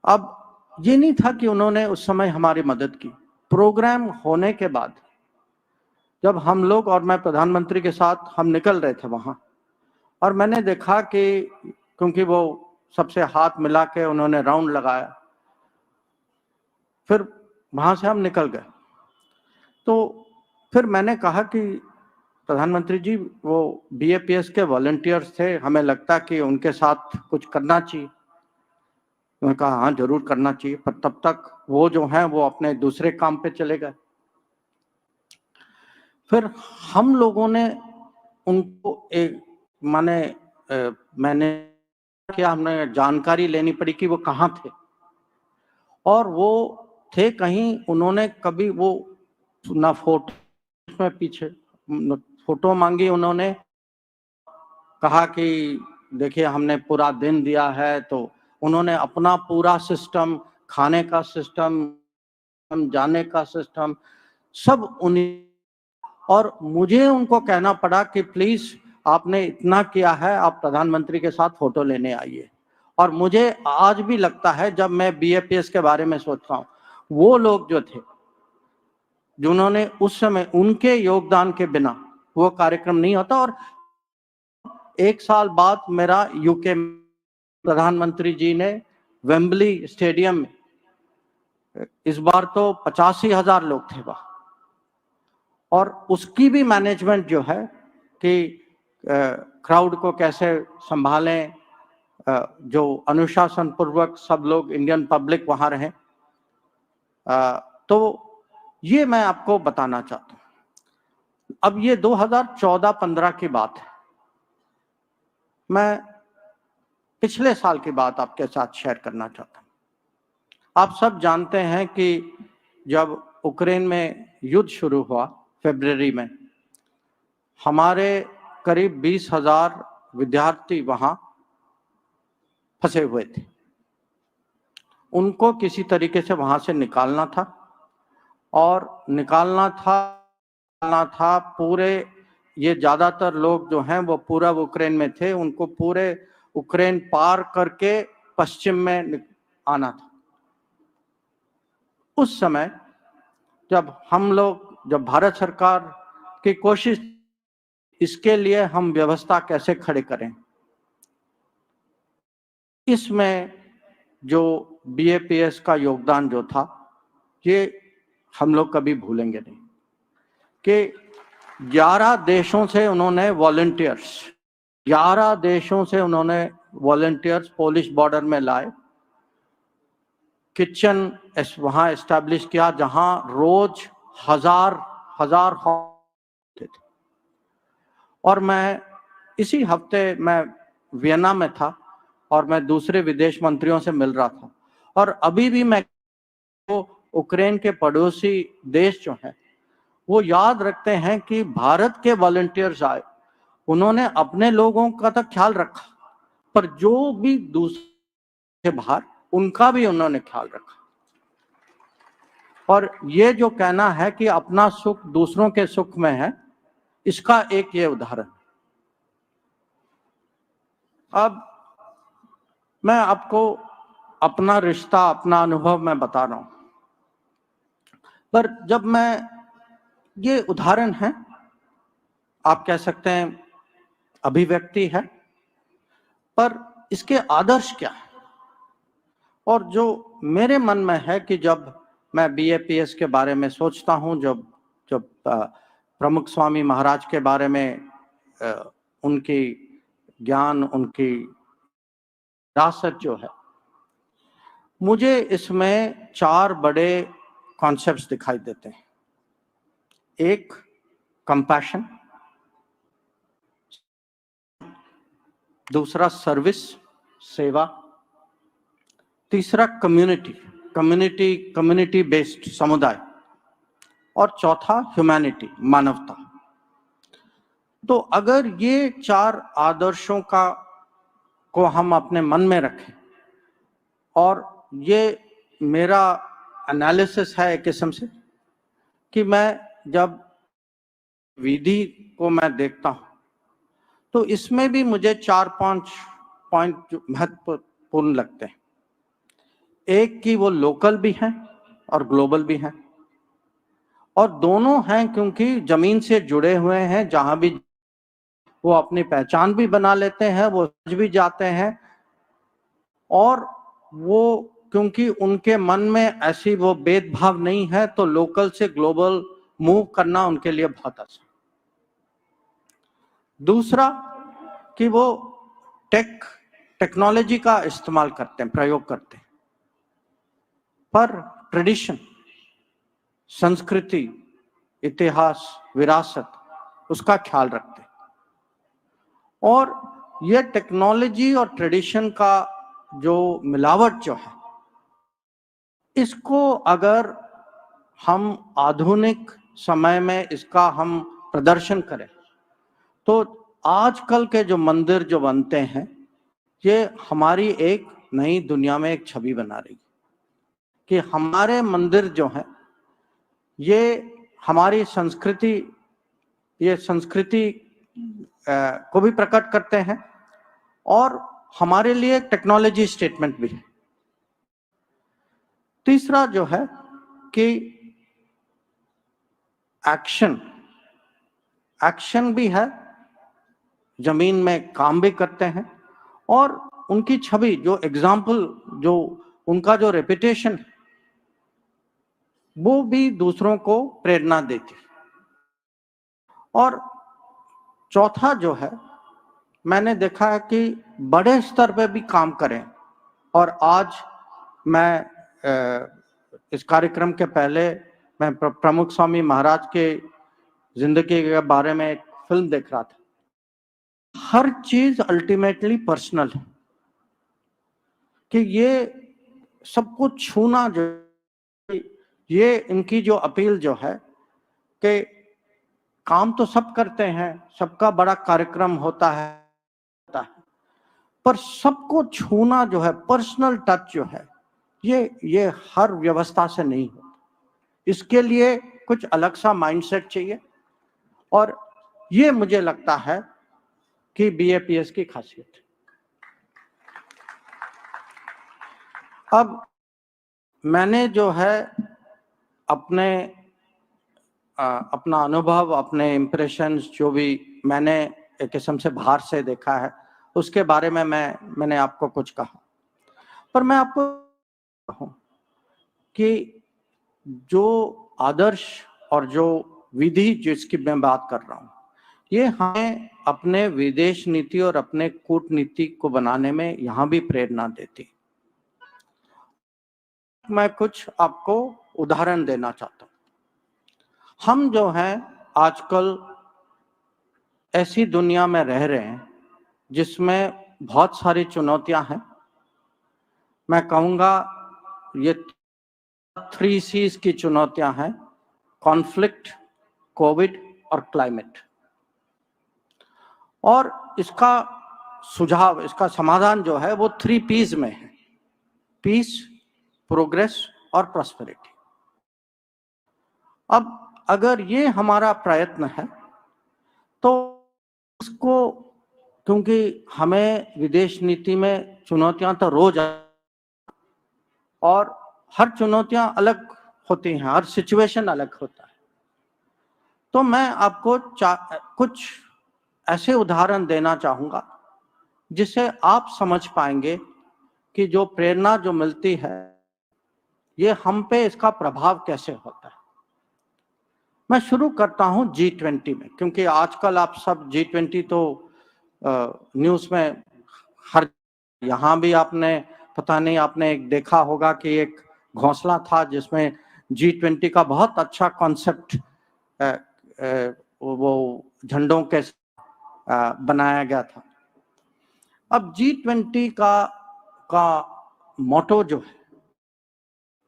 अब ये नहीं था कि उन्होंने उस समय हमारी मदद की। प्रोग्राम होने के बाद जब हम लोग और मैं प्रधानमंत्री के साथ हम निकल रहे थे वहां, और मैंने देखा कि क्योंकि वो सबसे हाथ मिला के उन्होंने राउंड लगाया, फिर वहां से हम निकल गए। तो फिर मैंने कहा कि प्रधानमंत्री जी, वो बीएपीएस के वॉलंटियर्स थे, हमें लगता कि उनके साथ कुछ करना चाहिए। उन्होंने कहा हाँ जरूर करना चाहिए, पर तब तक वो जो है वो अपने दूसरे काम पे चले गए। फिर हम लोगों ने उनको एक मैंने क्या, हमने जानकारी लेनी पड़ी कि वो कहाँ थे, और वो थे कहीं, उन्होंने कभी वो ना फोटो में पीछे फोटो मांगी, उन्होंने कहा कि देखिए हमने पूरा दिन दिया है, तो उन्होंने अपना पूरा सिस्टम, खाने का सिस्टम, जाने का सिस्टम सब उन्हीं, और मुझे उनको कहना पड़ा कि प्लीज आपने इतना किया है, आप प्रधानमंत्री के साथ फोटो लेने आइए। और मुझे आज भी लगता है जब मैं बीएपीएस के बारे में सोचता हूँ, वो लोग जो थे जिन्होंने उस समय, उनके योगदान के बिना वो कार्यक्रम नहीं होता। और एक साल बाद मेरा यूके प्रधानमंत्री जी ने वेम्बली स्टेडियम में, इस बार तो 85,000 लोग थे वहां, और उसकी भी मैनेजमेंट जो है कि क्राउड को कैसे संभालें, जो अनुशासन पूर्वक सब लोग, इंडियन पब्लिक वहां रहे, तो ये मैं आपको बताना चाहता हूं। अब ये 2014-15 की बात है, मैं पिछले साल की बात आपके साथ शेयर करना चाहता हूं। आप सब जानते हैं कि जब यूक्रेन में युद्ध शुरू हुआ फरवरी में, हमारे करीब 20,000 विद्यार्थी वहां फंसे हुए थे। उनको किसी तरीके से वहां से निकालना था, और निकालना था पूरे, ये ज्यादातर लोग जो हैं वो पूरा यूक्रेन में थे, उनको पूरे यूक्रेन पार करके पश्चिम में आना था। उस समय जब भारत सरकार की कोशिश, इसके लिए हम व्यवस्था कैसे खड़े करें, इसमें जो बीएपीएस का योगदान जो था, ये हम लोग कभी भूलेंगे नहीं कि 11 देशों से उन्होंने वॉलंटियर्स पोलिश बॉर्डर में लाए, किचन वहां एस्टैब्लिश किया, जहां रोज हजार होते थे। और मैं इसी हफ्ते मैं वियना में था, और मैं दूसरे विदेश मंत्रियों से मिल रहा था, और अभी भी मैं यूक्रेन के पड़ोसी देश जो हैं वो याद रखते हैं कि भारत के वॉलंटियर्स आए, उन्होंने अपने लोगों का तो ख्याल रखा, पर जो भी दूसरे बाहर, उनका भी उन्होंने ख्याल रखा। और ये जो कहना है कि अपना सुख दूसरों के सुख में है, इसका एक ये उदाहरण। अब मैं आपको अपना रिश्ता, अपना अनुभव मैं बता रहा हूं, पर जब मैं, ये उदाहरण है, आप कह सकते हैं अभिव्यक्ति है, पर इसके आदर्श क्या है। और जो मेरे मन में है कि जब मैं बीएपीएस के बारे में सोचता हूं, जब प्रमुख स्वामी महाराज के बारे में, उनकी ज्ञान, उनकी विरासत जो है, मुझे इसमें 4 बड़े कॉन्सेप्ट्स दिखाई देते हैं। एक, कंपैशन, दूसरा सर्विस, सेवा, तीसरा कम्युनिटी बेस्ड, समुदाय, और चौथा ह्यूमैनिटी, मानवता। तो अगर ये 4 आदर्शों को हम अपने मन में रखें, और ये मेरा एनालिसिस है एक किस्म से, कि मैं जब विधि को मैं देखता हूं, तो इसमें भी मुझे 4-5 पॉइंट महत्वपूर्ण लगते हैं। एक कि वो लोकल भी हैं और ग्लोबल भी हैं, और दोनों हैं क्योंकि जमीन से जुड़े हुए हैं, जहां भी वो अपनी पहचान भी बना लेते हैं, वो भी जाते हैं, और वो क्योंकि उनके मन में ऐसी वो भेदभाव नहीं है, तो लोकल से ग्लोबल मूव करना उनके लिए बहुत आसान। दूसरा कि वो टेक्नोलॉजी का इस्तेमाल करते हैं, प्रयोग करते हैं, पर ट्रेडिशन, संस्कृति, इतिहास, विरासत, उसका ख्याल रखते हैं। और ये टेक्नोलॉजी और ट्रेडिशन का जो मिलावट जो है, इसको अगर हम आधुनिक समय में इसका हम प्रदर्शन करें तो आजकल के जो मंदिर जो बनते हैं, ये हमारी एक नई दुनिया में एक छवि बना रही है कि हमारे मंदिर जो हैं ये हमारी संस्कृति, ये संस्कृति को भी प्रकट करते हैं और हमारे लिए टेक्नोलॉजी स्टेटमेंट भी है। तीसरा जो है कि एक्शन भी है, जमीन में काम भी करते हैं और उनकी छवि जो एग्जाम्पल, जो उनका जो रेपुटेशन है, वो भी दूसरों को प्रेरणा देती है। और चौथा जो है, मैंने देखा है कि बड़े स्तर पे भी काम करें। और आज मैं इस कार्यक्रम के पहले मैं प्रमुख स्वामी महाराज के जिंदगी के बारे में एक फिल्म देख रहा था। हर चीज अल्टीमेटली पर्सनल है कि ये सबको छूना, जो ये इनकी जो अपील जो है कि काम तो सब करते हैं, सबका बड़ा कार्यक्रम होता है, पर सबको छूना जो है, पर्सनल टच जो है, ये हर व्यवस्था से नहीं होता। इसके लिए कुछ अलग सा माइंडसेट चाहिए और ये मुझे लगता है कि बीएपीएस की खासियत है। अब मैंने जो है अपना अनुभव, अपने इम्प्रेशंस, जो भी मैंने एक किस्म से बाहर से देखा है, उसके बारे में मैंने आपको कुछ कहा। पर मैं आपको कहूं कि जो आदर्श और जो विधि जिसकी मैं बात कर रहा हूं, ये हमें अपने विदेश नीति और अपने कूटनीति को बनाने में यहां भी प्रेरणा देती। मैं कुछ आपको उदाहरण देना चाहता हूं। हम जो हैं आजकल ऐसी दुनिया में रह रहे हैं जिसमें बहुत सारी चुनौतियां हैं। मैं कहूंगा ये 3 C's की चुनौतियां हैं: कॉन्फ्लिक्ट, कोविड और क्लाइमेट। और इसका सुझाव, इसका समाधान जो है वो 3 P's में है: पीस, प्रोग्रेस और प्रॉस्पेरिटी। अब अगर ये हमारा प्रयत्न है तो उसको, क्योंकि हमें विदेश नीति में चुनौतियां तो रोज और हर चुनौतियां अलग होती हैं, हर सिचुएशन अलग होता है, तो मैं आपको कुछ ऐसे उदाहरण देना चाहूंगा जिससे आप समझ पाएंगे कि जो प्रेरणा जो मिलती है, ये हम पे इसका प्रभाव कैसे होता है। मैं शुरू करता हूं G20 में, क्योंकि आजकल आप सब G20 तो न्यूज़ में हर, यहाँ भी आपने पता नहीं, आपने एक देखा होगा कि एक घोंसला था जिसमें G20 का बहुत अच्छा कॉन्सेप्ट वो झंडों के बनाया गया था। अब G20 का मोटो जो है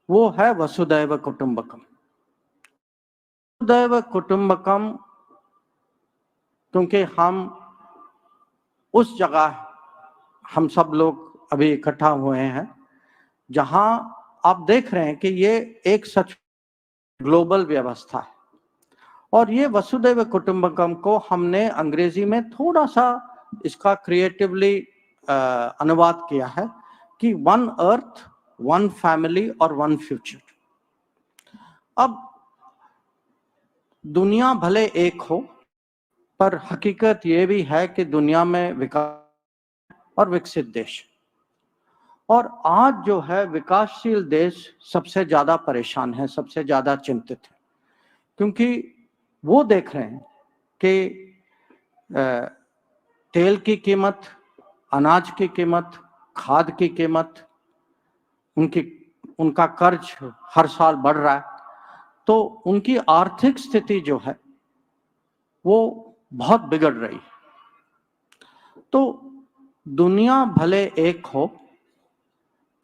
वो है वसुदैव कुटुंबकम। वसुदैव कुटुंबकम, क्योंकि हम उस जगह, हम सब लोग अभी इकट्ठा हुए हैं जहां आप देख रहे हैं कि ये एक सच ग्लोबल व्यवस्था है। और ये वसुदैव कुटुंबकम को हमने अंग्रेजी में थोड़ा सा इसका क्रिएटिवली अनुवाद किया है कि 1 अर्थ, 1 फैमिली और 1 फ्यूचर। अब दुनिया भले एक हो, पर हकीकत ये भी है कि दुनिया में विकास और विकसित देश, और आज जो है विकासशील देश सबसे ज्यादा परेशान है, सबसे ज्यादा चिंतित है, क्योंकि वो देख रहे हैं कि तेल की कीमत, अनाज की कीमत, खाद की कीमत, उनका कर्ज हर साल बढ़ रहा है, तो उनकी आर्थिक स्थिति जो है वो बहुत बिगड़ रही है। तो दुनिया भले एक हो,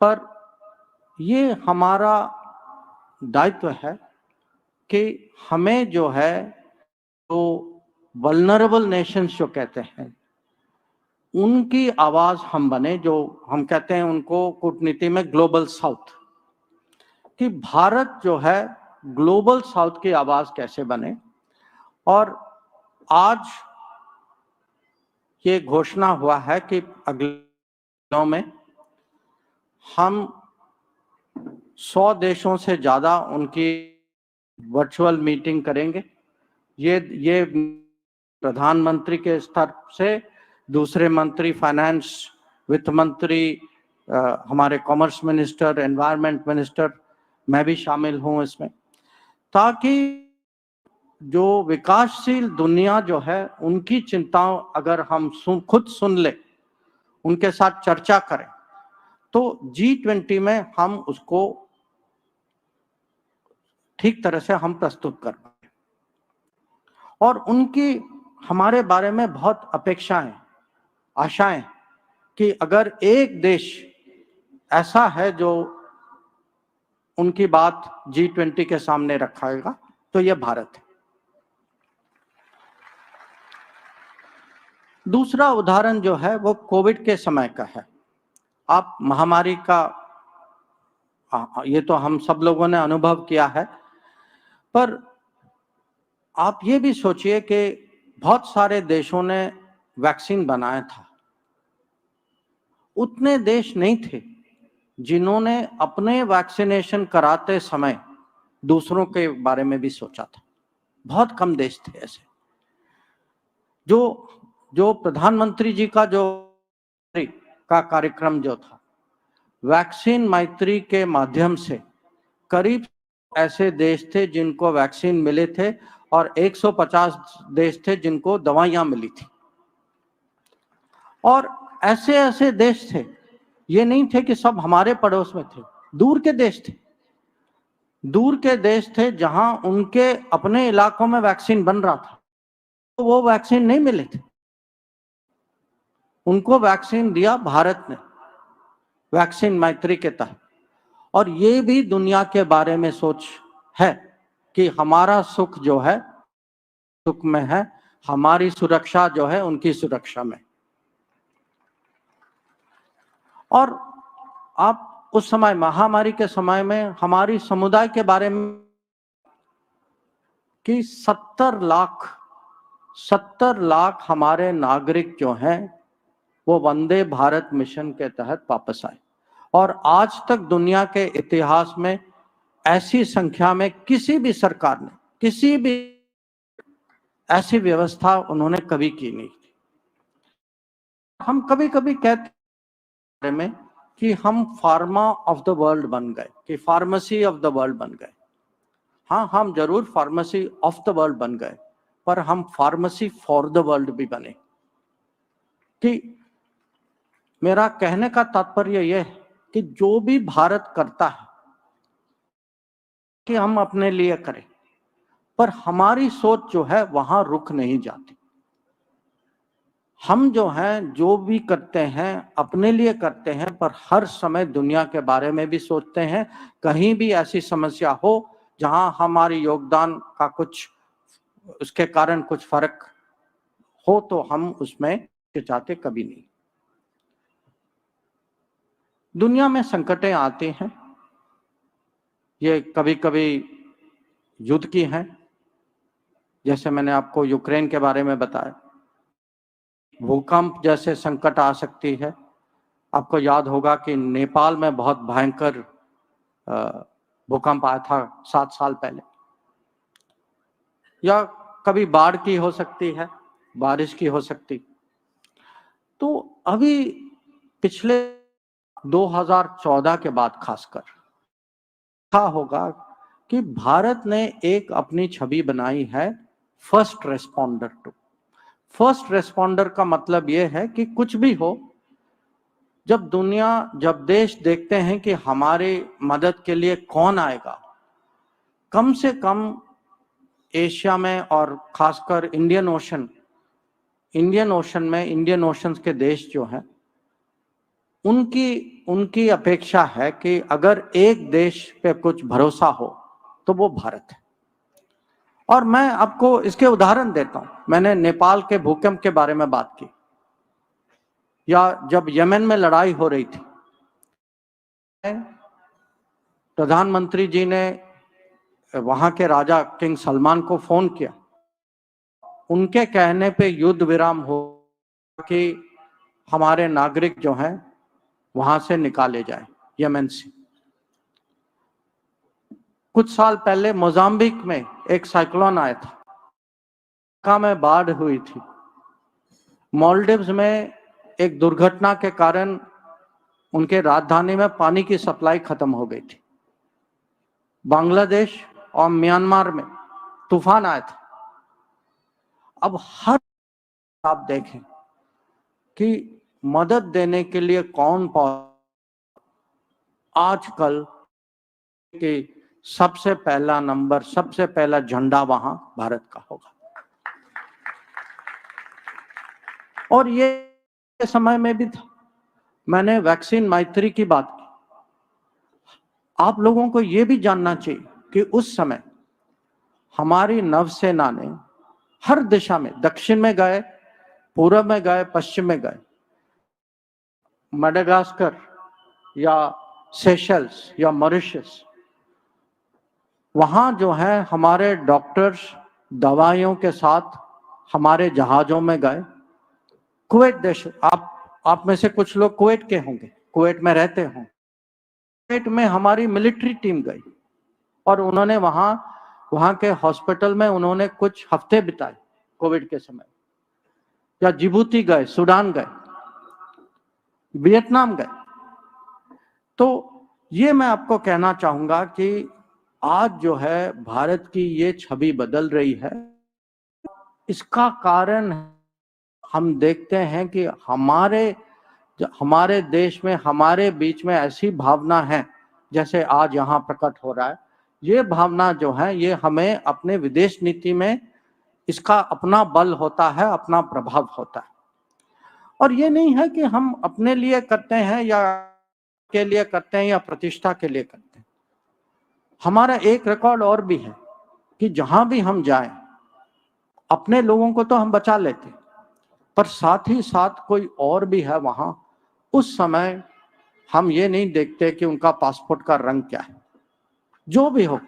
पर ये हमारा दायित्व है कि हमें जो है, तो वल्नरेबल नेशंस जो कहते हैं, उनकी आवाज हम बने, जो हम कहते हैं उनको कूटनीति में ग्लोबल साउथ, कि भारत जो है ग्लोबल साउथ की आवाज कैसे बने। और आज ये घोषणा हुआ है कि अगले दिनों में हम 100 देशों से ज्यादा उनकी वर्चुअल मीटिंग करेंगे। ये प्रधानमंत्री के स्तर से दूसरे मंत्री, फाइनेंस, वित्त मंत्री, हमारे कॉमर्स मिनिस्टर, एनवायरनमेंट मिनिस्टर, मैं भी शामिल हूं इसमें, ताकि जो विकासशील दुनिया जो है उनकी चिंताओं अगर हम खुद सुन ले, उनके साथ चर्चा करें, तो G20 में हम उसको ठीक तरह से हम प्रस्तुत कर पाए। और उनकी हमारे बारे में बहुत अपेक्षाएं, आशाएं, कि अगर एक देश ऐसा है जो उनकी बात G20 के सामने रखाएगा, तो यह भारत है। दूसरा उदाहरण जो है वो कोविड के समय का है। आप महामारी का ये तो हम सब लोगों ने अनुभव किया है, पर आप ये भी सोचिए कि बहुत सारे देशों ने वैक्सीन बनाया था, उतने देश नहीं थे जिन्होंने अपने वैक्सीनेशन कराते समय दूसरों के बारे में भी सोचा था। बहुत कम देश थे ऐसे। जो प्रधानमंत्री जी का जो कार्यक्रम जो था, वैक्सीन मैत्री के माध्यम से करीब ऐसे देश थे जिनको वैक्सीन मिले थे और 150 देश थे जिनको दवाइयां मिली थी। और ऐसे ऐसे देश थे, ये नहीं थे कि सब हमारे पड़ोस में थे, दूर के देश थे, दूर के देश थे जहां उनके अपने इलाकों में वैक्सीन बन रहा था, तो वो वैक्सीन नहीं मिले थे। उनको वैक्सीन दिया भारत ने, वैक्सीन मैत्री के तहत। और ये भी दुनिया के बारे में सोच है कि हमारा सुख जो है सुख में है, हमारी सुरक्षा जो है उनकी सुरक्षा में। और आप उस समय महामारी के समय में हमारी समुदाय के बारे में कि 70 लाख हमारे नागरिक जो हैं वो वंदे भारत मिशन के तहत वापस आए। और आज तक दुनिया के इतिहास में ऐसी संख्या में किसी भी सरकार ने, किसी भी ऐसी व्यवस्था उन्होंने कभी की नहीं थी। हम कभी कभी कहते हैं कि हम फार्मा ऑफ द वर्ल्ड बन गए, कि फार्मेसी ऑफ द वर्ल्ड बन गए। हाँ, हम जरूर फार्मेसी ऑफ द वर्ल्ड बन गए, पर हम फार्मेसी फॉर द वर्ल्ड भी बने। कि मेरा कहने का तात्पर्य यह है कि जो भी भारत करता है कि हम अपने लिए करें, पर हमारी सोच जो है वहां रुक नहीं जाती। हम जो हैं जो भी करते हैं अपने लिए करते हैं, पर हर समय दुनिया के बारे में भी सोचते हैं। कहीं भी ऐसी समस्या हो जहां हमारी योगदान का कुछ, उसके कारण कुछ फर्क हो, तो हम उसमें हिचकिचाते कभी नहीं। दुनिया में संकटें आती हैं, ये कभी कभी युद्ध की हैं, जैसे मैंने आपको यूक्रेन के बारे में बताया। भूकंप जैसे संकट आ सकती है। आपको याद होगा कि नेपाल में बहुत भयंकर भूकंप आया था 7 साल पहले। या कभी बाढ़ की हो सकती है, बारिश की हो सकती। तो अभी पिछले 2014 के बाद खासकर देखा होगा कि भारत ने एक अपनी छवि बनाई है first responder too. First responder का मतलब यह है कि कुछ भी हो, जब देश देखते हैं कि हमारी मदद के लिए कौन आएगा, कम से कम एशिया में और खासकर इंडियन ओशन में इंडियन ओशंस के देश जो हैं, उनकी अपेक्षा है कि अगर एक देश पे कुछ भरोसा हो तो वो भारत है। और मैं आपको इसके उदाहरण देता हूं। मैंने नेपाल के भूकंप के बारे में बात की, या जब यमन में लड़ाई हो रही थी, प्रधानमंत्री जी ने वहां के राजा किंग सलमान को फोन किया, उनके कहने पे युद्ध विराम हो कि हमारे नागरिक जो हैं वहां से निकाले जाए यमन से। कुछ साल पहले मोजाम्बिक में एक साइक्लोन आया था, का में बाढ़ हुई थी। मालदीव्स में एक दुर्घटना के कारण उनके राजधानी में पानी की सप्लाई खत्म हो गई थी। बांग्लादेश और म्यांमार में तूफान आया था। अब हर आप देखें कि मदद देने के लिए कौन आजकल के सबसे पहला नंबर, सबसे पहला झंडा वहां भारत का होगा। और ये समय में भी था। मैंने वैक्सीन मैत्री की बात की। आप लोगों को ये भी जानना चाहिए कि उस समय हमारी नौसेना ने हर दिशा में, दक्षिण में गए, पूर्व में गए, पश्चिम में गए, मेडागास्कर या सेशल्स या मॉरिशस, वहां जो है हमारे डॉक्टर्स दवाइयों के साथ हमारे जहाजों में गए। कुवैत देश, आप में से कुछ लोग कुवैत के होंगे, कुवैत में रहते हों। कुवैत में हमारी मिलिट्री टीम गई और उन्होंने वहां के हॉस्पिटल में उन्होंने कुछ हफ्ते बिताए कोविड के समय। या जिबूती गए, सूडान गए, वियतनाम गए। तो ये मैं आपको कहना चाहूंगा कि आज जो है भारत की ये छवि बदल रही है। इसका कारण हम देखते हैं कि हमारे देश में, हमारे बीच में ऐसी भावना है, जैसे आज यहाँ प्रकट हो रहा है। ये भावना जो है, ये हमें अपने विदेश नीति में इसका अपना बल होता है, अपना प्रभाव होता है। और ये नहीं है कि हम अपने लिए करते हैं या के लिए करते हैं या प्रतिष्ठा के लिए करते हैं। हमारा एक रिकॉर्ड और भी है कि जहां भी हम जाएं, अपने लोगों को तो हम बचा लेते, पर साथ ही साथ कोई और भी है वहां, उस समय हम ये नहीं देखते कि उनका पासपोर्ट का रंग क्या है। जो भी हो,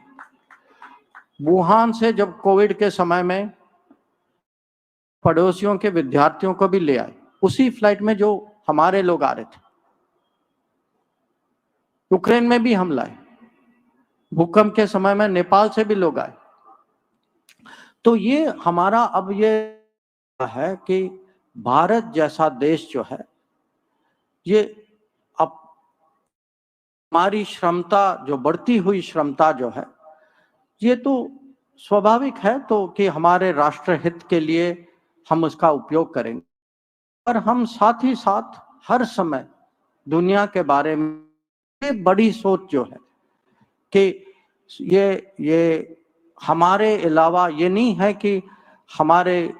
वुहान से जब कोविड के समय में पड़ोसियों के विद्यार्थियों को भी ले आए, उसी फ्लाइट में जो हमारे लोग आ रहे थे। यूक्रेन में भी हम लाए, भूकंप के समय में नेपाल से भी लोग आए। तो ये हमारा अब ये है कि भारत जैसा देश जो है, ये अब हमारी क्षमता, जो बढ़ती हुई क्षमता जो है, ये तो स्वाभाविक है तो कि हमारे राष्ट्र हित के लिए हम उसका उपयोग करेंगे। पर हम साथ ही साथ हर समय दुनिया के बारे में बड़ी सोच जो है कि ये हमारे अलावा ये नहीं है कि हमारे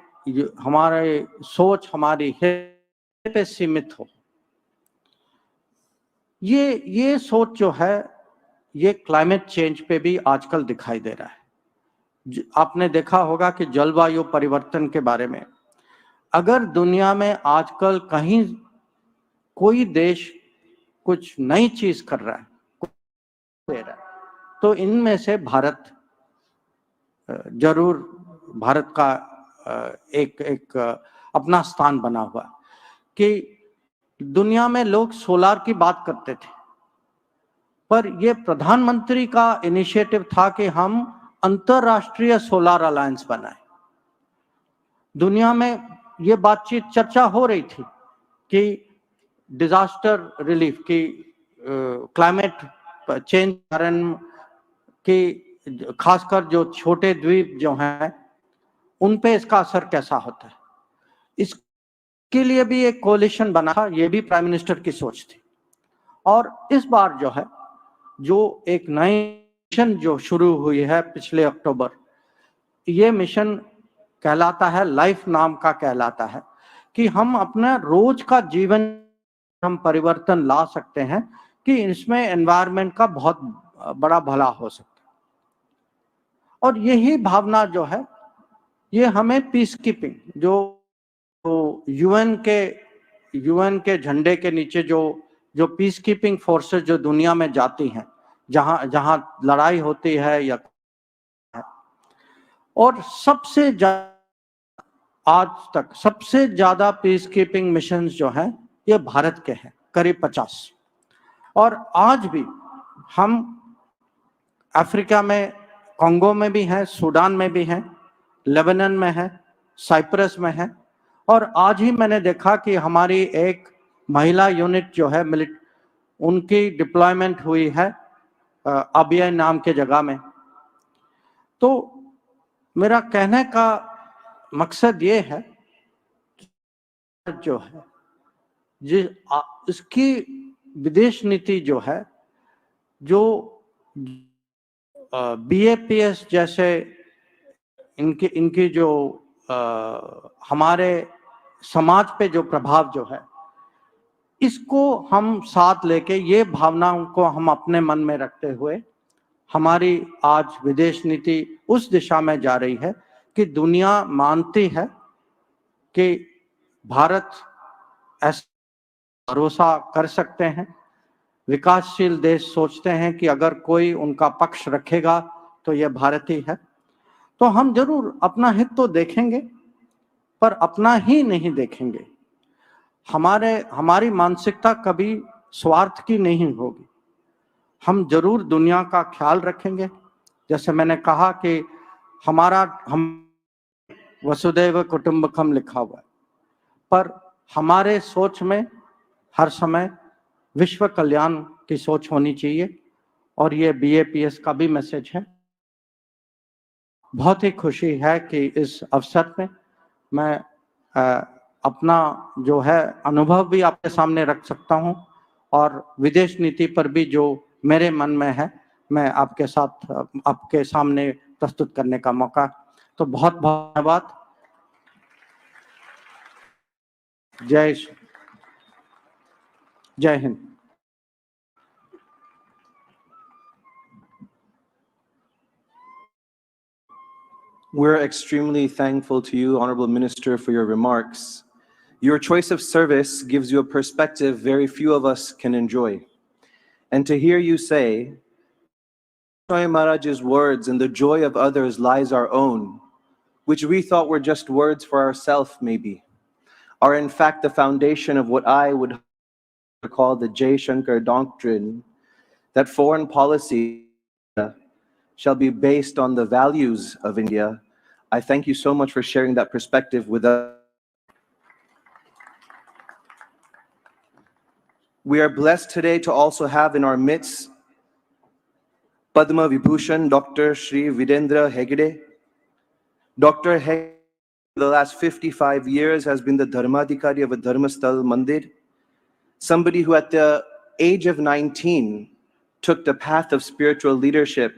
सोच हमारी हित पे सीमित हो। ये सोच जो है, ये क्लाइमेट चेंज पे भी आजकल दिखाई दे रहा है। आपने देखा होगा कि जलवायु परिवर्तन के बारे में अगर दुनिया में आजकल कहीं कोई देश कुछ नई चीज कर रहा है, तो इनमें से भारत जरूर, भारत का एक अपना स्थान बना हुआ कि दुनिया में लोग सोलार की बात करते थे, पर यह प्रधानमंत्री का इनिशिएटिव था कि हम अंतरराष्ट्रीय सोलार अलायंस बनाए। दुनिया में ये बातचीत, चर्चा हो रही थी कि डिजास्टर रिलीफ की, क्लाइमेट चेंज कारण की, खासकर जो छोटे द्वीप जो हैं उन पे इसका असर कैसा होता है। इस के लिए भी एक कोलिशन बना था, ये भी प्राइम मिनिस्टर की सोच थी। और इस बार जो है, जो एक नई मिशन जो शुरू हुई है पिछले अक्टूबर, ये मिशन कहलाता है, लाइफ नाम का कहलाता है, कि हम अपना रोज का जीवन हम परिवर्तन ला सकते हैं कि इसमें एनवायरनमेंट का बहुत बड़ा भला हो सकता है। और यही भावना जो है, ये हमें पीस कीपिंग जो यूएन के झंडे के नीचे जो पीस कीपिंग फोर्सेस जो दुनिया में जाती हैं, जहां जहां लड़ाई होती है या, और सबसे ज्यादा आज तक सबसे ज्यादा पीस कीपिंग मिशन जो हैं ये भारत के हैं, करीब 50। और आज भी हम अफ्रीका में, कांगो में भी हैं, सूडान में भी हैं, लेबनान में है, साइप्रस में है। और आज ही मैंने देखा कि हमारी एक महिला यूनिट जो है उनकी डिप्लॉयमेंट हुई है अबिया नाम के जगह में। तो मेरा कहने का मकसद ये है जो है इसकी विदेश नीति जो है, जो बीएपीएस जैसे इनकी जो हमारे समाज पे जो प्रभाव जो है, इसको हम साथ लेके, ये भावनाओं को हम अपने मन में रखते हुए हमारी आज विदेश नीति उस दिशा में जा रही है कि दुनिया मानती है कि भारत ऐसा भरोसा कर सकते हैं। विकासशील देश सोचते हैं कि अगर कोई उनका पक्ष रखेगा तो यह भारत ही है। तो हम जरूर अपना हित तो देखेंगे, पर अपना ही नहीं देखेंगे। हमारी मानसिकता कभी स्वार्थ की नहीं होगी। हम जरूर दुनिया का ख्याल रखेंगे। जैसे मैंने कहा कि हम वसुदैव कुटुंबकम लिखा हुआ है, पर हमारे सोच में हर समय विश्व कल्याण की सोच होनी चाहिए, और ये बीएपीएस का भी मैसेज है। बहुत ही खुशी है कि इस अवसर में मैं अपना जो है अनुभव भी आपके सामने रख सकता हूं, और विदेश नीति पर भी जो मेरे मन में है, मैं आपके सामने प्रस्तुत करने का मौका। तो बहुत बहुत धन्यवाद। जय Hind. We're extremely thankful to you, Honorable Minister, for your remarks. Your choice of service gives you a perspective very few of us can enjoy. And to hear you say, Swami Maharaj's words and the joy of others lies our own, which we thought were just words for ourselves maybe, are in fact the foundation of what I would call the Jai Shankar doctrine, that foreign policy shall be based on the values of India. I thank you so much for sharing that perspective with us. We are blessed today to also have in our midst Padma Vibhushan, Dr. Shri Videndra Hegde. Dr. Hegde, for the last 55 years, has been the Dharmadhikari of a Dharmasthal Mandir. Somebody who at the age of 19 took the path of spiritual leadership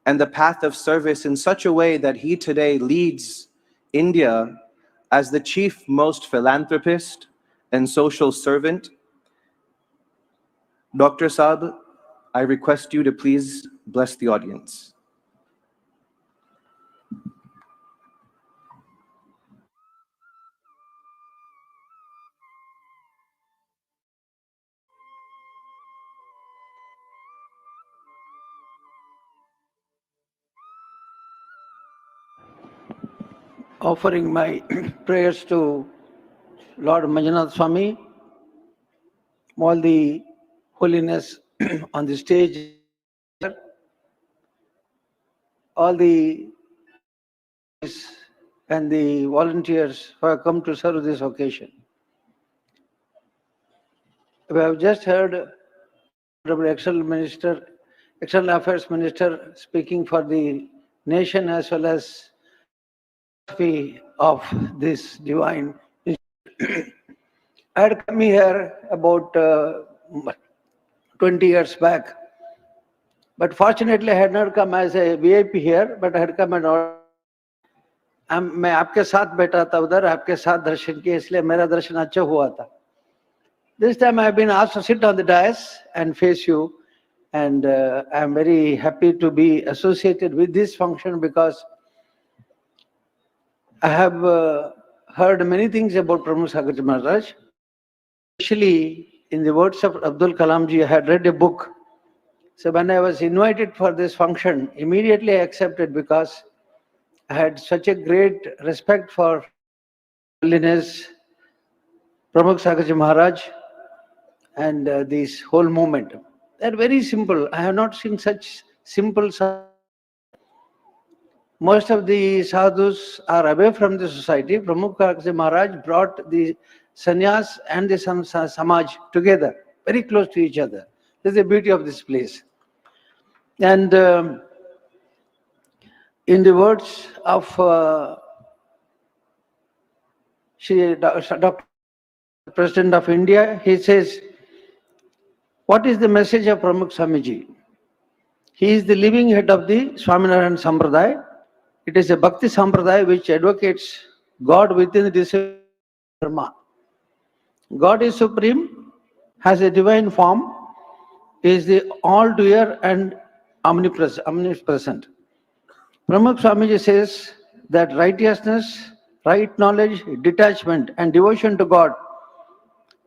and the path of service in such a way that he today leads India as the chief most philanthropist and social servant. Dr. Saab, I request you to please bless the audience. Offering my prayers to Lord Manjunath Swami, all the holiness on the stage, all the and the volunteers who have come to serve this occasion. We have just heard Honorable External Affairs Minister speaking for the nation as well as of this divine institute. I had come here about 20 years back. But fortunately, I had not come as a VIP here, but I had come and मैं आपके साथ बैठा था उधर, आपके साथ दर्शन किए, इसलिए मेरा दर्शन अच्छा हुआ था. This time I have been asked to sit on the dais and face you, and I am very happy to be associated with this function because I have heard many things about Pramukh Swami Maharaj. Especially in the words of Abdul Kalam ji, I had read a book. So when I was invited for this function, immediately I accepted because I had such a great respect for Holiness Pramukh Swami Maharaj and this whole movement. They're very simple. I have not seen such simple. Most of the sadhus are away from the society. Pramukh Swami Maharaj brought the sannyas and the samaj together, very close to each other. This is the beauty of this place. And in the words of Dr. President of India, he says, what is the message of Pramukh Swamiji? He is the living head of the Swaminarayan Sampradaya. It is a Bhakti Sampradaya which advocates God within the discipline of Dharma. God is supreme, has a divine form, is the all-doer and omnipresent. Pramukh Swamiji says that righteousness, right knowledge, detachment and devotion to God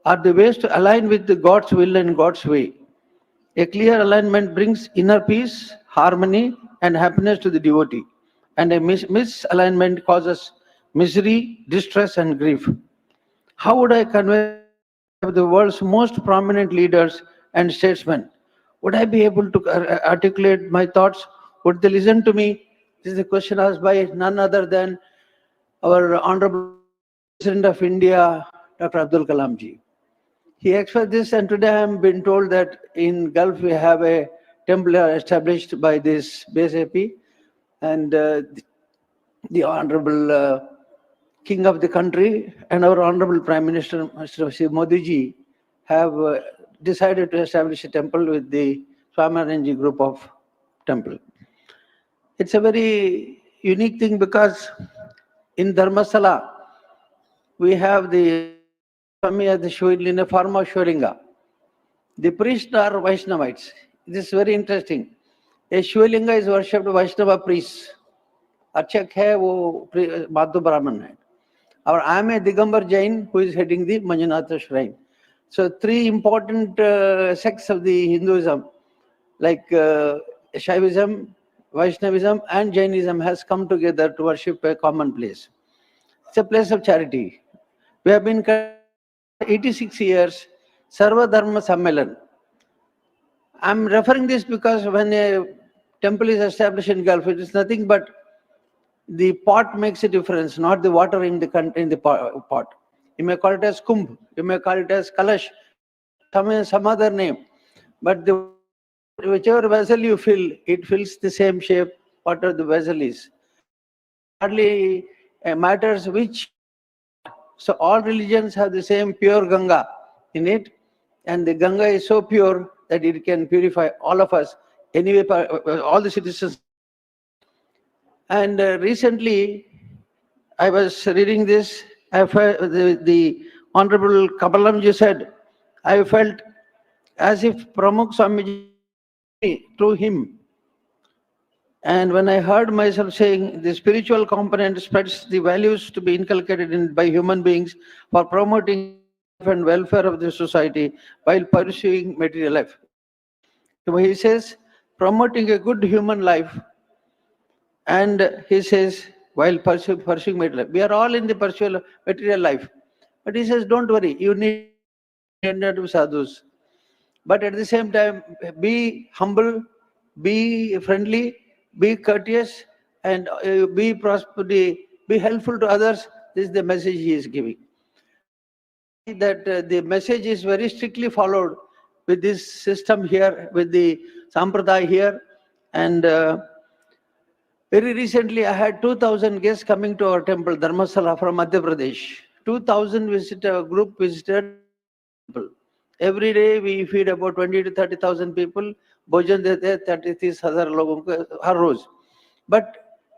are the ways to align with the God's will and God's way. A clear alignment brings inner peace, harmony and happiness to the devotee. And a misalignment causes misery, distress and grief. How would I convey the world's most prominent leaders and statesmen? Would I be able to articulate my thoughts? Would they listen to me? This is a question asked by none other than our Honorable President of India, Dr. Abdul Kalam ji. He expressed this, and today I am being told that in Gulf we have a temple established by this BSAP, and the Honorable King of the country and our Honorable Prime Minister, Mr. Modi ji, have decided to establish a temple with the Swaminarayan group of temple. It's a very unique thing because in Dharmasala, we have the Swami as in a form of Shivlinga. The priests are Vaishnavites. This is very interesting. A Shivlinga is worshipped by Vaishnava priests. Archak hai, wo Madhu Brahman hai. Or I am a Digambar Jain who is heading the Manjunatha shrine. So three important sects of the Hinduism, like Shaivism, Vaishnavism and Jainism has come together to worship a common place. It's a place of charity. We have been 86 years, Sarva Dharma Sammelan. I'm referring this because when a temple is established in Gulf, it is nothing but the pot makes a difference, not the water in the pot. You may call it as Kumbh, you may call it as Kalash, some other name. But whichever vessel you fill, it fills the same shape, whatever the vessel is. Hardly matters which. So all religions have the same pure Ganga in it, and the Ganga is so pure that it can purify all of us, anyway, all the citizens. And recently, I was reading this, the Honorable Kapalamji said, I felt as if Pramukh Swamiji through him. And when I heard myself saying the spiritual component spreads the values to be inculcated by human beings for promoting and welfare of the society while pursuing material life. So he says, promoting a good human life, and he says, while pursuing material life. We are all in the pursuit of material life. But he says, don't worry, you need to sadhus. But at the same time, be humble, be friendly, be courteous, and be helpful to others. This is the message he is giving. That the message is very strictly followed with this system here, with the Sampradaya here. And very recently, I had 2,000 guests coming to our temple, Dharmasala, from Madhya Pradesh. 2,000 visitor group visited. Every day we feed about 20 to 30,000 people. भोजन देते हैं 33,000 लोगों को हर रोज. But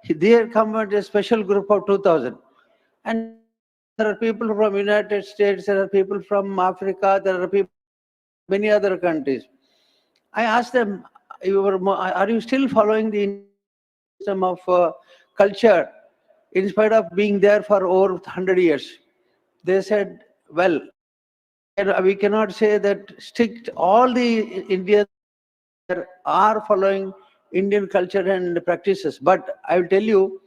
there come a special group of 2,000, and there are people from United States, there are people from Africa, there are people from many other countries. I asked them, are you still following the system of culture in spite of being there for over 100 years? They said, well, we cannot say that strict all the Indians are following Indian culture and practices, but I will tell you,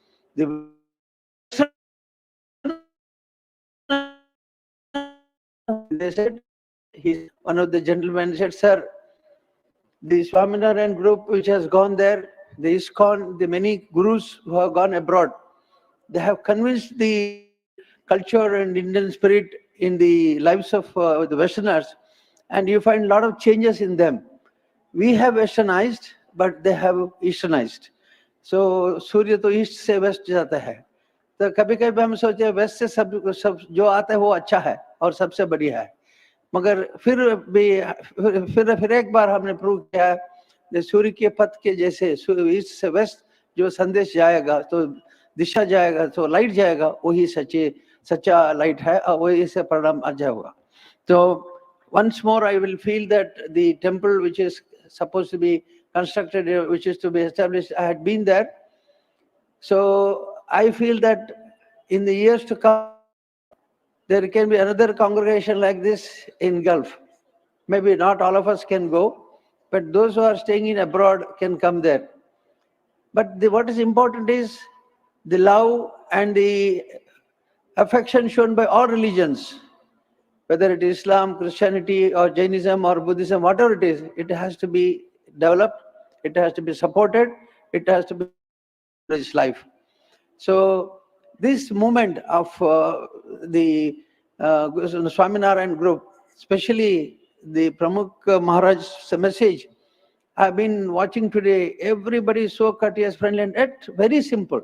they said, one of the gentlemen said, sir, the Swaminarayan group which has gone there, the ISKCON, the many gurus who have gone abroad, they have convinced the culture and Indian spirit in the lives of the Westerners, and you find a lot of changes in them. We have Westernized, but they have Easternized. So सूर्य तो east से waste जाता है, तो कभी कभी हम सोचे waste से सब जो आता है वो अच्छा है और सबसे बढ़िया है, मगर फिर एक बार हमने प्रूव किया सूर्य के पथ के जैसे ईस्ट से वेस्ट जो संदेश जाएगा तो दिशा जाएगा तो लाइट जाएगा, वही सच्चा लाइट है और वही से परिणाम आ जाएगा. So once more I will feel that the temple which is supposed to be constructed, which is to be established, I had been there. So I feel that in the years to come, there can be another congregation like this in Gulf. Maybe not all of us can go, but those who are staying in abroad can come there. But what is important is the love and the affection shown by all religions, whether it is Islam, Christianity, or Jainism, or Buddhism, whatever it is, it has to be developed, it has to be supported, it has to be enriched life. So this movement of the Swaminarayan group, especially the Pramukh Maharaj's message, I've been watching today. Everybody is so courteous, friendly, and yet very simple.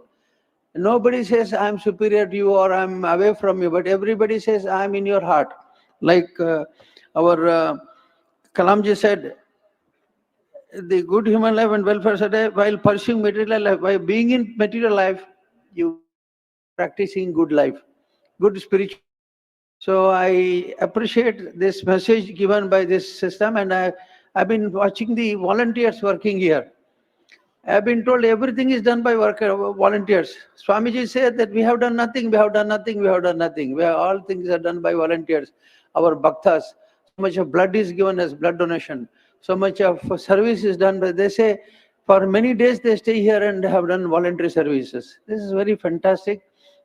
Nobody says I'm superior to you or I'm away from you, but everybody says I'm in your heart. Like our Kalamji said, the good human life and welfare said, while pursuing material life, by being in material life, you practicing good life, good spiritual. So I appreciate this message given by this system, and I've been watching the volunteers working here. I've been told everything is done by volunteers. Swamiji said that we have done nothing, we have done nothing, we have done nothing. All things are done by volunteers. Our bhaktas, so much of blood is given as blood donation. So much of service is done, but they say for many days they stay here and have done voluntary services. This is very fantastic.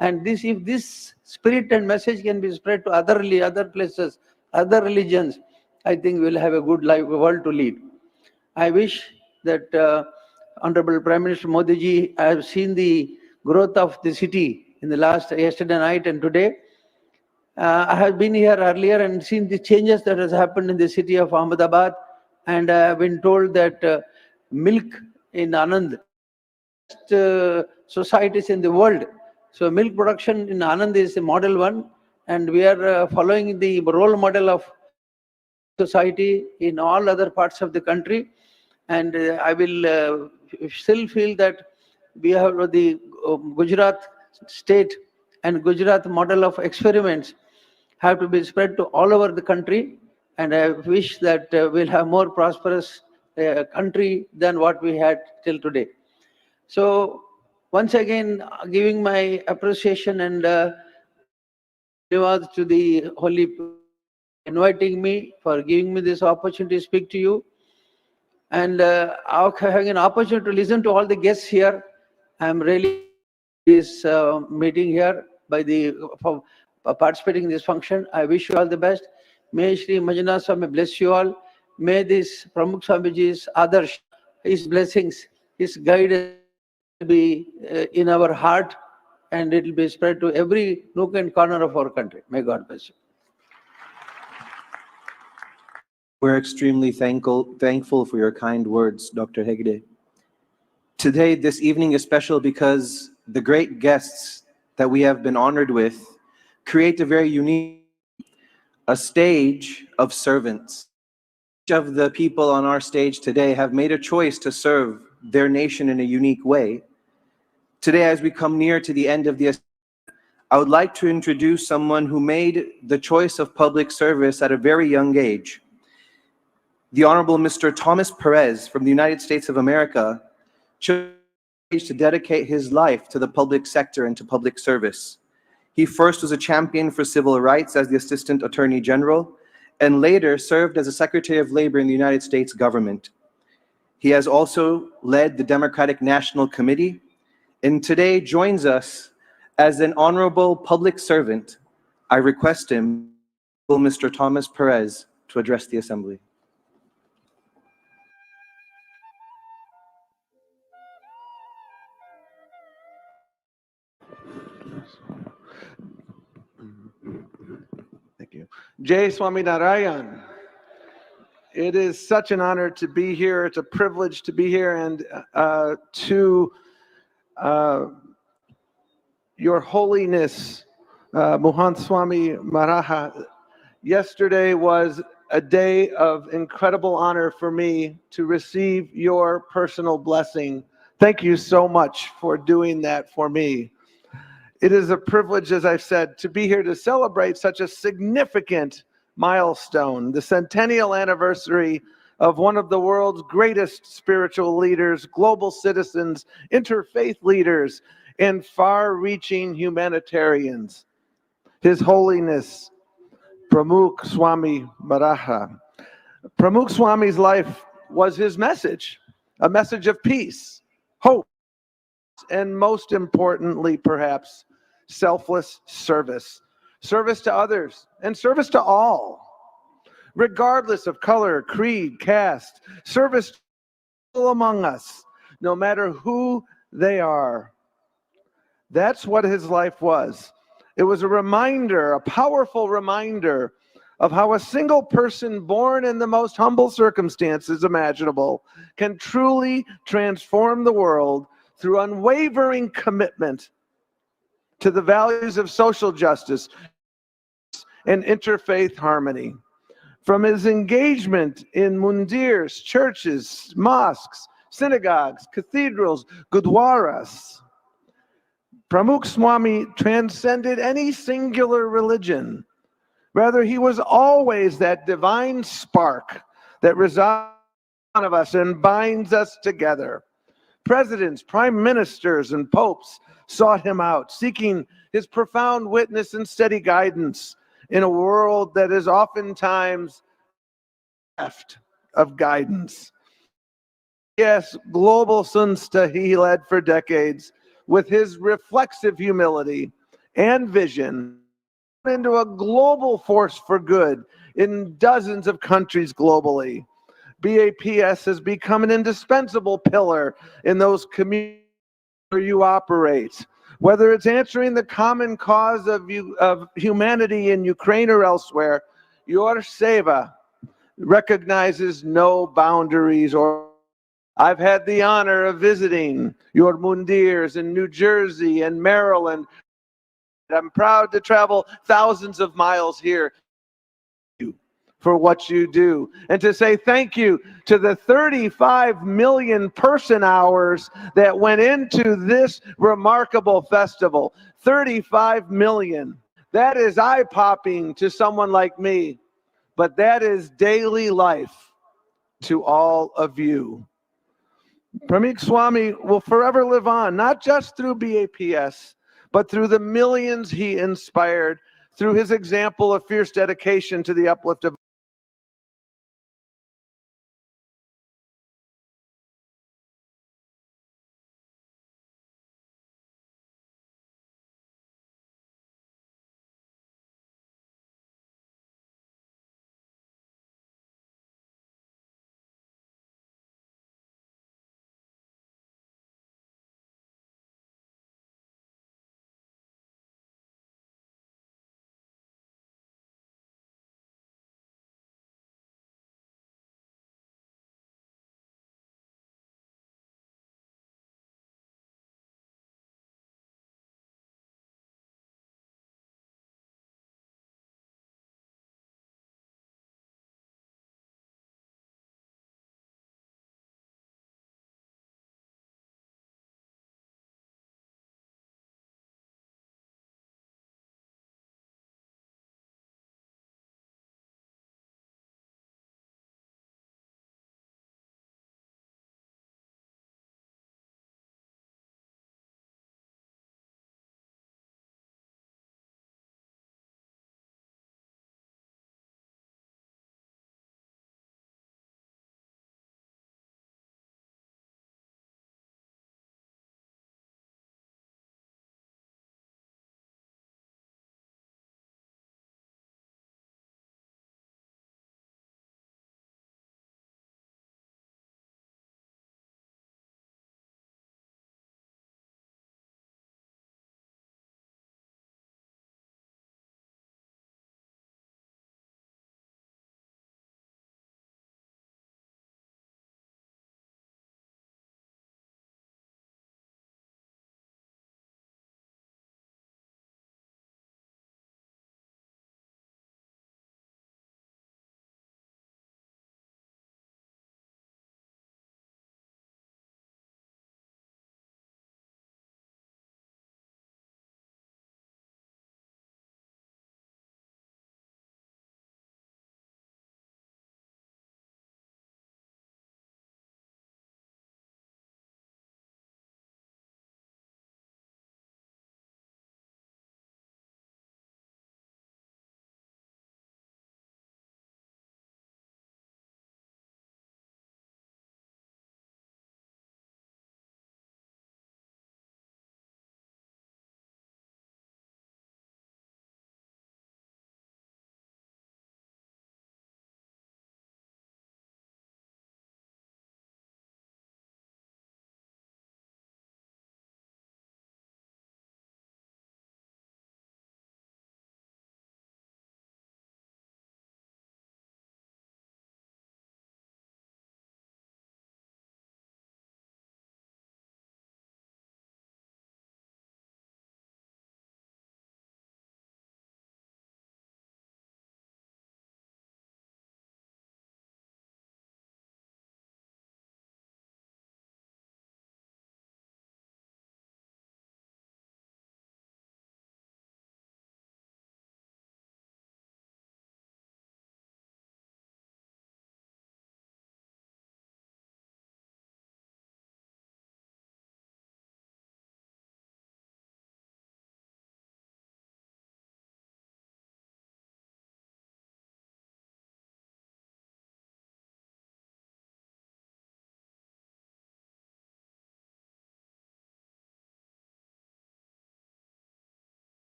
And if this spirit and message can be spread to other places, other religions, I think we'll have a good world to lead. I wish that Honorable Prime Minister Modi ji, I have seen the growth of the city in the yesterday night and today. I have been here earlier and seen the changes that has happened in the city of Ahmedabad, and I have been told that milk in Anand, societies in the world. So milk production in Anand is a model one, and we are following the role model of society in all other parts of the country. And I will still feel that we have the Gujarat state and Gujarat model of experiments have to be spread to all over the country. And I wish that we'll have more prosperous country than what we had till today. So once again, giving my appreciation and to the Holy, inviting me, for giving me this opportunity to speak to you, and having an opportunity to listen to all the guests here. I'm really this meeting here for participating in this function. I wish you all the best. May Shri Manjunath Swami bless you all. May this Pramukh Swamiji's Adarsh, his blessings, his guidance be in our heart, and it will be spread to every nook and corner of our country. May God bless you. We're extremely thankful for your kind words, Dr. Hegde. Today, this evening is special because the great guests that we have been honored with create a very unique, a stage of servants. Each of the people on our stage today have made a choice to serve their nation in a unique way. Today, as we come near to the end of the, I would like to introduce someone who made the choice of public service at a very young age. The Honorable Mr. Thomas Perez from the United States of America chose to dedicate his life to the public sector and to public service. He first was a champion for civil rights as the Assistant Attorney General, and later served as a Secretary of Labor in the United States government. He has also led the Democratic National Committee, and today joins us as an honorable public servant. I request him, Mr. Thomas Perez, to address the Assembly. Thank you. Jai Swaminarayan. It is such an honor to be here. It's a privilege to be here, and to Your Holiness, Mahant Swami Maharaj. Yesterday was a day of incredible honor for me to receive your personal blessing. Thank you so much for doing that for me. It is a privilege, as I've said, to be here to celebrate such a significant milestone, the centennial anniversary of one of the world's greatest spiritual leaders, global citizens, interfaith leaders, and far-reaching humanitarians, His Holiness Pramukh Swami Maharaj. Pramukh Swami's life was his message, a message of peace, hope, and most importantly, perhaps, selfless service. Service to others and service to all, regardless of color, creed, caste. Service to all among us, no matter who they are. That's what his life was. It was a reminder, a powerful reminder of how a single person born in the most humble circumstances imaginable can truly transform the world through unwavering commitment to the values of social justice and interfaith harmony. From his engagement in mundirs, churches, mosques, synagogues, cathedrals, gurdwaras, Pramukh Swami transcended any singular religion. Rather, he was always that divine spark that resides in one of us and binds us together. Presidents, prime ministers, and popes sought him out, seeking his profound witness and steady guidance in a world that is oftentimes bereft of guidance. Yes, global Sunsta he led for decades with his reflexive humility and vision into a global force for good in dozens of countries globally. BAPS has become an indispensable pillar in those communities where you operate. Whether it's answering the common cause of humanity in Ukraine or elsewhere, your Sabha recognizes no boundaries. I've had the honor of visiting your mundirs in New Jersey and Maryland. I'm proud to travel thousands of miles here for what you do, and to say thank you to the 35 million person hours that went into this remarkable festival. 35 million. That is eye-popping to someone like me, but that is daily life to all of you. Pramukh Swami will forever live on, not just through BAPS, but through the millions he inspired, through his example of fierce dedication to the uplift of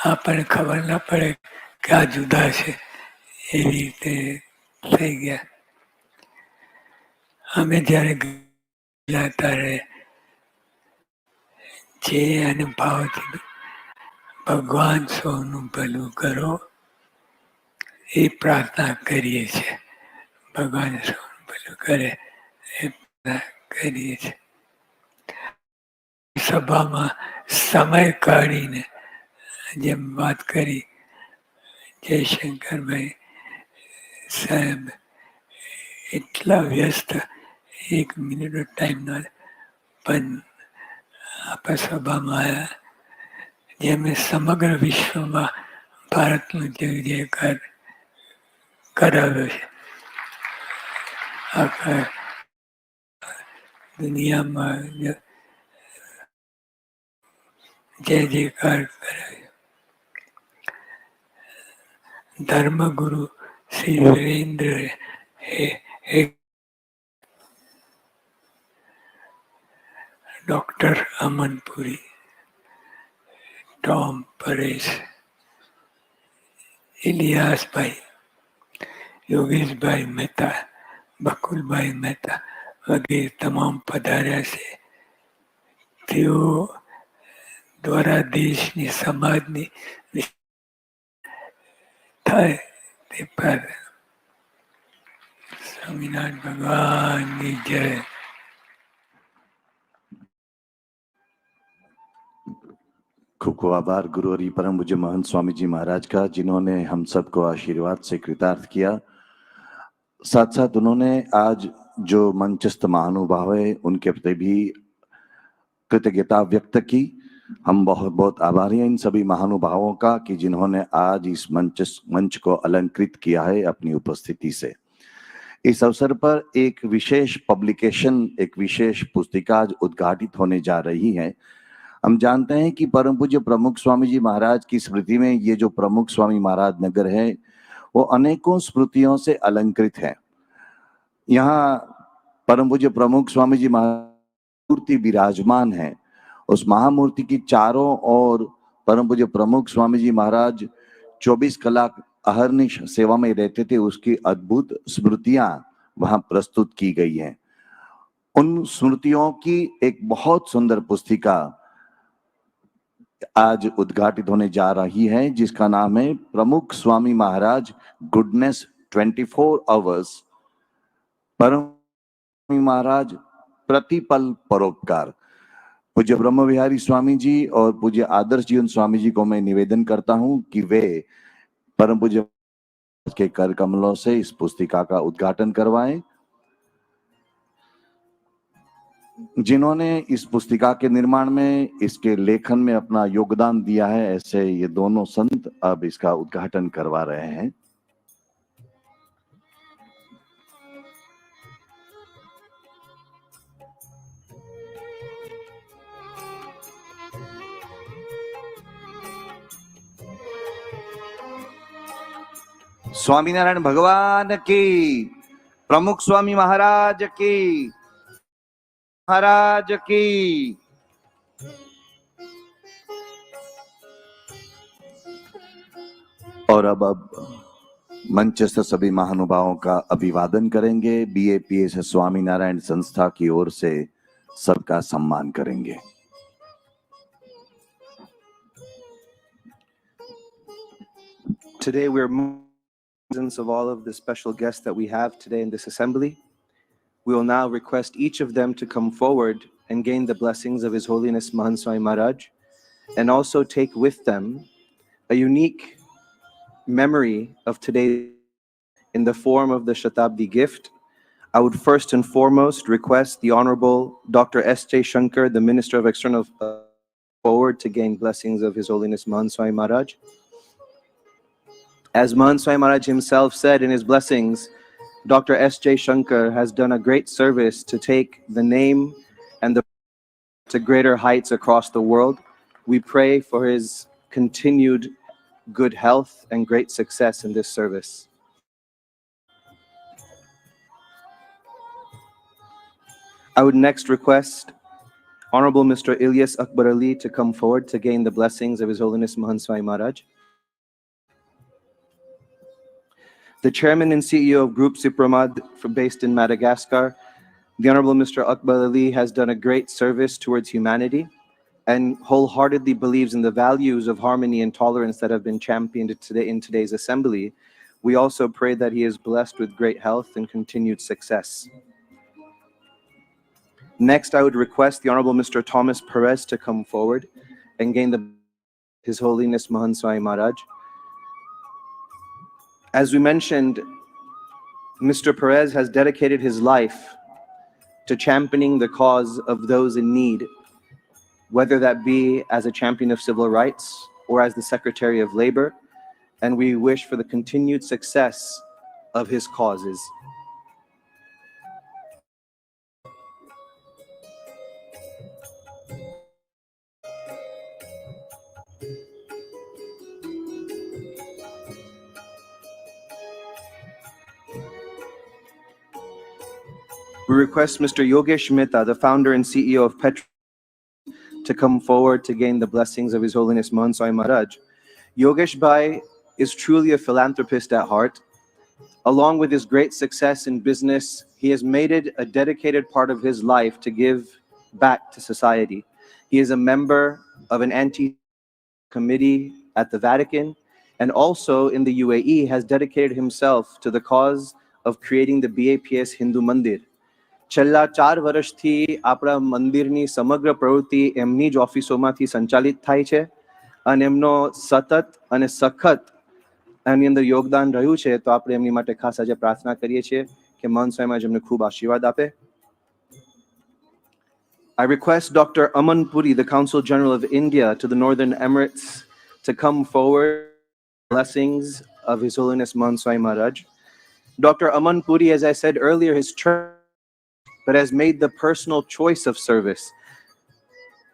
આપણને ખબર ના પડે કે આ જુદા છે એવી રીતે થઈ ગયા. અમે જ્યારે ગયેલા ત્યારે જે અનુભવથી ભગવાન સૌનું ભલું કરો એ પ્રાર્થના કરીએ છીએ. ભગવાન સૌનું ભલું કરે એ પ્રાર્થના કરીએ છીએ. સભામાં સમય કાઢીને જેમ વાત કરી જયશંકરભાઈ સાહેબ એટલા વ્યસ્ત, એક મિનિટનો ટાઈમ ન પણ આપણા સભામાં આવ્યા, જેમણે સમગ્ર વિશ્વમાં ભારતનો જયજયકાર કરાવ્યો છે. આખા દુનિયામાં જય જયકાર કરાવ્યો. ધર્મગુરુ શ્રી વીરેન્દ્ર ડૉક્ટર અમનપુરી, ટોમ પરેશ, ઇલિયાસભાઈ, યોગેશભાઈ મહેતા, બકુલભાઈ મહેતા વગેરે તમામ પધાર્યા છે. તેઓ દ્વારા દેશની સમાજની થાય તે પર સ્વામિનારાયણ ભગવાનની જય. खूब खूब आभार गुरु और परम पूज्य महंत स्वामी जी महाराज का, जिन्होंने हम सबको आशीर्वाद से कृतार्थ किया. साथ साथ उन्होंने आज जो मंचस्थ महानुभाव है उनके प्रति भी कृतज्ञता व्यक्त की. हम बहुत बहुत आभारी हैं इन सभी महानुभावों का कि जिन्होंने आज इस मंच को अलंकृत किया है अपनी उपस्थिति से. इस अवसर पर एक विशेष पब्लिकेशन, एक विशेष पुस्तिका आज उद्घाटित होने जा रही है. हम जानते हैं कि परम पूज्य प्रमुख स्वामी जी महाराज की स्मृति में ये जो प्रमुख स्वामी महाराज नगर है वो अनेकों स्मृतियों से अलंकृत है. यहाँ परम पूज्य प्रमुख स्वामी जी महाराज मूर्ति विराजमान है. उस महामूर्ति की चारों ओर परम पूज्य प्रमुख स्वामी जी महाराज 24 कलाक अहर्निश सेवा में रहते थे. उसकी अद्भुत स्मृतियां वहां प्रस्तुत की गई हैं. उन स्मृतियों की एक बहुत सुंदर पुस्तिका आज उद्घाटित होने जा रही है, जिसका नाम है प्रमुख स्वामी महाराज गुडनेस 24 आवर्स. परम स्वामी महाराज प्रतिपल परोपकार. पूज्य ब्रह्म विहारी स्वामी जी और पूज्य आदर्श जीवन स्वामी जी को मैं निवेदन करता हूं कि वे परम पूज्य के कर कमलों से इस पुस्तिका का उद्घाटन करवाएं. जिन्होंने इस पुस्तिका के निर्माण में, इसके लेखन में अपना योगदान दिया है, ऐसे ये दोनों संत अब इसका उद्घाटन करवा रहे हैं. स्वामीनारायण भगवान की, प्रमुख स्वामी महाराज की, महाराज की. और अब मंचस्थ सभी महानुभावों का अभिवादन करेंगे. बीएपीएस स्वामीनारायण संस्था की ओर से सबका सम्मान करेंगे. Today we're presence of all of the special guests that we have today in this assembly. We will now request each of them to come forward and gain the blessings of His Holiness Mahant Swami Maharaj, and also take with them a unique memory of today in the form of the Shatabdi gift. I would first and foremost request the Honorable Dr. S.J. Shankar, the Minister of External Affairs, forward to gain blessings of His Holiness Mahant Swami Maharaj. As Mahant Swami Maharaj himself said in his blessings, Dr. S.J. Shankar has done a great service to take the name and the to greater heights across the world. We pray for his continued good health and great success in this service. I would next request Honorable Mr. Ilyas Akbar Ali to come forward to gain the blessings of His Holiness Mahant Swami Maharaj. The Chairman and CEO of Group Sipramad based in Madagascar, the Honorable Mr. Akbar Ali has done a great service towards humanity and wholeheartedly believes in the values of harmony and tolerance that have been championed today in today's assembly. We also pray that he is blessed with great health and continued success. Next, I would request the Honorable Mr. Thomas Perez to come forward and gain His Holiness Mahant Swami Maharaj. As we mentioned, Mr. Perez has dedicated his life to championing the cause of those in need, whether that be as a champion of civil rights or as the Secretary of Labor, and we wish for the continued success of his causes. We request Mr. Yogesh Mehta, the founder and CEO of Petro, to come forward to gain the blessings of His Holiness Mahant Swami Maharaj. Yogesh Bhai is truly a philanthropist at heart. Along with his great success in business, he has made it a dedicated part of his life to give back to society. He is a member of an anti-committee at the Vatican, and also in the UAE has dedicated himself to the cause of creating the BAPS Hindu Mandir. છેલ્લા 4 વર્ષથી આપણા મંદિરની સમગ્ર પ્રવૃત્તિ એમની જ ઓફિસોમાંથી સંચાલિત થાય છે અને એમનો સતત અને સખત એની અંદર યોગદાન રહ્યું છે, તો આપણે એમની માટે ખાસ આજે પ્રાર્થના કરીએ છીએ કે મહંત સ્વામી મહારાજ એમને ખૂબ આશીર્વાદ આપે. I request Dr. Aman Puri, the Consul General of India to the Northern Emirates, to come forward with blessings of His Holiness Mahant Swami Maharaj. Dr. Aman Puri, as I said earlier, his term but has made the personal choice of service.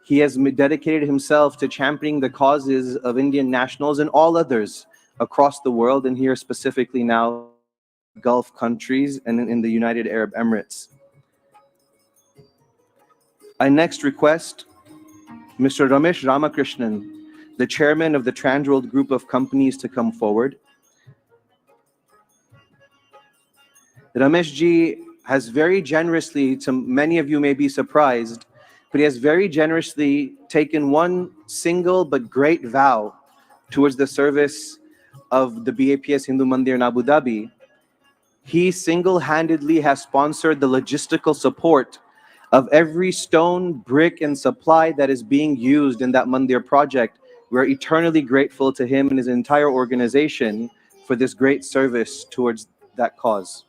He has dedicated himself to championing the causes of Indian nationals and all others across the world, and here specifically now Gulf countries and in the United Arab Emirates. I next request Mr. Ramesh Ramakrishnan, the chairman of the Transworld Group of Companies, to come forward. Ramesh ji has very generously, to many of you may be surprised, but he has very generously taken one single but great vow towards the service of the BAPS Hindu Mandir in Abu Dhabi. He single-handedly has sponsored the logistical support of every stone, brick, and supply that is being used in that Mandir project. We're eternally grateful to him and his entire organization for this great service towards that cause.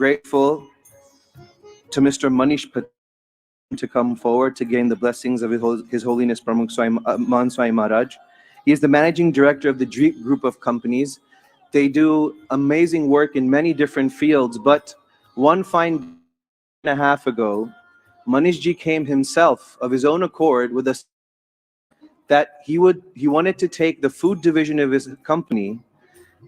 Grateful to Mr. Manish Patel to come forward to gain the blessings of His Holiness Pramukh Swami Mahant Swami Maharaj. He is the managing director of the Jeep Group of Companies. They do amazing work in many different fields, but one fine and a half ago, Manish ji came himself of his own accord with us that he wanted to take the food division of his company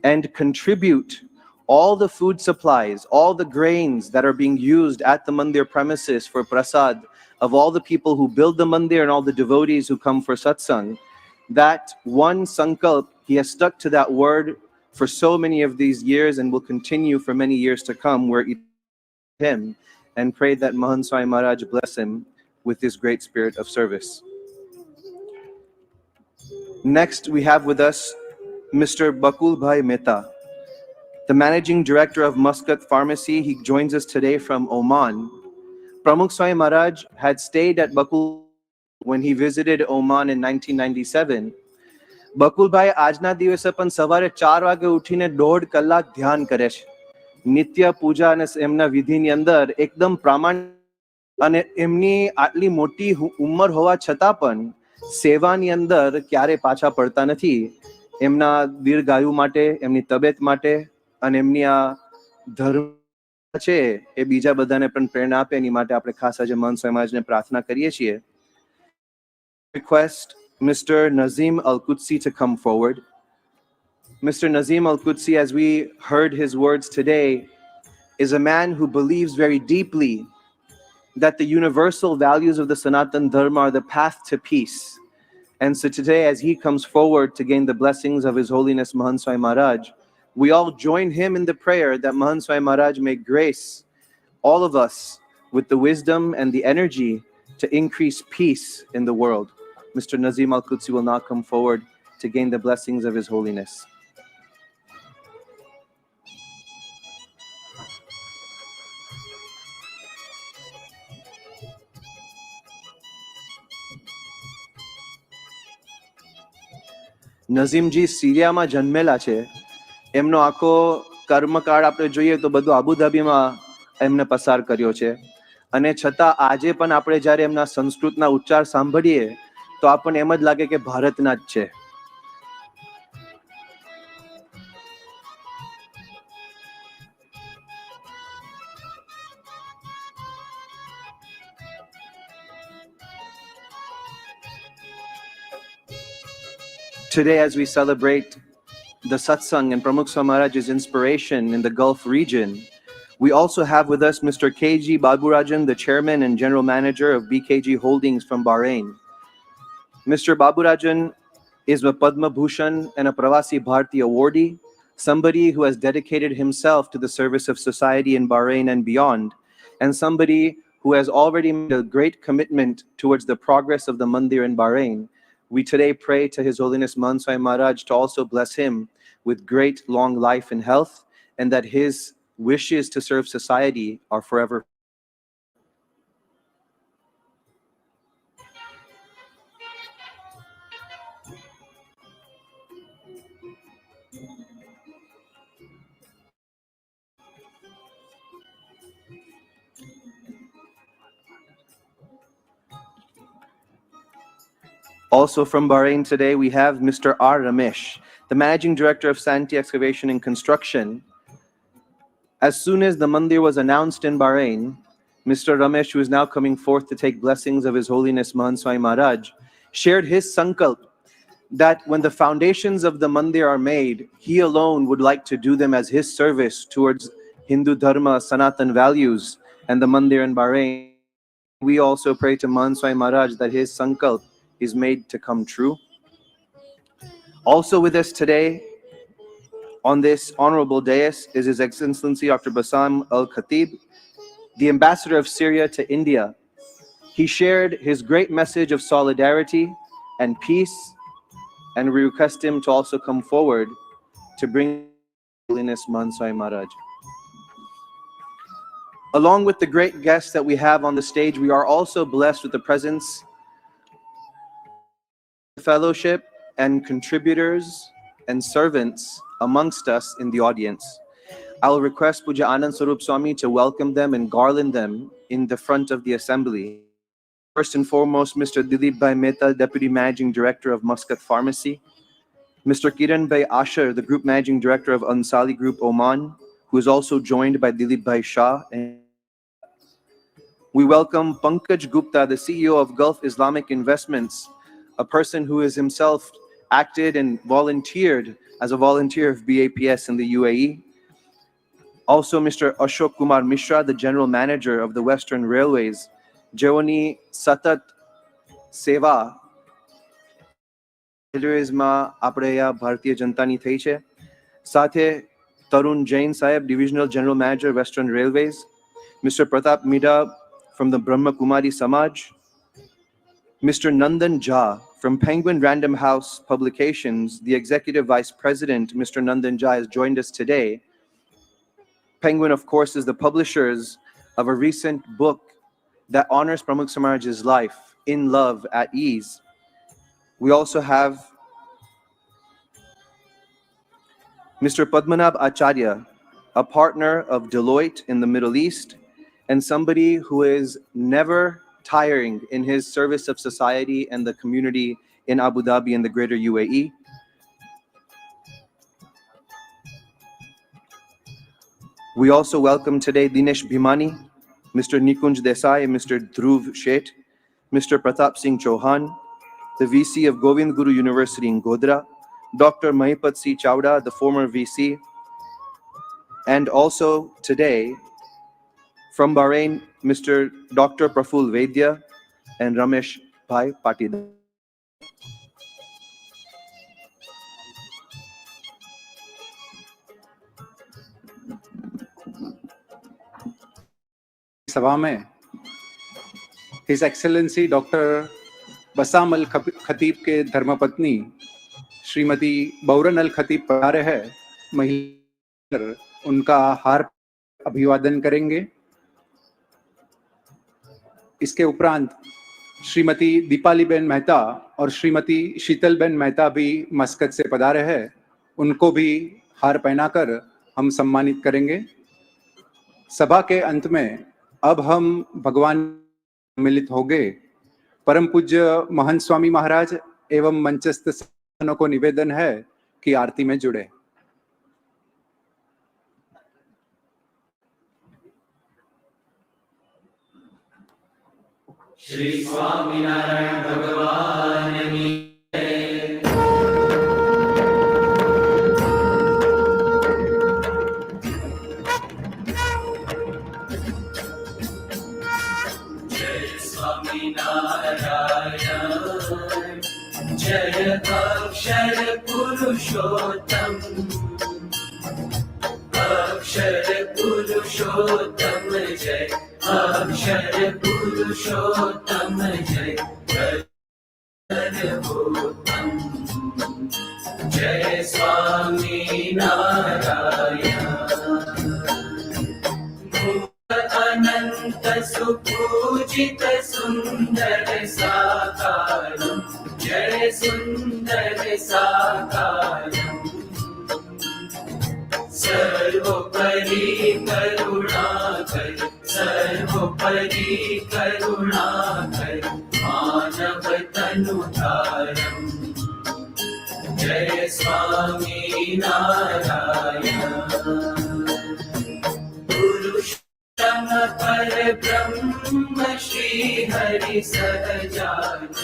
and contribute all the food supplies, all the grains that are being used at the mandir premises for prasad of all the people who build the mandir and all the devotees who come for satsang. That one sankalp, he has stuck to that word for so many of these years and will continue for many years to come, where him and prayed that Mahant Swami Maharaj bless him with this great spirit of service. Next, we have with us Mr. Bakul Bhai Mehta, the managing director of Muscat Pharmacy. He joins us today from Oman. Pramukh Swami Maharaj had stayed at Bakul when he visited Oman in 1997. Bakul Bhai આજના દિવસે પણ સવારે 4 વાગે ઉઠીને 1.5 કલાક ધ્યાન કરે છે. નિત્ય પૂજા અને એમના વિધિની અંદર એકદમ પ્રામાણિક અને એમની આટલી મોટી ઉંમર હોવા છતાં પણ સેવાની અંદર ક્યારે પાછા પડતા નથી. એમના દીર્ઘાયુ માટે, એમની તબિયત માટે અને એમની આ ધર્મ છે એ બીજા બધાને પણ પ્રેરણા આપે, એની માટે આપણે ખાસ આજે મહંત સ્વામી મહારાજને પ્રાર્થના કરીએ છીએ. Request Mr. Nazim Al-Qudsi to come forward. Mr. Nazim Al-Qudsi, as we heard his words today, is a man who believes very deeply that the universal values of the Sanatan Dharma are the path to peace. And so today, as he comes forward to gain the blessings of His Holiness Mahant Swami Maharaj, we all join him in the prayer that Mahant Swami Maharaj may grace all of us with the wisdom and the energy to increase peace in the world. Mr. Nazim Al-Qudsi will now come forward to gain the blessings of His Holiness. નઝીમજી સિરિયામાં જન્મેલા છે. એમનો આખો કર્મકાળ આપણે જોઈએ તો બધું આબુધાબીમાં એમને પસાર કર્યો છે. અને છતાં આજે પણ આપણે જ્યારે એમના સંસ્કૃતના ઉચ્ચાર સાંભળીએ તો આપણને એમ જ લાગે કે ભારતના જ છે. Today, as we celebrate the satsang and Pramukh Swami Maharaj's inspiration in the Gulf region, we also have with us Mr. K.G. Baburajan, the chairman and general manager of BKG Holdings from Bahrain. Mr. Baburajan is a Padma Bhushan and a Pravasi Bharti awardee, somebody who has dedicated himself to the service of society in Bahrain and beyond, and somebody who has already made a great commitment towards the progress of the mandir in Bahrain. We today pray to His Holiness Mahant Swami Maharaj to also bless him with great long life and health, and that his wishes to serve society are forever. Also from Bahrain today, we have Mr. R. Ramesh, the Managing Director of Santi Excavation and Construction. As soon as the mandir was announced in Bahrain, Mr. Ramesh, who is now coming forth to take blessings of His Holiness Mahant Swami Maharaj, shared his sankalp that when the foundations of the mandir are made, he alone would like to do them as his service towards Hindu Dharma, Sanatan values, and the mandir in Bahrain. We also pray to Mahant Swami Maharaj that his sankalp is made to come true. Also with us today on this honorable dais is His Excellency Dr. Bassam Al-Khatib, the ambassador of Syria to India. He shared his great message of solidarity and peace, and we request him to also come forward to bring Holiness Mahant Swami Maharaj. Along with the great guests that we have on the stage, we are also blessed with the presence fellowship and contributors and servants amongst us in the audience. I will request Puja Anand Sarup Swami to welcome them and garland them in the front of the assembly. First and foremost, Mr. Dilip Bhai Mehta, Deputy Managing Director of Muscat Pharmacy. Mr. Kiran Bhai Asher, the Group Managing Director of Ansali Group Oman, who is also joined by Dilip Bhai Shah. We welcome Pankaj Gupta, the CEO of Gulf Islamic Investments, a person who has himself acted and volunteered as a volunteer of BAPS in the UAE. Also, Mr. Ashok Kumar Mishra, the General Manager of the Western Railways. Jewani Satat Seva Railwaysમાં આપણે આ ભારતીય જનતાની થઈ છે. સાથે તરુણ જૈન સાહેબ, Divisional General Manager, Western Railways. Mr. Pratap Mida from the Brahma Kumari Samaj. Mr. Nandan Jha from Penguin Random House Publications, the Executive Vice President, Mr. Nandan Jha, has joined us today. Penguin, of course, is the publishers of a recent book that honors Pramukh Swami Maharaj's life, In Love, at Ease. We also have Mr. Padmanabh Acharya, a partner of Deloitte in the Middle East, and somebody who is never tiring in his service of society and the community in Abu Dhabi and the greater UAE. We also welcome today Dinesh Bhimani, Mr. Nikunj Desai, and Mr. Dhruv Sheth, Mr. Pratap Singh Chauhan, the VC of Govind Guru University in Godhra, Dr. Mahipat C. Chawda, the former VC, and also today from Bahrain, Mr. Dr. Praful Vaidya and Ramesh Bhai Patidar. सभा में his excellency doctor Bassam अल खतीब के धर्मपत्नी श्रीमती बौरन अल खतीब पधारे है। महिला उनका हार अभिवादन करेंगे। इसके उपरांत श्रीमती दीपाली बेन मेहता और श्रीमती शीतल बेन मेहता भी मस्कत से पधारे हैं। उनको भी हार पहनाकर हम सम्मानित करेंगे। सभा के अंत में अब हम भगवान मिलित होंगे। परम पूज्य महंत स्वामी महाराज एवं मंचस्थ संतों को निवेदन है कि आरती में जुड़े। श्री स्वामीनारायण भगवान की जय। जय स्वामीनारायण जय अक्षर पुरुषोत्तम अक्षर पुरुषोत्तम जय अक्षर पुरुषोत्तम जय सर्वोत्तम जय स्वामी नारायण अनंत सुपूजित सुंदर साकारं जय सुंदर साकारं सर्वोपरि करुणाकर सर्वोपरि करुणाकर मानव तनुधारं जय स्वामी नारायण पुरुषोत्तम पर ब्रह्म श्री हरि सहजानंद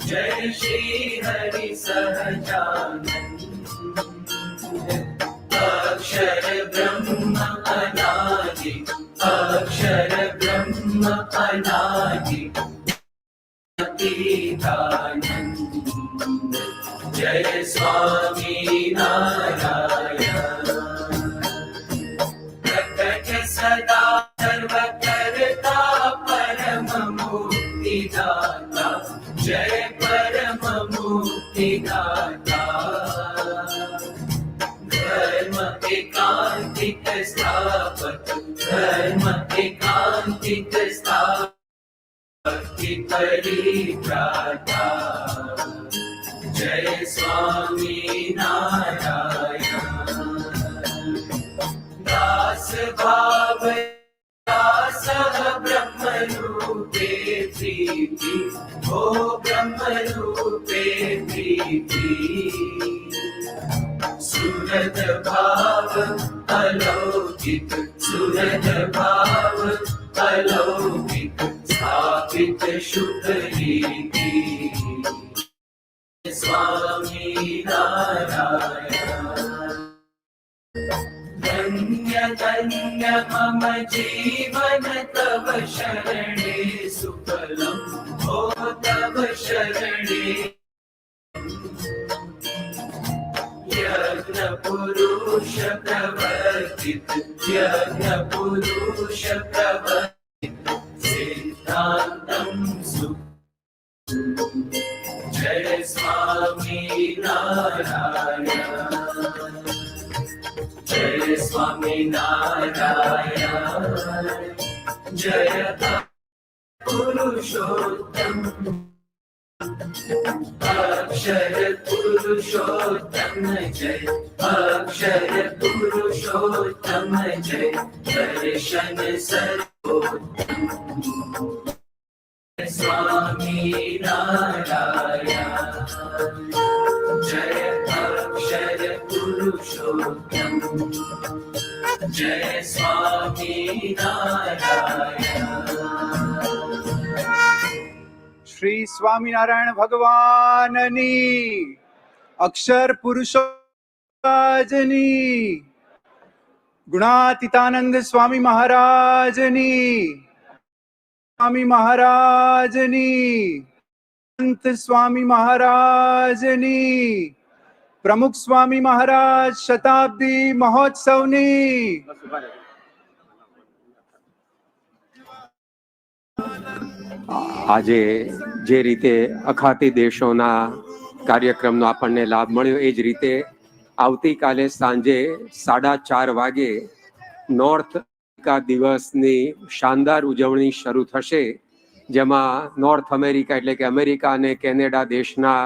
जय श्री हरि सहजानंद अक्षर ब्रह्म अनादि अक्षर ब्रह्म अनादि अतीतानंद जय स्वामी नारायण प्रकट सदा सर्वकर्ता परम मुक्तिदाता जय परम मुक्तिदाता धर्म एकांतिक स्थापक धर्म एकांतिक स्थापक भक्ति परित्राता जय स्वामी नारायण दास भाव दास ब्रह्म रूपे प्रीति ओ ब्रह्म रूपे प्रीति सुरत भाव अलौकिक सुरत भाव अलौकिक स्थापित शुभ रीति स्वामी नारायण धन्य धन्य मम जीवन तव शरणे सुफलम ओ तव शरणे यज्ञ पुरुष प्रवर्तित यज्ञ पुरुष प्रवर्तित सिद्धांतम सुख जय स्वामी नारायण जय स्वामी नारायण जय पुरुषोत्तम अक्षर पुरुषोत्तम जय अक्षर पुरुषोत्तम जय दर्शन सर्वोत्तम स्वामी नारायण जय अक्षर पुरुषोत्तम जय स्वामी नारायण श्री स्वामीनारायण भगवाननी अक्षर पुरुषोत्तमनी, गुणातीतानंद स्वामी महाराजनी, स्वामी महाराजनी, संत स्वामी महाराजनी, प्रमुख स्वामी महाराज शताब्दी महोत्सवनी। આજે જે રીતે અખાતી દેશોના કાર્યક્રમનો આપણને લાભ મળ્યો, એ જ રીતે આવતીકાલે સાંજે 4:30 વાગે નોર્થ અમેરિકા દિવસની શાનદાર ઉજવણી શરૂ થશે, જેમાં નોર્થ અમેરિકા એટલે કે અમેરિકા અને કેનેડા દેશના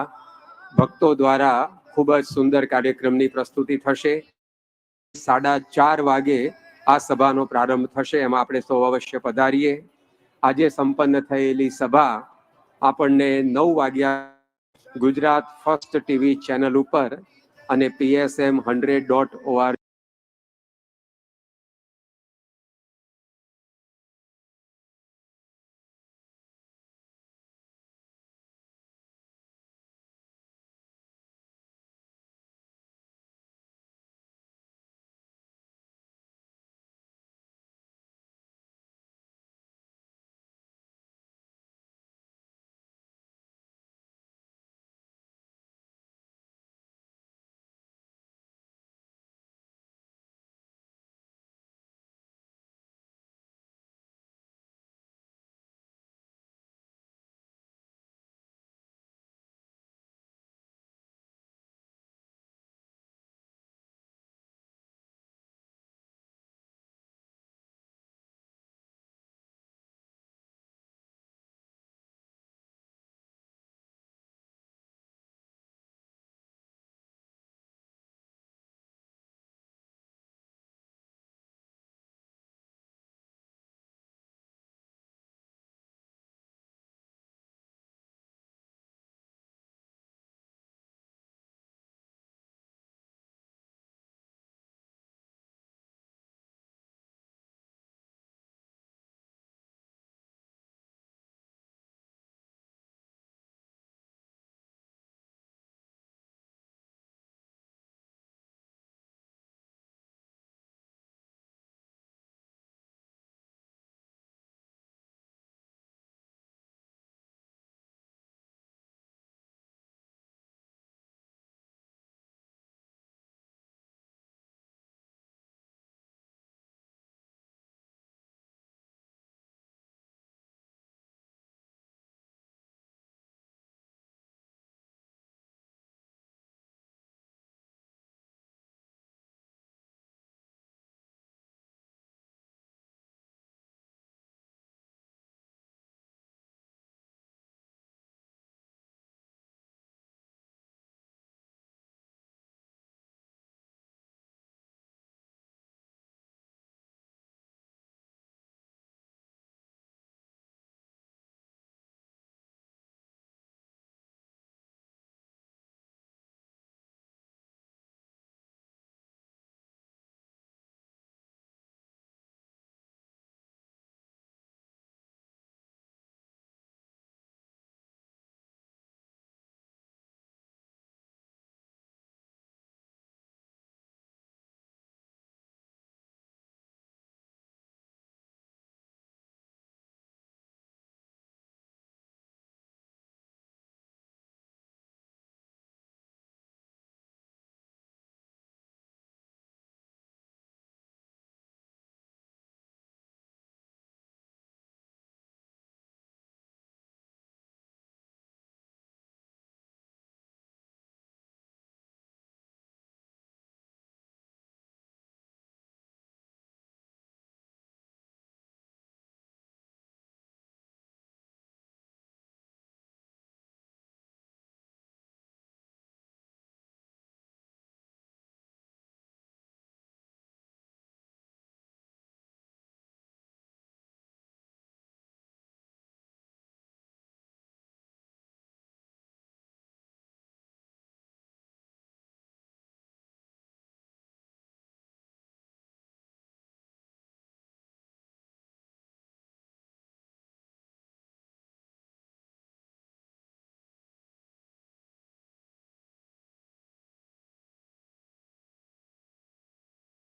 ભક્તો દ્વારા ખૂબ જ સુંદર કાર્યક્રમની પ્રસ્તુતિ થશે। 4:30 વાગે આ સભાનો પ્રારંભ થશે, એમાં આપણે સૌ અવશ્ય પધારીએ। આજે સંપન્ન થયેલી સભા આપણને 9 વાગ્યા ગુજરાત ફર્સ્ટ ટીવી ચેનલ ઉપર અને PSM 100.org